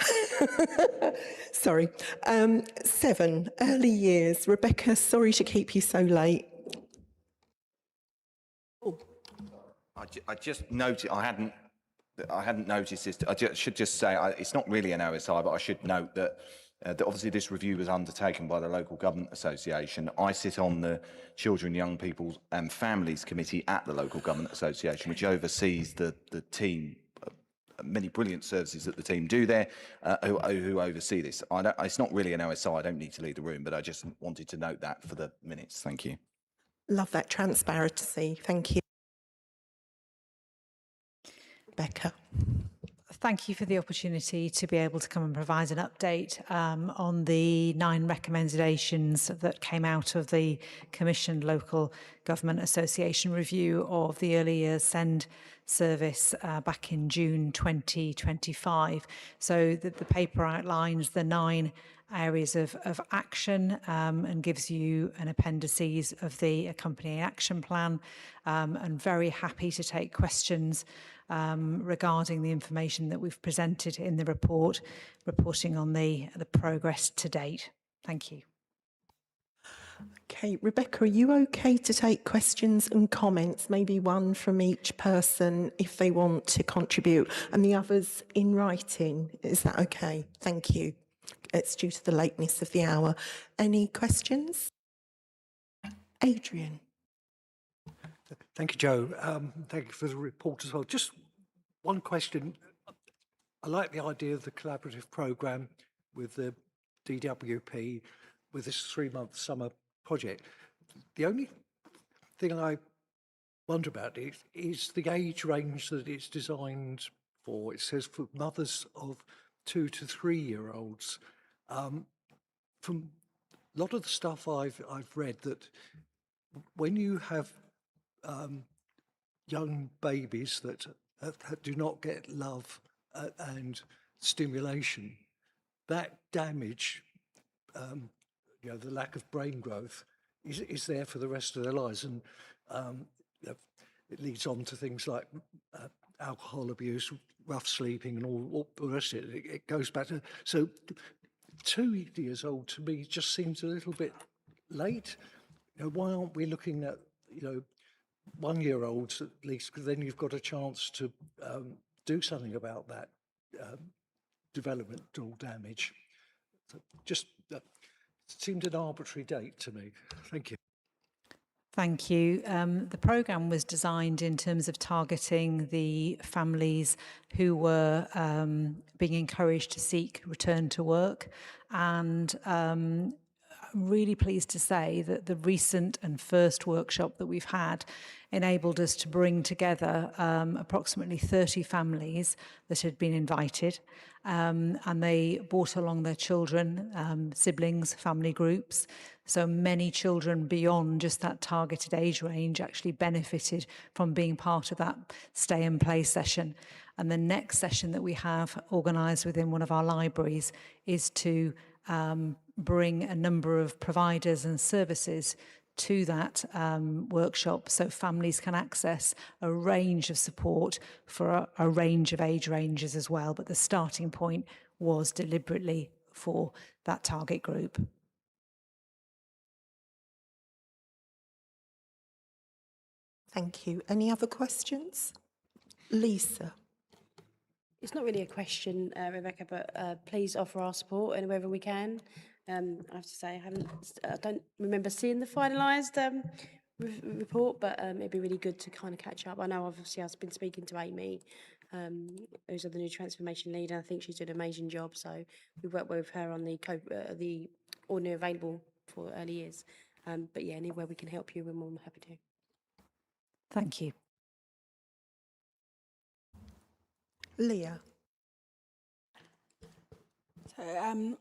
B: Sorry. 7, early years. Rebecca, sorry to keep you so late. Oh.
T: I just noted, I hadn't noticed this. I should just say, it's not really an OSI, but I should note that that obviously this review was undertaken by the Local Government Association. I sit on the Children, Young People and Families Committee at the Local Government Association, which oversees the team, many brilliant services that the team do there, who oversee this. It's not really an OSI, I don't need to leave the room, but I just wanted to note that for the minutes. Thank you.
B: Love that transparency. Thank you. Becca.
G: Thank you for the opportunity to be able to come and provide an update on the 9 recommendations that came out of the commissioned Local Government Association review of the Early Years SEND service back in June 2025. So the paper outlines the 9 areas of action and gives you an appendices of the accompanying action plan, and very happy to take questions regarding the information that we've presented in the report, reporting on the progress to date. Thank you.
B: Okay, Rebecca, are you okay to take questions and comments, maybe one from each person if they want to contribute, and the others in writing? Is that okay? Thank you. It's due to the lateness of the hour. Any questions? Adrian.
D: Thank you, Joe. Thank you for the report as well. Just one question. I like the idea of the collaborative programme with the DWP with this 3-month summer project. The only thing I wonder about it is the age range that it's designed for. It says for mothers of 2 to 3-year-olds. From a lot of the stuff I've read, that when you have young babies that do not get love and stimulation, that damage, the lack of brain growth, is there for the rest of their lives, and it leads on to things like alcohol abuse, rough sleeping, and all the rest of it. It goes back to 2 years old to me just seems a little bit late. Why aren't we looking at 1-year-olds at least? Because then you've got a chance to do something about that developmental damage. So just seemed an arbitrary date to me. Thank you.
G: Thank you. The programme was designed in terms of targeting the families who were being encouraged to seek return to work, and I'm really pleased to say that the recent and first workshop that we've had enabled us to bring together approximately 30 families that had been invited, and they brought along their children, siblings, family groups. So many children beyond just that targeted age range actually benefited from being part of that stay and play session. And the next session that we have organised within one of our libraries is to bring a number of providers and services to that workshop, so families can access a range of support for a range of age ranges as well. But the starting point was deliberately for that target group.
B: Thank you. Any other questions? Lisa.
Q: It's not really a question, Rebecca, but please offer our support wherever we can. I have to say, I don't remember seeing the finalised report, but it'd be really good to kind of catch up. I know obviously I've been speaking to Amy, who's the new transformation leader. I think she's doing an amazing job. So we worked with her on the ordinary available for early years. But yeah, anywhere we can help you, we're more than happy to.
G: Thank you.
B: Leah.
K: So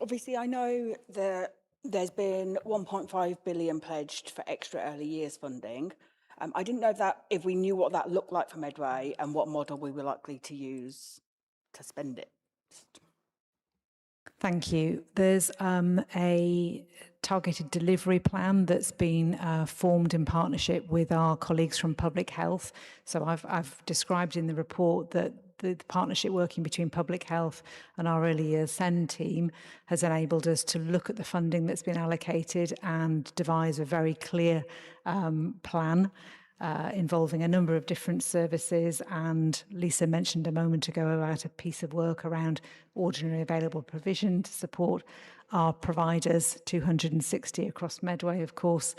K: obviously I know that there's been 1.5 billion pledged for extra early years funding. I didn't know if we knew what that looked like for Medway and what model we were likely to use to spend it.
G: Thank you. There's a targeted delivery plan that's been formed in partnership with our colleagues from Public Health. So I've described in the report that the partnership working between Public Health and our Early Years SEND team has enabled us to look at the funding that's been allocated and devise a very clear plan involving a number of different services. And Lisa mentioned a moment ago about a piece of work around ordinary available provision to support our providers, 260 across Medway, of course.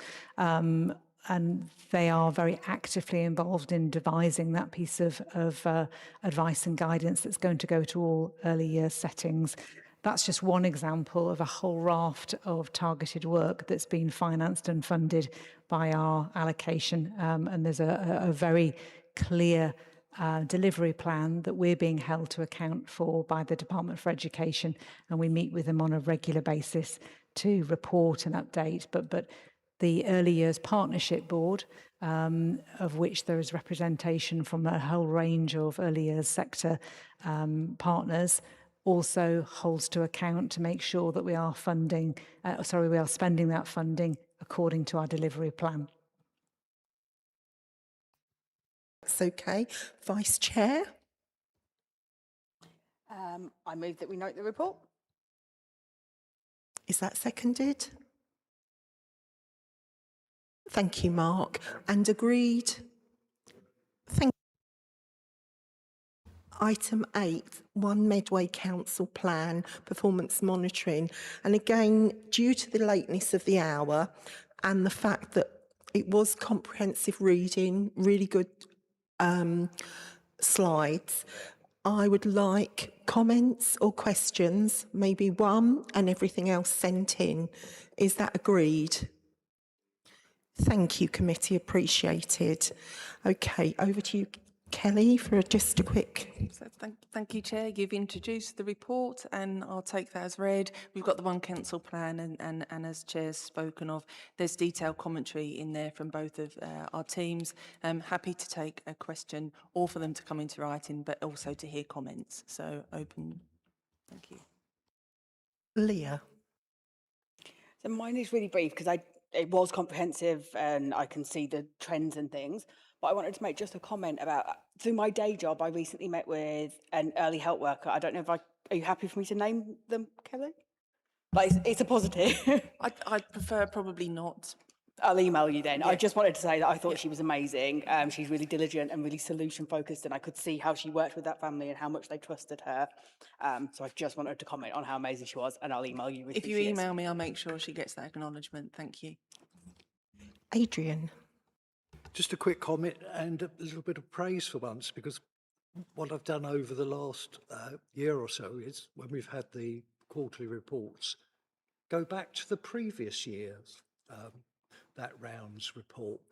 G: And they are very actively involved in devising that piece of advice and guidance that's going to go to all early years settings. That's just one example of a whole raft of targeted work that's been financed and funded by our allocation. And there's a very clear delivery plan that we're being held to account for by the Department for Education, and we meet with them on a regular basis to report and update. But the Early Years Partnership Board, of which there is representation from a whole range of early years sector partners, also holds to account to make sure that we are spending that funding according to our delivery plan.
B: That's okay. Vice Chair.
K: I move that we note the report.
B: Is that seconded? Thank you, Mark. And agreed? Thank you. Item 8, One Medway Council Plan, Performance Monitoring. And again, due to the lateness of the hour and the fact that it was comprehensive reading, really good slides, I would like comments or questions, maybe one, and everything else sent in. Is that agreed? Thank you, committee, appreciated. Okay, over to you, Kelly, for just a quick...
I: So thank you, Chair. You've introduced the report and I'll take that as read. We've got the One Council plan and as Chair's spoken of, there's detailed commentary in there from both of our teams. I'm happy to take a question or for them to come into writing, but also to hear comments. So open. Thank you.
B: Leah.
K: So mine is really brief because it was comprehensive and I can see the trends and things. But I wanted to make just a comment about, through my day job, I recently met with an early help worker. I don't know if are you happy for me to name them, Kelly? Like, it's a positive.
I: I'd prefer probably not.
K: I'll email you then.
A: Yeah.
K: I just wanted to say that I thought she was amazing. She's really diligent and really solution focused, and I could see how she worked with that family and how much they trusted her. So I just wanted to comment on how amazing she was, and I'll email you with
I: If
K: who
I: you
K: she is.
I: email me, I'll make sure she gets that acknowledgement. Thank you.
B: Adrian.
D: Just a quick comment and a little bit of praise for once, because what I've done over the last year or so is, when we've had the quarterly reports, go back to the previous year's that round's report.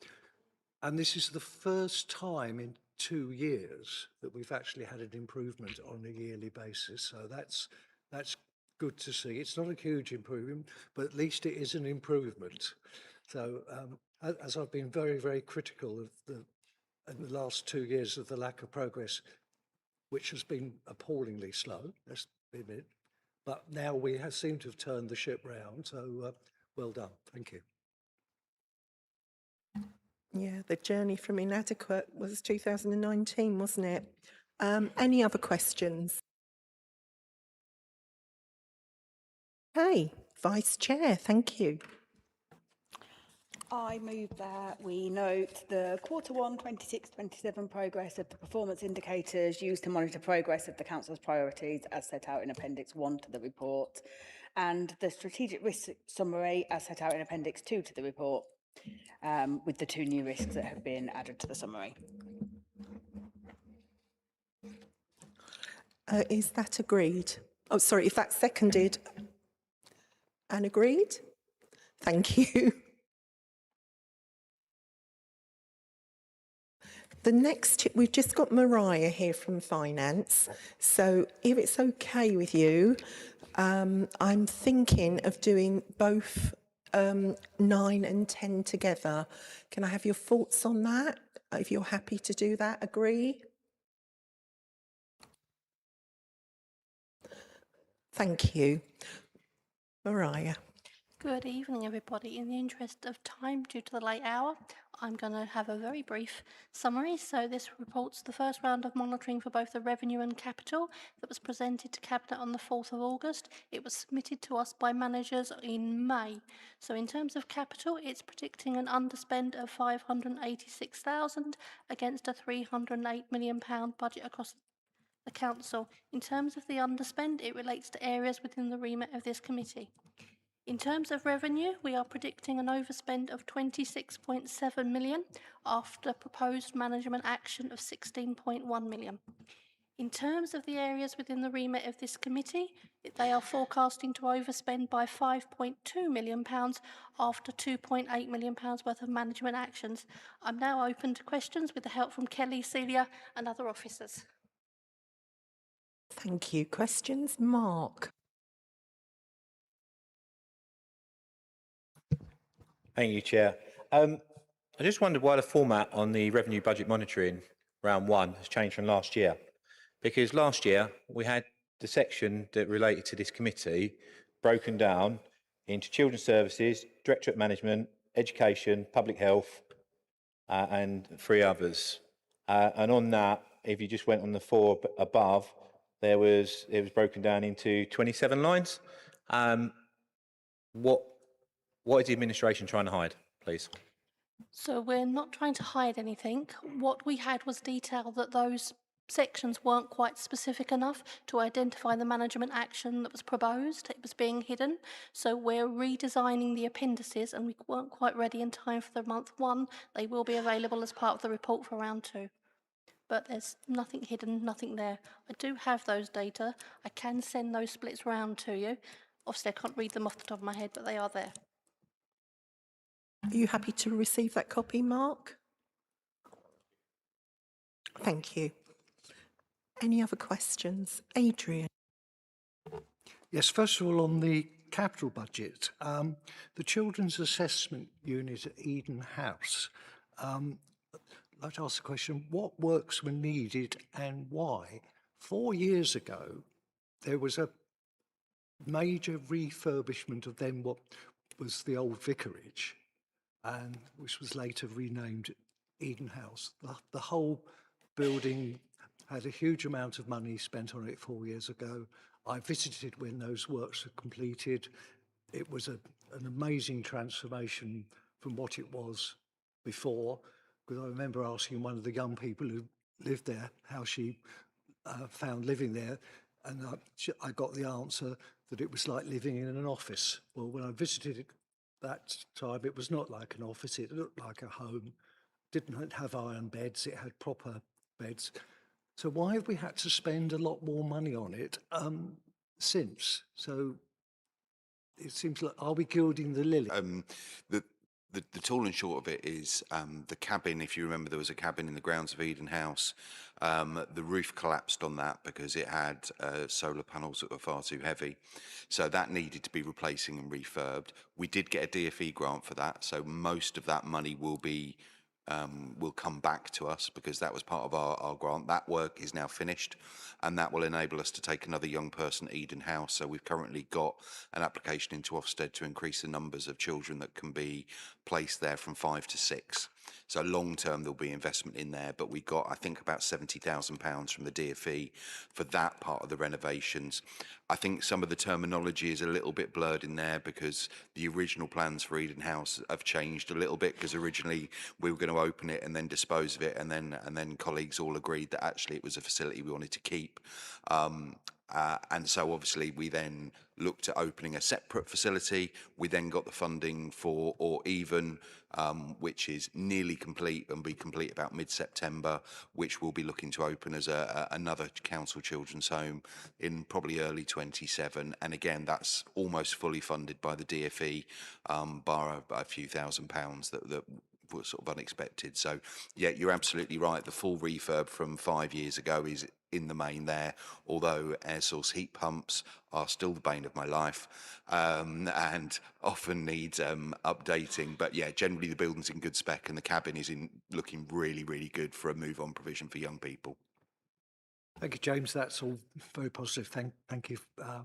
D: And this is the first time in 2 years that we've actually had an improvement on a yearly basis. So that's good to see. It's not a huge improvement, but at least it is an improvement. So as I've been very, very critical of in the last 2 years of the lack of progress, which has been appallingly slow, let's admit, but now we seem to have turned the ship round. So well done. Thank you.
B: Yeah, the journey from inadequate was 2019, wasn't it? Any other questions? Okay, Vice Chair, thank you.
K: I move that we note the Q1 26-27 progress of the performance indicators used to monitor progress of the Council's priorities as set out in Appendix 1 to the report, and the strategic risk summary as set out in Appendix 2 to the report, with the 2 new risks that have been added to the summary.
B: Is that agreed? Oh, sorry, if that's seconded and agreed? Thank you. The next, we've just got Mariah here from Finance. So if it's okay with you, I'm thinking of doing both 9 and 10 together. Can I have your thoughts on that? If you're happy to do that, agree? Thank you. Mariah.
J: Good evening, everybody. In the interest of time, due to the late hour, I'm going to have a very brief summary. So this reports the first round of monitoring for both the revenue and capital that was presented to Cabinet on the 4th of August. It was submitted to us by managers in May. So in terms of capital, it's predicting an underspend of 586,000 against a £308 million budget across the Council. In terms of the underspend, it relates to areas within the remit of this committee. In terms of revenue, we are predicting an overspend of 26.7 million after proposed management action of 16.1 million. In terms of the areas within the remit of this committee, they are forecasting to overspend by £5.2 million after £2.8 million worth of management actions. I'm now open to questions with the help from Kelly, Celia and other officers.
B: Thank you. Questions? Mark.
C: Thank you, Chair. I just wondered why the format on the revenue budget monitoring round 1 has changed from last year. Because last year we had the section that related to this committee broken down into Children's Services, Directorate Management, Education, Public Health, and 3 others. And on that, if you just went on the 4 above, it was broken down into 27 lines. What is the administration trying to hide, please?
J: So we're not trying to hide anything. What we had was detail that those sections weren't quite specific enough to identify the management action that was proposed. It was being hidden. So we're redesigning the appendices, and we weren't quite ready in time for the month 1. They will be available as part of the report for round 2. But there's nothing hidden, nothing there. I do have those data. I can send those splits round to you. Obviously, I can't read them off the top of my head, but they are there.
B: Are you happy to receive that copy, Mark? Thank you. Any other questions? Adrian.
D: Yes, first of all, on the capital budget, the Children's Assessment Unit at Eden House, I'd like to ask the question, what works were needed and why? 4 years ago, there was a major refurbishment of then what was the old vicarage, and which was later renamed Eden House. The whole building had a huge amount of money spent on it 4 years ago. I visited when those works were completed. It was an amazing transformation from what it was before, because I remember asking one of the young people who lived there how she found living there, and I got the answer that it was like living in an office. Well, when I visited it that time, it was not like an office, it looked like a home. Didn't have iron beds, it had proper beds. So why have we had to spend a lot more money on it since? So it seems like, are we gilding the lily?
T: The tall and short of it is the cabin. If you remember, there was a cabin in the grounds of Eden House. The roof collapsed on that because it had solar panels that were far too heavy. So that needed to be replacing and refurbed. We did get a DFE grant for that. So most of that money will come back to us because that was part of our grant. That work is now finished, and that will enable us to take another young person at Eden House. So we've currently got an application into Ofsted to increase the numbers of children that can be placed there from 5 to 6. So long term there'll be investment in there, but we got, I think, about £70,000 from the DFE for that part of the renovations. I think some of the terminology is a little bit blurred in there because the original plans for Eden House have changed a little bit, because originally we were going to open it and then dispose of it, and then colleagues all agreed that actually it was a facility we wanted to keep. And so obviously we then looked at opening a separate facility. We then got the funding for Or Even, which is nearly complete and be complete about mid-September, which we'll be looking to open as another council children's home in probably early 27. And again, that's almost fully funded by the DFE, bar a few £1,000s that were sort of unexpected. So yeah, you're absolutely right. The full refurb from 5 years ago is in the main there, although air source heat pumps are still the bane of my life, and often need updating. But yeah, generally the building's in good spec and the cabin is looking really, really good for a move on provision for young people.
D: Thank you, James. That's all very positive. Thank you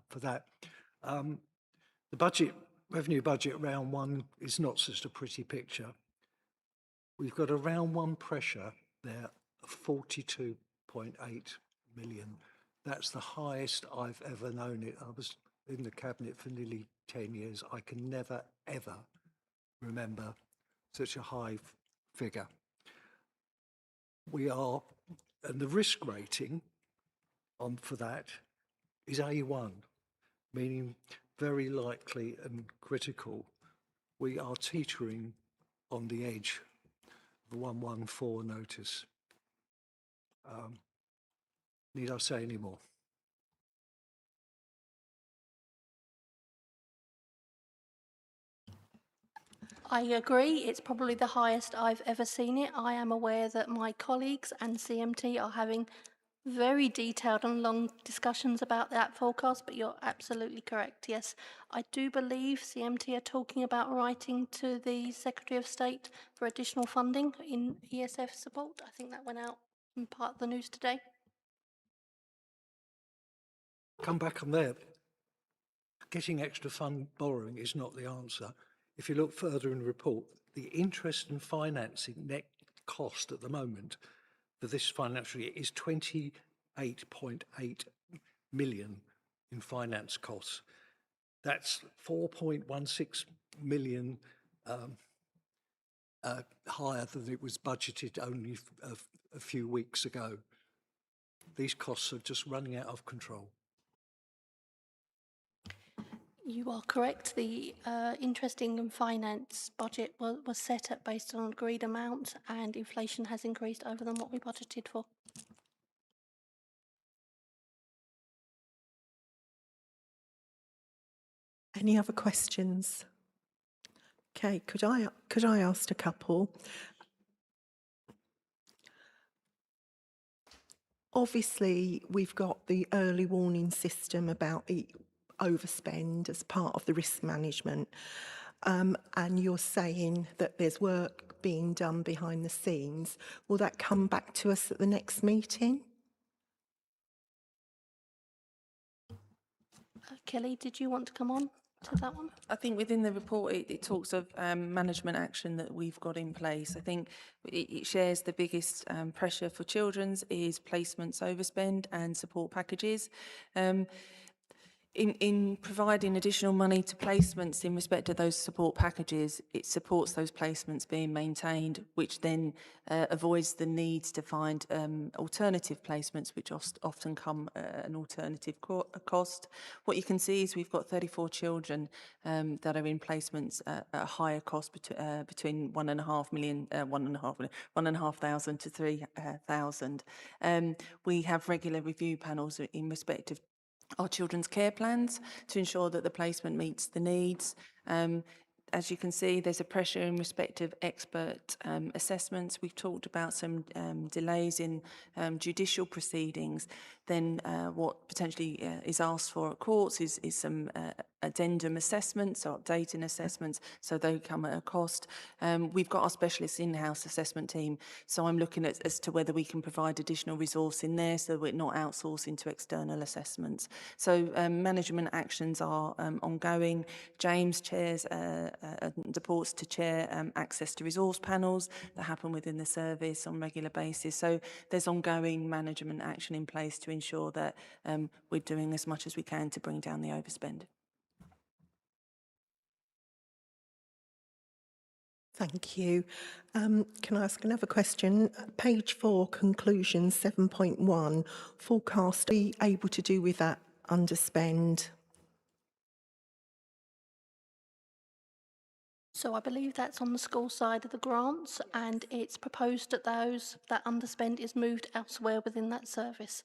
D: for that. The revenue budget round one is not just a pretty picture. We've got a round one pressure there of 42.8 million. That's the highest I've ever known it. I was in the cabinet for nearly 10 years. I can never, ever remember such a high figure. And the risk rating for that is A1, meaning very likely and critical. We are teetering on the edge of the 114 notice. Need I say any more?
J: I agree, it's probably the highest I've ever seen it. I am aware that my colleagues and CMT are having very detailed and long discussions about that forecast, but you're absolutely correct. Yes, I do believe CMT are talking about writing to the Secretary of State for additional funding in ESF support. I think that went out in part of the news today.
D: Come back on there. Getting extra fund borrowing is not the answer. If you look further in the report, the interest and financing net cost at the moment for this financial year is 28.8 million in finance costs. That's 4.16 million higher than it was budgeted only a few weeks ago. These costs are just running out of control.
J: You are correct. The interesting and finance budget was set at based on an agreed amount, and inflation has increased over than what we budgeted for.
B: Any other questions? Okay, could I ask a couple? Obviously, we've got the early warning system about overspend as part of the risk management, and you're saying that there's work being done behind the scenes. Will that come back to us at the next meeting?
J: Kelly, did you want to come on to that one?
I: I think within the report it talks of management action that we've got in place. I think it shares the biggest pressure for children's is placements overspend and support packages. In providing additional money to placements in respect of those support packages, it supports those placements being maintained, which then avoids the need to find alternative placements, which often come at an alternative cost. What you can see is we've got 34 children that are in placements at a higher cost between 1,500 to 3,000. We have regular review panels in respect of our children's care plans to ensure that the placement meets the needs. As you can see, there's a pressure in respect of expert assessments. We've talked about some delays in judicial proceedings. Then what potentially is asked for at courts is some addendum assessments or updating assessments, so they come at a cost. We've got our specialist in-house assessment team, so I'm looking at as to whether we can provide additional resource in there so we're not outsourcing to external assessments. So management actions are ongoing. James chairs reports to chair access to resource panels that happen within the service on a regular basis. So there's ongoing management action in place to ensure that we're doing as much as we can to bring down the overspend.
B: Thank you. Can I ask another question? Page 4, conclusion 7.1, forecast. Are we able to do with that underspend?
J: So I believe that's on the school side of the grants, and it's proposed that that underspend is moved elsewhere within that service.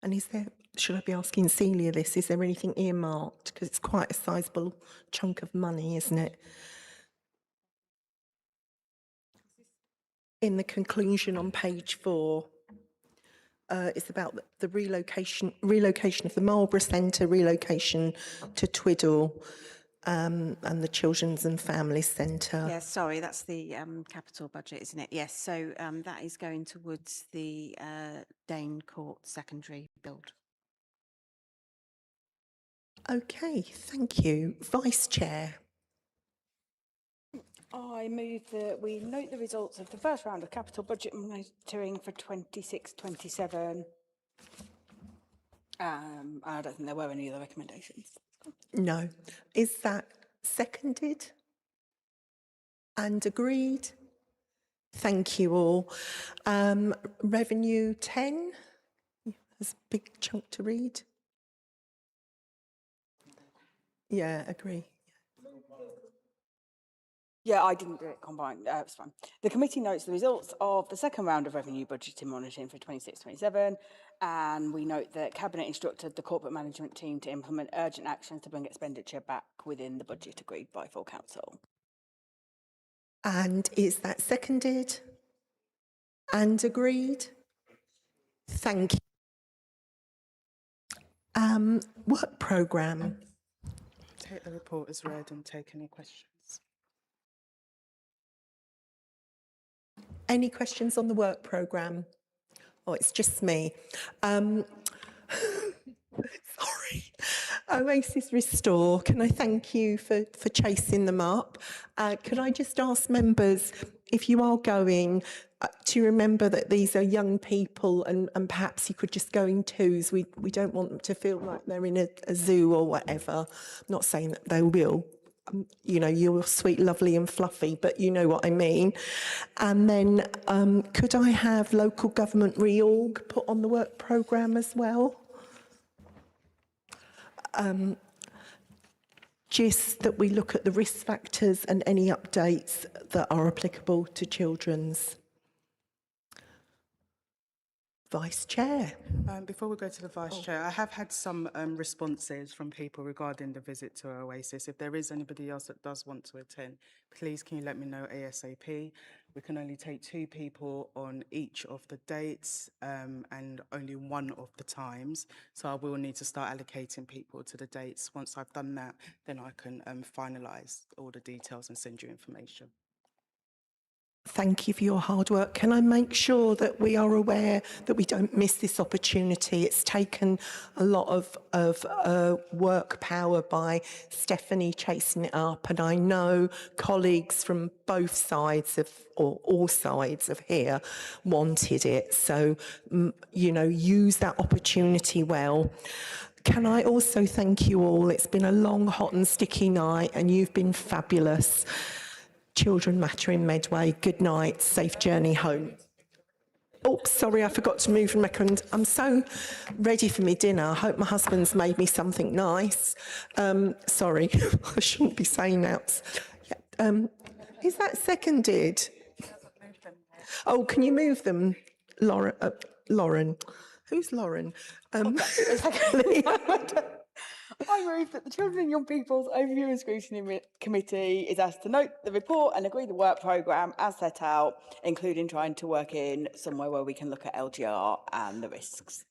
B: And is there, should I be asking Celia this, is there anything earmarked? Because it's quite a sizable chunk of money, isn't it? In the conclusion on page 4, it's about the relocation of the Marlborough Centre, relocation to Twiddle, and the Children's and Families Centre.
P: Yes, sorry, that's the capital budget, isn't it? Yes, so that is going towards the Dane Court secondary build.
B: Okay, thank you. Vice Chair.
K: I move that we note the results of the first round of capital budget monitoring for 26-27. I don't think there were any other recommendations.
B: No. Is that seconded and agreed? Thank you all. Revenue 10. There's a big chunk to read. Yeah, agree.
K: Yeah, I didn't do it combined. It's fine. The committee notes the results of the second round of revenue budgeting monitoring for 26-27, and we note that Cabinet instructed the corporate management team to implement urgent actions to bring expenditure back within the budget agreed by full council.
B: And is that seconded and agreed? Thank you. Work programme.
F: Take the report as read and take any questions.
B: Any questions on the work programme? Oh, it's just me. Sorry. Oasis Restore, can I thank you for chasing them up? Could I just ask members, if you are going, to remember that these are young people and perhaps you could just go in twos. We don't want them to feel like they're in a zoo or whatever. I'm not saying that they will. You know, you're sweet, lovely and fluffy, but you know what I mean. And then could I have local government reorg put on the work programme as well? Just that we look at the risk factors and any updates that are applicable to children's. Vice Chair.
F: Before we go to the Vice Chair, I have had some responses from people regarding the visit to Oasis. If there is anybody else that does want to attend, please can you let me know ASAP. We can only take 2 people on each of the dates and only one of the times. So I will need to start allocating people to the dates. Once I've done that, then I can finalise all the details and send you information.
B: Thank you for your hard work. Can I make sure that we are aware that we don't miss this opportunity? It's taken a lot of work power by Stephanie chasing it up, and I know colleagues from both sides of, or all sides of here, wanted it. So, you know, use that opportunity well. Can I also thank you all? It's been a long, hot and sticky night and you've been fabulous. Children Matter in Medway, good night, safe journey home. Oh, sorry, I forgot to move and recommend. I'm so ready for me dinner. I hope my husband's made me something nice. Sorry, I shouldn't be saying that. Yeah, is that seconded? Oh, can you move them, Lauren? Lauren. Who's Lauren?
K: Okay. I move that the Children and Young People's Overview and Scrutiny Committee is asked to note the report and agree the work programme as set out, including trying to work in somewhere where we can look at LGR and the risks.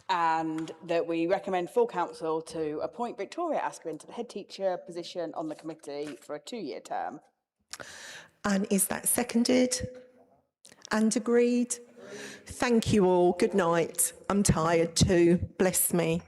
K: And that we recommend full council to appoint Victoria Askren to the head teacher position on the committee for a 2-year term.
B: And is that seconded and agreed? Thank you all. Good night. I'm tired too. Bless me.